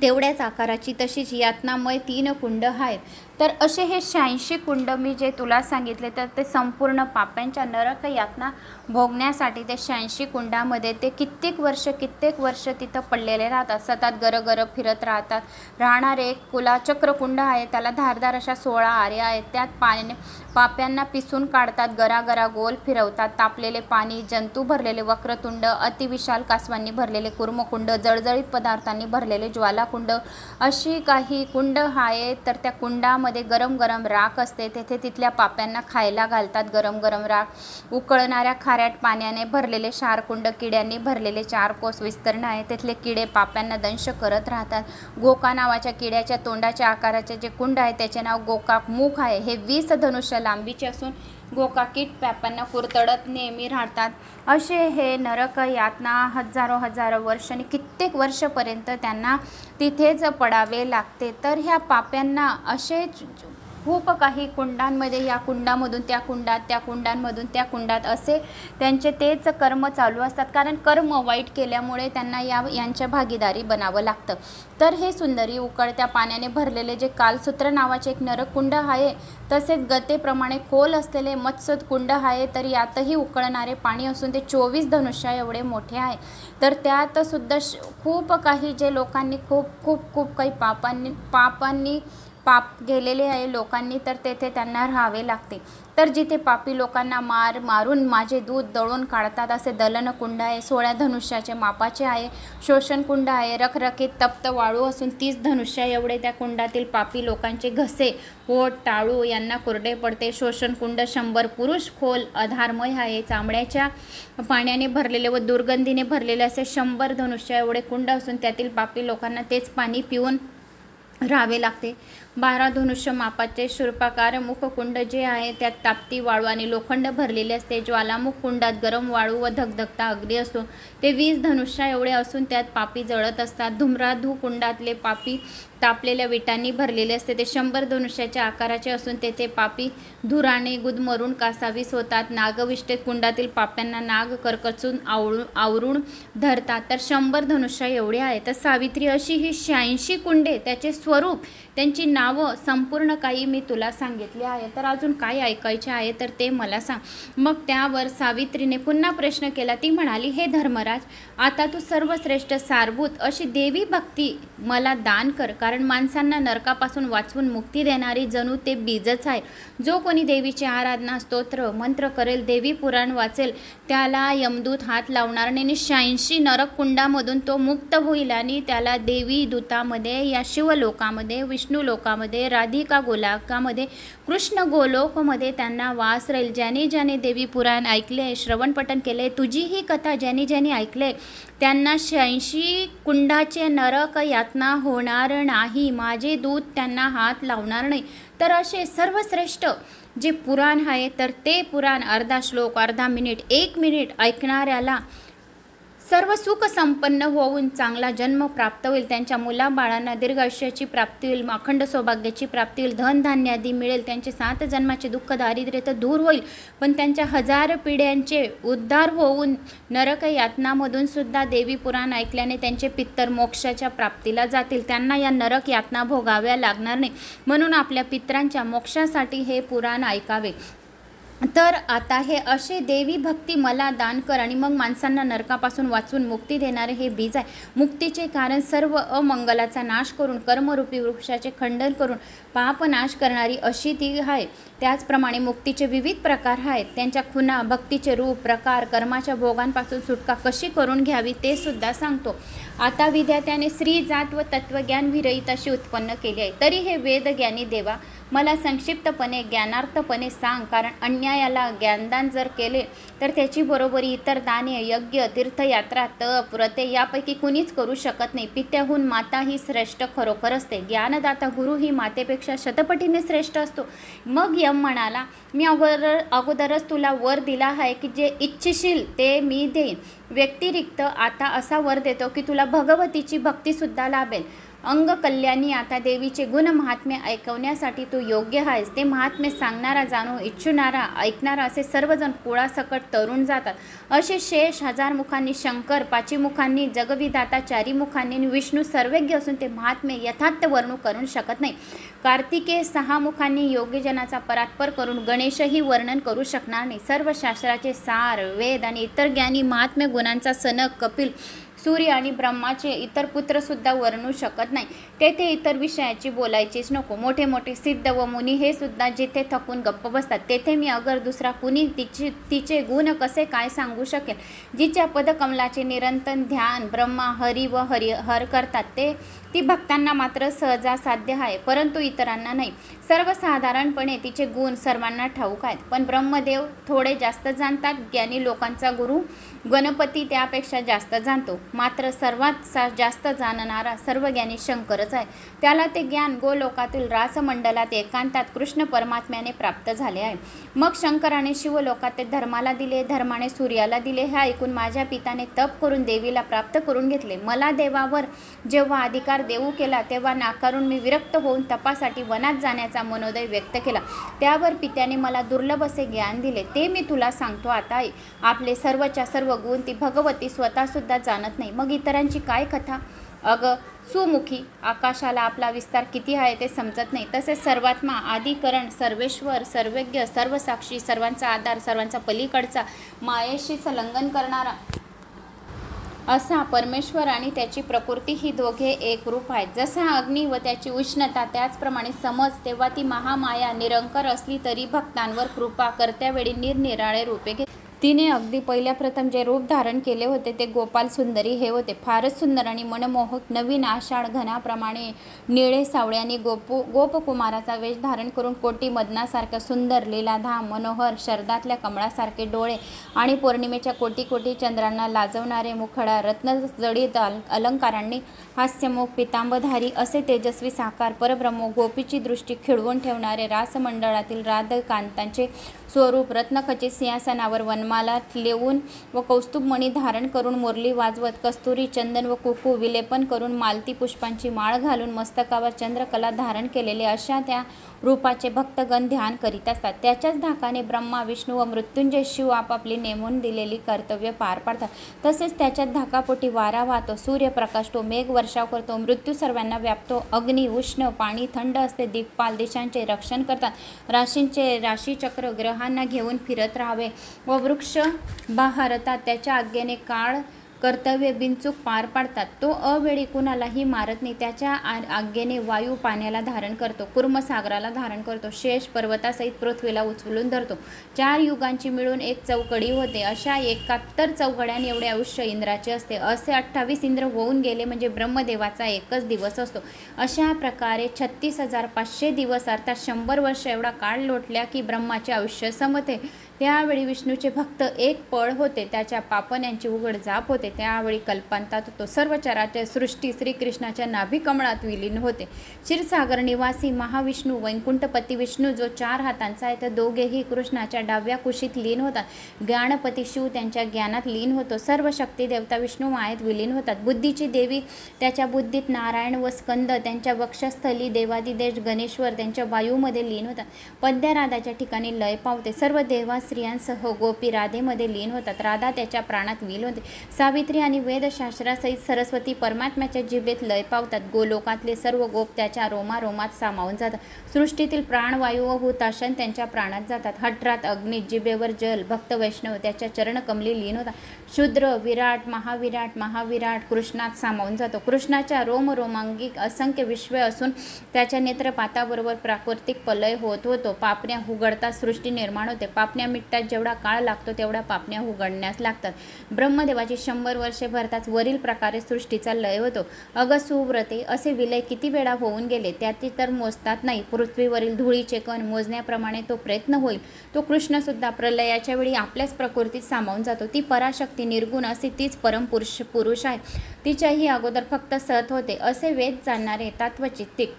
तेवढ्याच आकाराची तशीच यातनामय 3 कुंड आहेत. तर असे हे 86 कुंड मी जे तुला सांगितले, तर ते संपूर्ण पाप्यांच्या नरक यातना भोगण्यासाठी ते 86 कुंडामध्ये ते कित्येक वर्ष तिथं पडलेले राहतात. सतत गरगर फिरत राहणारे एक कुलाचक्र कुंड आहे. त्याला धारदार अशा 16 आऱ्या आहेत. त्यात पाप्यांना पिसून काढतात. गरागरा गोल फिरवतात. तापलेले पाणी, जंतू भरलेले वक्रतुंड, अतिविशाल कासवांनी भरलेले कुर्मकुंड, जळजळीत पदार्थांनी भरलेले ज्वालाकुंड अशी काही कुंड आहेत. तर त्या कुंडामध्ये गरम गरम राख असते. तेथे तिथल्या पाप्यांना खायला घालतात गरम गरम राख. उकळणाऱ्या खाऱ्याट पाण्याने भरलेले क्षारकुंड, किड्यांनी भरलेले 4 कोस विस्तीर्ण आहे. तिथले किडे पाप्यांना दंश करत राहतात. गोका नावाच्या किड्याच्या तोंडाच्या आकाराचे जे कुंड आहे त्याचे नाव गोकाक मुख आहे. हे 20 धनुष्य लांबीचे असून गोकाकीट पाप्यांना कुरतडत नेहमी राहतात. असे हे नरक यातना हजारो वर्ष आणि कित्येक वर्षपर्यंत त्यांना तिथेच पडावे लागते. तर ह्या पाप्यांना असे खूप काही कुंडांमध्ये, या कुंडामधून त्या कुंडात, त्या कुंडांमधून त्या कुंडात असे त्यांचे तेच कर्म चालू असतात, कारण कर्म वाईट केल्यामुळे त्यांना यांच्या भागीदारी बनावं लागतं. तर हे सुंदरी उकळत्या पाण्याने भरलेले जे कालसूत्र नावाचे एक नरक कुंड आहे, तसेच गतेप्रमाणे खोल असलेले मत्स्योत कुंड आहे, तर यातही उकळणारे पाणी असून ते 24 धनुष्या एवढे मोठे आहे. तर त्यात सुद्धा खूप काही जे लोकांनी खूप खूप खूप काही पाप गेलेले आहे लोकांनी, तर तेथे त्यांना राहावे लागते. तर जिथे पापी लोकांना मारून माझे दूध दळून काढतात असे दलन कुंड आहे, 16 धनुष्याचे मापाचे आहे. शोषण कुंड आहे, रखरखीत तप्त वाळू असून 30 धनुष्या एवढे त्या कुंडातील पापी लोकांचे घसे, ओठ, टाळू यांना कोरडे पडते. शोषण कुंड 100 पुरुष खोल आधारमय आहे, चांबड्याच्या पाण्याने भरलेले व दुर्गंधीने भरलेले असे 100 धनुष्या एवढे कुंड असून त्यातील पापी लोकांना तेच पाणी पिऊन राहावे लागते. 12 धनुष्य मापाचे शूर्पाकार मुखकुंड जे आहे त्यात तापती वाळू आणि लोखंड भरलेले असते. ज्वालामुख कुंडात गरम वाळू व धगधगता अग्नी असतो, ते 20 धनुष्या एवढे असून त्यात पापी जळत असतात. धूम्राधू कुंडातले पापी तापलेल्या विटांनी भरलेले असते, ते 100 धनुष्याच्या आकाराचे असून तेथे पापी धुराने गुदमरून कासावीस होतात. नागविष्टेत कुंडातील पाप्यांना नाग करकचून आवरून धरतात, तर 100 धनुष्य एवढे आहे. तर सावित्री अशी ही 86 कुंडे, त्याचे स्वरूप, त्यांची नावं, संपूर्ण काही मी तुला सांगितले आहे. तर अजून काय ऐकायचे आहे तर ते मला सांग. मग त्यावर सावित्रीने पुन्हा प्रश्न केला. ती म्हणाली, हे धर्मराज, आता तू सर्वश्रेष्ठ सारभूत अशी देवी भक्ती मला दान कर, कारण माणसांना नरकापासून वाचवून मुक्ती देणारी जणू ते बीजच आहे. जो कोणी देवीची आराधना, स्तोत्र, मंत्र करेल, देवी पुराण वाचेल, त्याला यमदूत हात लावणार नाही. 86 नरक कुंडामधून तो मुक्त होईल आणि त्याला देवी दूतामध्ये, या शिवलोकामध्ये, विष्णू लोकामध्ये, राधिका गोलोकामध्ये, कृष्ण गोलोकमध्ये त्यांना वास राहील. ज्याने ज्याने देवी पुराण ऐकले, श्रवण पठण केले, तुझी ही कथा ज्याने ज्याने ऐकले, त्यांना 86 कुंडाचे नरक यातना होणार नाही. माझे दूत त्यांना हात लावणार नाही. तर असे सर्वश्रेष्ठ जे पुराण आहे, तर ते पुराण अर्धा श्लोक, अर्धा मिनिट, 1 मिनिट ऐकणाऱ्याला सर्व सुख संपन्न होऊन चांगला जन्म प्राप्त होईल. त्यांच्या मुलाबाळांना दीर्घ आयुष्याची प्राप्ती होईल, अखंड सौभाग्याची प्राप्ती होईल, धनधान्य आदी मिळेल, त्यांचे 7 जन्माचे दुःख दारिद्र्य तर दूर होईल, पण त्यांच्या 1000 पिढ्यांचे उद्धार होऊन नरक यातनामधून सुद्धा देवी पुराण ऐकल्याने त्यांचे पितर मोक्षाच्या प्राप्तीला जातील. त्यांना या नरक यातना भोगाव्या लागणार नाही. म्हणून आपल्या पितरांच्या मोक्षासाठी हे पुराण ऐकावे. तर आता हे असे देवी भक्ती मला दान कर, आणि मग माणसांना नरकापासून वाचून मुक्ती देणारे हे बीज आहे. मुक्तीचे कारण सर्व अमंगलाचा नाश करून, कर्मरूपी वृक्षाचे खंडन करून पाप नाश करणारी अशी ती आहे. त्याचप्रमाणे मुक्तीचे विविध प्रकार आहेत, त्यांच्या खुणा, भक्तीचे रूप, प्रकार, कर्माच्या भोगांपासून सुटका कशी करून घ्यावी ते सुद्धा सांगतो. आता विद्यार्थ्याने स्त्री जात व तत्वज्ञान विरहित अशी उत्पन्न केली आहे. तरी हे वेदज्ञानी देवा, मला संक्षिप्तपणे ज्ञानार्थपणे सांग, कारण अन्यायाला ज्ञानदान जर केले तर त्याची बरोबरी इतर दाने, यज्ञ, तीर्थयात्रा, तप, व्रते यापैकी कुणीच करू शकत नाही. पित्याहून माता ही श्रेष्ठ खरोखर असते. ज्ञानदाता गुरु ही मातेपेक्षा शतपटीने श्रेष्ठ असतो. मग यम म्हणाला, मी अगोदरच तुला वर दिला आहे की जे इच्छिशील ते मी देईन. व्यतिरिक्त आता असा वर देतो की तुला भगवतीची भक्तीसुद्धा लाभेल. अंग कल्याणी आता देवीचे गुण महात्म्य ऐकवण्यासाठी तू योग्य आहेस. ते महात्म्य सांगणारा, जाणू इच्छुणारा, ऐकणारा असे सर्वजण कुळासकट तरुण जातात. असे शेष 1000 मुखांनी शंकर, 5 मुखांनी जगविधाता, 4 मुखांनी विष्णू सर्वज्ञ असून ते महात्म्य यथार्थ वर्णू करू शकत नाही. कार्तिकेय 6 मुखांनी योग्यजनाचा परात्पर करून गणेशही वर्णन करू शकणार नाही. सर्व शास्त्राचे सार, वेद आणि इतर ज्ञानी महात्म्य गुणांचा सनक, कपिल, सूर्य आणि ब्रह्माचे इतर पुत्रसुद्धा वर्णू शकत नाही. तेथे इतर विषयाची बोलायचीच नको. मोठे मोठे सिद्ध व मुनी हे सुद्धा जिथे थकून गप्प बसतात, तेथे मी अगर दुसरा कुणी तिचे गुण कसे काय सांगू शकेल. जिच्या पदकमलाचे निरंतर ध्यान ब्रह्मा, हरी व हर करतात ती भक्तांना मात्र सहजासाध्य आहे, परंतु इतरांना नाही. सर्वसाधारणपणे तिचे गुण सर्वांना ठाऊक आहेत, पण ब्रह्मदेव थोडे जास्त जाणतात. ज्ञानी लोकांचा गुरु गणपती त्यापेक्षा जास्त जाणतो. मात्र सर्वात जास्त जाणणारा सर्वज्ञानी शंकरच आहे. त्याला ते ज्ञान गोलोकातील रासमंडलात एकांतात कृष्ण परमात्म्याने प्राप्त झाले आहे. मग शंकराने शिवलोकात ते धर्माला दिले, धर्माने सूर्याला दिले. हे ऐकून माझ्या पिताने तप करून देवीला प्राप्त करून घेतले. मला देवावर जेव्हा अधिकार नकार देऊ केला तेव्हा नाकारून मी विरक्त होऊन तपासाठी वनात जाण्याचा मनोदय व्यक्त केला. त्यावर पित्याने मला दुर्लभ असे ज्ञान दिले, ते मी तुला सांगतो आता. आपले सर्वच्या सर्व गुण ती भगवती स्वतःसुद्धा जाणत नाही, मग इतरांची काय कथा. अगं सुमुखी, आकाशाला आपला विस्तार किती आहे ते समजत नाही. तसेच सर्वात्मा, आदिकरण, सर्वेश्वर, सर्वज्ञ, सर्वसाक्षी, सर्वांचा आधार, सर्वांचा पलीकडचा, मायेशी संलग्न करणारा असा परमेश्वर आणि त्याची प्रकृती ही दोघे एक रूप आहेत. जसा अग्नी व त्याची उष्णता, त्याचप्रमाणे समज तेव्हा ती महामाया निरंकार असली तरी भक्तांवर कृपा करत्यावेळी निरनिराळे रूपे घेते. तिने अगदी पहिल्या प्रथम जे रूप धारण केले होते ते गोपाल सुंदरी हे होते. फारच सुंदर आणि मनमोहक. नवीन आषाढ घनाप्रमाणे निळे सावळ्यांनी गोपकुमाराचा वेश धारण करून कोटी मदनासारख्या सुंदर, लीलाधाम, मनोहर, शरदातल्या कमळासारखे डोळे आणि पौर्णिमेच्या कोटी कोटी चंद्रांना लाजवणारे मुखडा, रत्नजडित अलंकारांनी हास्यमुख, पितांबधारी असे तेजस्वी साकार परब्रह्म, गोपीची दृष्टी खिळवून ठेवणारे रासमंडळातील राधकांतांचे स्वरूप, रत्नखचित सिंहासनावर वनमाला लेवून व कौस्तुभमणी धारण करून मुरली वाजवत, कस्तुरी, चंदन व कुकू विलेपन करून मालती पुष्पांची माळ घालून मस्तकावर चंद्रकला धारण केलेले अशा त्या रूपाचे भक्तगण ध्यान करीत असतात. त्याच्याच धाकाने ब्रह्मा, विष्णू व मृत्युंजय शिव आपापली नेमून दिलेली कर्तव्य पार पाडतात. तसेच त्याच्यात धाकापोटी वारा वाहतो, सूर्य प्रकाशतो, मेघ वर्षाव करतो, मृत्यू सर्वांना व्यापतो, अग्नी उष्ण, पाणी थंड असते, दिक्पाल दिशांचे रक्षण करतात, राशींचे राशीचक्र ग्रहांना घेऊन फिरत राहावे व वृक्ष बहरतात, त्याच्या आज्ञेने काळ कर्तव्य बिनचूक पार पाडतात. तो अवेळी कुणालाही मारत नाही, त्याच्या आज्ञेने वायू पाण्याला धारण करतो, कुर्म सागराला धारण करतो, शेष पर्वतासहित पृथ्वीला उचलून धरतो. 4 युगांची मिळून एक चौकडी होते, अशा 71 चौघड्यां एवढे आयुष्य इंद्राचे असते. असे 28 इंद्र होऊन गेले म्हणजे ब्रह्मदेवाचा एकच दिवस असतो. अशा प्रकारे 36,500 दिवस अर्थात 100 वर्ष एवढा काळ लोटल्या की ब्रह्माचे आयुष्य संपते. त्यावेळी विष्णूचे भक्त एक पळ होते, त्याच्या पापण्यांची उघड जाप होते. त्यावेळी कल्पांतात तो सर्व चराचर सृष्टी श्रीकृष्णाच्या नाभिकमळात विलीन होते. क्षीरसागर निवासी महाविष्णू, वैकुंठपती विष्णू जो 4 हातांचा आहे, तर दोघेही कृष्णाच्या डाव्या कुशीत लीन होतात. ज्ञानपती शिव त्यांच्या ज्ञानात लीन होतो. सर्व शक्ती देवता विष्णू मायेत विलीन होतात. बुद्धीची देवी त्याच्या बुद्धीत, नारायण व स्कंद त्यांच्या वक्षस्थली, देवादिदेव गणेश्वर त्यांच्या वायूमध्ये लीन होतात. पद्यराधाच्या ठिकाणी लय पावते. सर्व देवा स्त्रियांसह गोपी राधेमध्ये लीन होतात. राधा त्याच्या प्राणात विलीन होते. सावित्री आणि वेदशास्त्रासहित सरस्वती परमात्म्याच्या जिभेत लय पावतात. गोलोकातले सर्व गोप त्याच्या रोमारोमात सामावून जातात. सृष्टीतील प्राणवायू व हुताशन त्यांच्या प्राणात जातात. हठरात अग्नी, जिभेवर जल, भक्त वैष्णव त्याच्या चरणकमली लीन होतात. शूद्र विराट, महाविराट कृष्णात सामावून जातो. कृष्णाच्या रोमरोमांगिक असंख्य विश्वे असून त्याच्या नेत्रपाताबरोबर प्राकृतिक प्रलय होतो. पापण्या उघडतात, सृष्टी निर्माण होते. पापण्या मिटतात, जेवढा काळ लागतो तेवढा पापण्या उघडण्यास लागतात. ब्रह्मदेवाची 100 वर्षे भरताच वरील प्रकारे सृष्टीचा लय होतो. अगसुव्रते, असे विलय किती वेळा होऊन गेले त्याची तर मोजतात नाही. पृथ्वीवरील धुळीचे कण मोजण्याप्रमाणे तो प्रयत्न होईल. तो कृष्णसुद्धा प्रलयाच्या वेळी आपल्याच प्रकृतीत सामावून जातो. ती पराशक्ती निर्गुण असे तीच परमपुरुष आहे. तिच्याही अगोदर फक्त सत होते असे वेद जाणणारे तत्वचित्तिक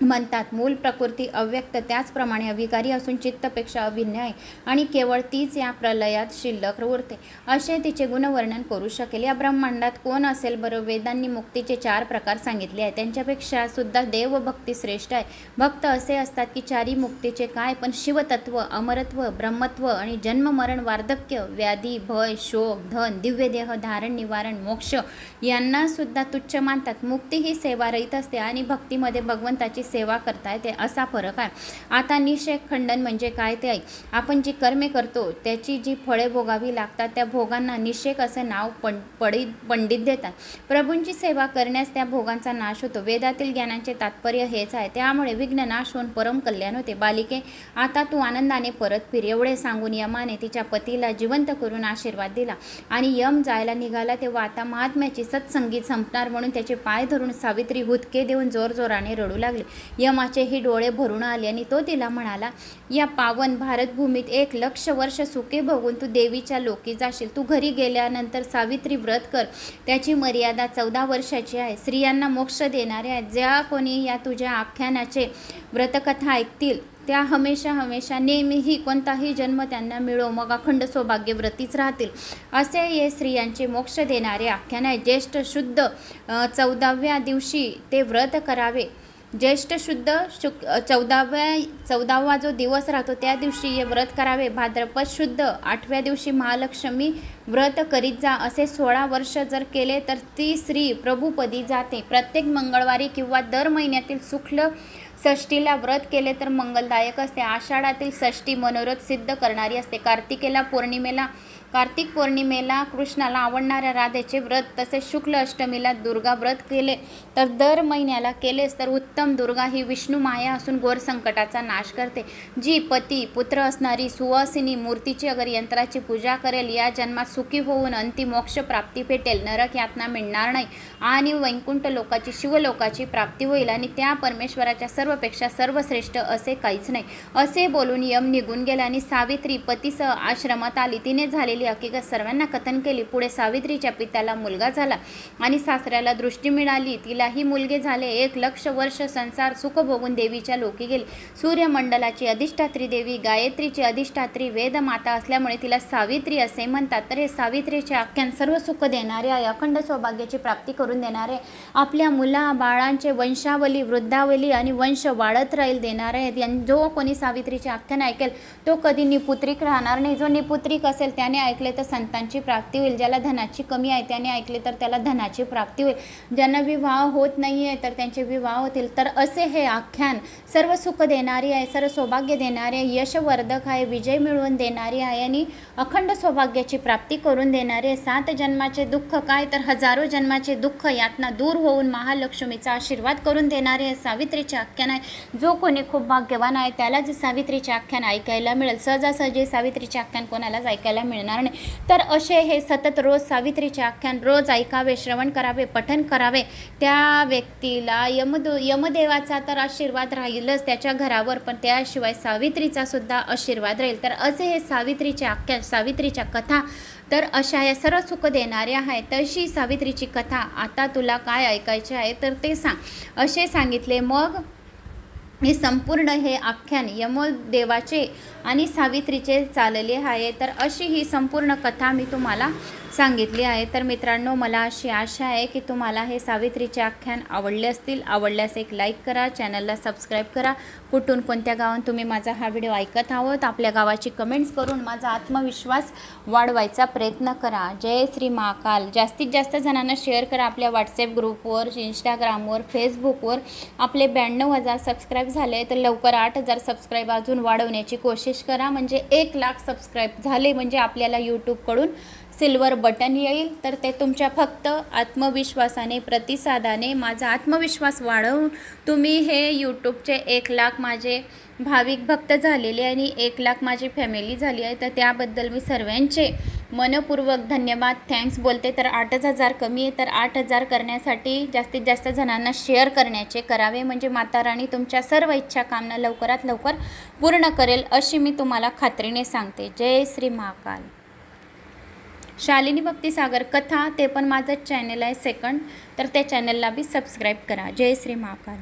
म्हणतात. मूल प्रकृती अव्यक्त, त्याचप्रमाणे अविकारी असून चित्तपेक्षा अभिन्न आहे आणि केवळ तीच या प्रलयात शिल्लक उरते असे तिचे गुणवर्णन करू शकेल. या ब्रह्मांडात कोण असेल बरं? वेदांनी मुक्तीचे 4 प्रकार सांगितले आहेत. त्यांच्यापेक्षा सुद्धा देवभक्ती श्रेष्ठ आहे. भक्त असे असतात की 4ही मुक्तीचे काय, पण शिवतत्व, अमरत्व, ब्रह्मत्व आणि जन्म मरण, वार्धक्य, व्याधी, भय, शोक, धन, दिव्यदेह, धारण, निवारण, मोक्ष यांना सुद्धा तुच्छ मानतात. मुक्ती ही सेवारहित असते आणि भक्तीमध्ये भगवंताची सेवा करता येते असा फरक आहे. आता निषेध खंडन म्हणजे काय ते ऐक. आपण जी कर्मे करतो त्याची जी फळे भोगावी लागतात त्या भोगांना निषेध असे नाव पंडित देतात. प्रभूंची सेवा करण्यास त्या भोगांचा नाश होतो. वेदातील ज्ञानाचे तात्पर्य हेच आहे. त्यामुळे विघ्न नाश होऊन परम कल्याण होते. बालिके, आता तू आनंदाने परत फिर. एवढे सांगून यमाने तिच्या पतीला जिवंत करून आशीर्वाद दिला आणि यम जायला निघाला तेव्हा आता महात्म्याची सत्संगीत संपणार म्हणून त्याचे पाय धरून सावित्री हुदके देऊन जोरजोराने रडू लागली. यमाचेही डोळे भरून आले आणि तो तिला म्हणाला, या पावन भारतभूमीत 1,00,000 वर्ष सुखे भोगून तू देवीच्या लोकी जाशील. तू घरी गेल्यानंतर सावित्री व्रत कर. त्याची मर्यादा 14 वर्षाची आहे. स्त्रियांना मोक्ष देणारे आहेत. ज्या कोणी या तुझ्या आख्यानाचे व्रतकथा ऐकतील त्या हमेशा हमेशा नेहमीही कोणताही जन्म त्यांना मिळो, मग अखंड सौभाग्यव्रतीच राहतील, असे हे स्त्रियांचे मोक्ष देणारे आख्यान आहे. ज्येष्ठ शुद्ध 14व्या दिवशी ते व्रत करावे. ज्येष्ठ शुद्ध 14वा जो दिवस राहतो त्या दिवशी हे व्रत करावे. भाद्रपद शुद्ध 8व्या दिवशी महालक्ष्मी व्रत करीत जा. असे 16 वर्ष जर केले तर ती स्त्री प्रभुपदी जाते. प्रत्येक मंगळवारी किंवा दर महिन्यातील शुक्ल षष्टीला व्रत केले तर मंगलदायक असते. आषाढातील षष्टी मनोरथ सिद्ध करणारी असते. कार्तिक पौर्णिमेला कृष्णाला आवडणाऱ्या राधेचे व्रत, तसेच शुक्ल अष्टमीला दुर्गा व्रत केले तर दर महिन्याला केलेस तर उत्तम. दुर्गा ही विष्णू माया असून घोर संकटाचा नाश करते. जी पती पुत्र असणारी सुवासिनी मूर्तीची अगर यंत्राची पूजा करेल, या जन्मात सुखी होऊन अंतिम मोक्ष प्राप्ती भेटेल. नरक यातना मिळणार नाही आणि वैकुंठ लोकाची शिवलोकाची प्राप्ती होईल आणि त्या परमेश्वराच्या सर्वपेक्षा सर्वश्रेष्ठ असे काहीच नाही. असे बोलून यम निघून गेला आणि सावित्री पतीसह आश्रमात आली. तिने झालेली हकीकत सर्वांना कथन केली. पुढे सावित्रीच्या पित्याला मुलगा झाला आणि सासऱ्याला दृष्टी मिळाली. तिलाही मुलगे झाले. 1 लक्ष वर्ष संसार सुख भोगून देवीच्या लोकी गेली. सूर्यमंडलाची अधिष्ठात्री देवी, गायत्रीची अधिष्ठात्री वेदमाता असल्यामुळे तिला सावित्री असे म्हणतात. तर हे सावित्रीचे आख्यान सर्व सुख देणारे आहे, अखंड सौभाग्याची प्राप्ती करून देणारे, आपल्या मुला बाळांचे वंशावली वृद्धावली आणि वंश वाढत राहील देणारे आहेत. जो कोणी सावित्रीचे आख्यान ऐकेल तो कधी निपुत्रिक राहणार नाही. जो निपुत्रिक असेल त्याने ऐकले तर संतांची प्राप्ती होईल. ज्याला धनाची कमी आहे त्याने ऐकले तर त्याला धनाची प्राप्ती होईल. ज्यांना विवाह होत नाही आहे तर त्यांचे विवाह होतील. तर असे हे आख्यान सर्व सुख देणारी आहे, सर्व सौभाग्य देणारे आहे, यशवर्धक आहे, विजय मिळवून देणारी आहे आणि अखंड सौभाग्याची प्राप्ती करून देणारे आहे. 7 जन्माचे दुःख काय तर हजारो जन्माचे दुःख यातना दूर होऊन महालक्ष्मीचा आशीर्वाद करून देणारे आहे. सावित्रीचे आख्यान आहे. जो कोणी खूप भाग्यवान आहे त्यालाच सावित्रीचे आख्यान ऐकायला मिळेल. सहजासहजी सावित्रीचे आख्यान कोणालाच ऐकायला मिळणार नाही. तर असे हे सतत रोज सावित्रीचे आख्यान रोज ऐकावे, श्रवण करावे, पठण करावे. त्या व्यक्तीला यमदेवाचा तर आशीर्वाद राहीलच त्याच्या घरावर, पण त्याशिवाय सावित्रीचा सुद्धा आशीर्वाद राहील. तर असे हे सावित्रीचे आख्यान, सावित्रीच्या कथा तर अशा या सर्व सुख देणाऱ्या आहेत. तशी सावित्रीची कथा आता तुला काय ऐकायचे आहे तर ते सांग, असे सांगितले. मग हे संपूर्ण हे आख्यान यमदेवाचे आणि सावित्रीचे चालले आहे. तर अशी ही संपूर्ण कथा मी तुम्हाला सांगितली आहे. तर मित्रांनो, मला अशी आशा आहे की तुम्हाला हे सावित्रीचे आख्यान आवडले असतील. आवडल्यास एक लाईक करा, चॅनलला सबस्क्राईब करा. कुठून कोणत्या गावात तुम्ही माझा हा व्हिडिओ ऐकत आहोत आपल्या गावाची कमेंट्स करून माझा आत्मविश्वास वाढवायचा प्रयत्न करा. जय श्री महाकाल. जास्तीत जास्त जणांना शेअर करा. आपल्या व्हॉट्सॲप ग्रुपवर, इंस्टाग्रामवर, फेसबुकवर आपले 92,000 सबस्क्राईब झाले तर लवकर 8,000 सबस्क्राईब अजून वाढवण्याची कोशिश करा. म्हणजे 1 लाख सबस्क्राईब झाले म्हणजे आपल्याला यूट्यूबकडून सिल्वर बटन येईल. तर ते तुमच्या फक्त आत्मविश्वासाने, प्रतिसादाने माझा आत्मविश्वास वाढवून तुम्ही हे यूट्यूबचे 1 लाख माझे भाविक भक्त झालेले आणि 1 लाख माझी फॅमिली झाली आहे. तर त्याबद्दल मी सर्वांचे मनपूर्वक धन्यवाद, थँक्स बोलते. तर 8,000 कमी आहे तर 8,000 करण्यासाठी जास्तीत जास्त जणांना शेअर करण्याचे करावे. म्हणजे माता राणी तुमच्या सर्व इच्छा कामना लवकरात लवकर पूर्ण करेल अशी मी तुम्हाला खात्रीने सांगते. जय श्री महाकाल. शालिनी भक्तिसागर कथा ते पण माझं चॅनल आहे सेकंड, तर त्या चॅनलला बी सबस्क्राईब करा. जय श्री महाकाल.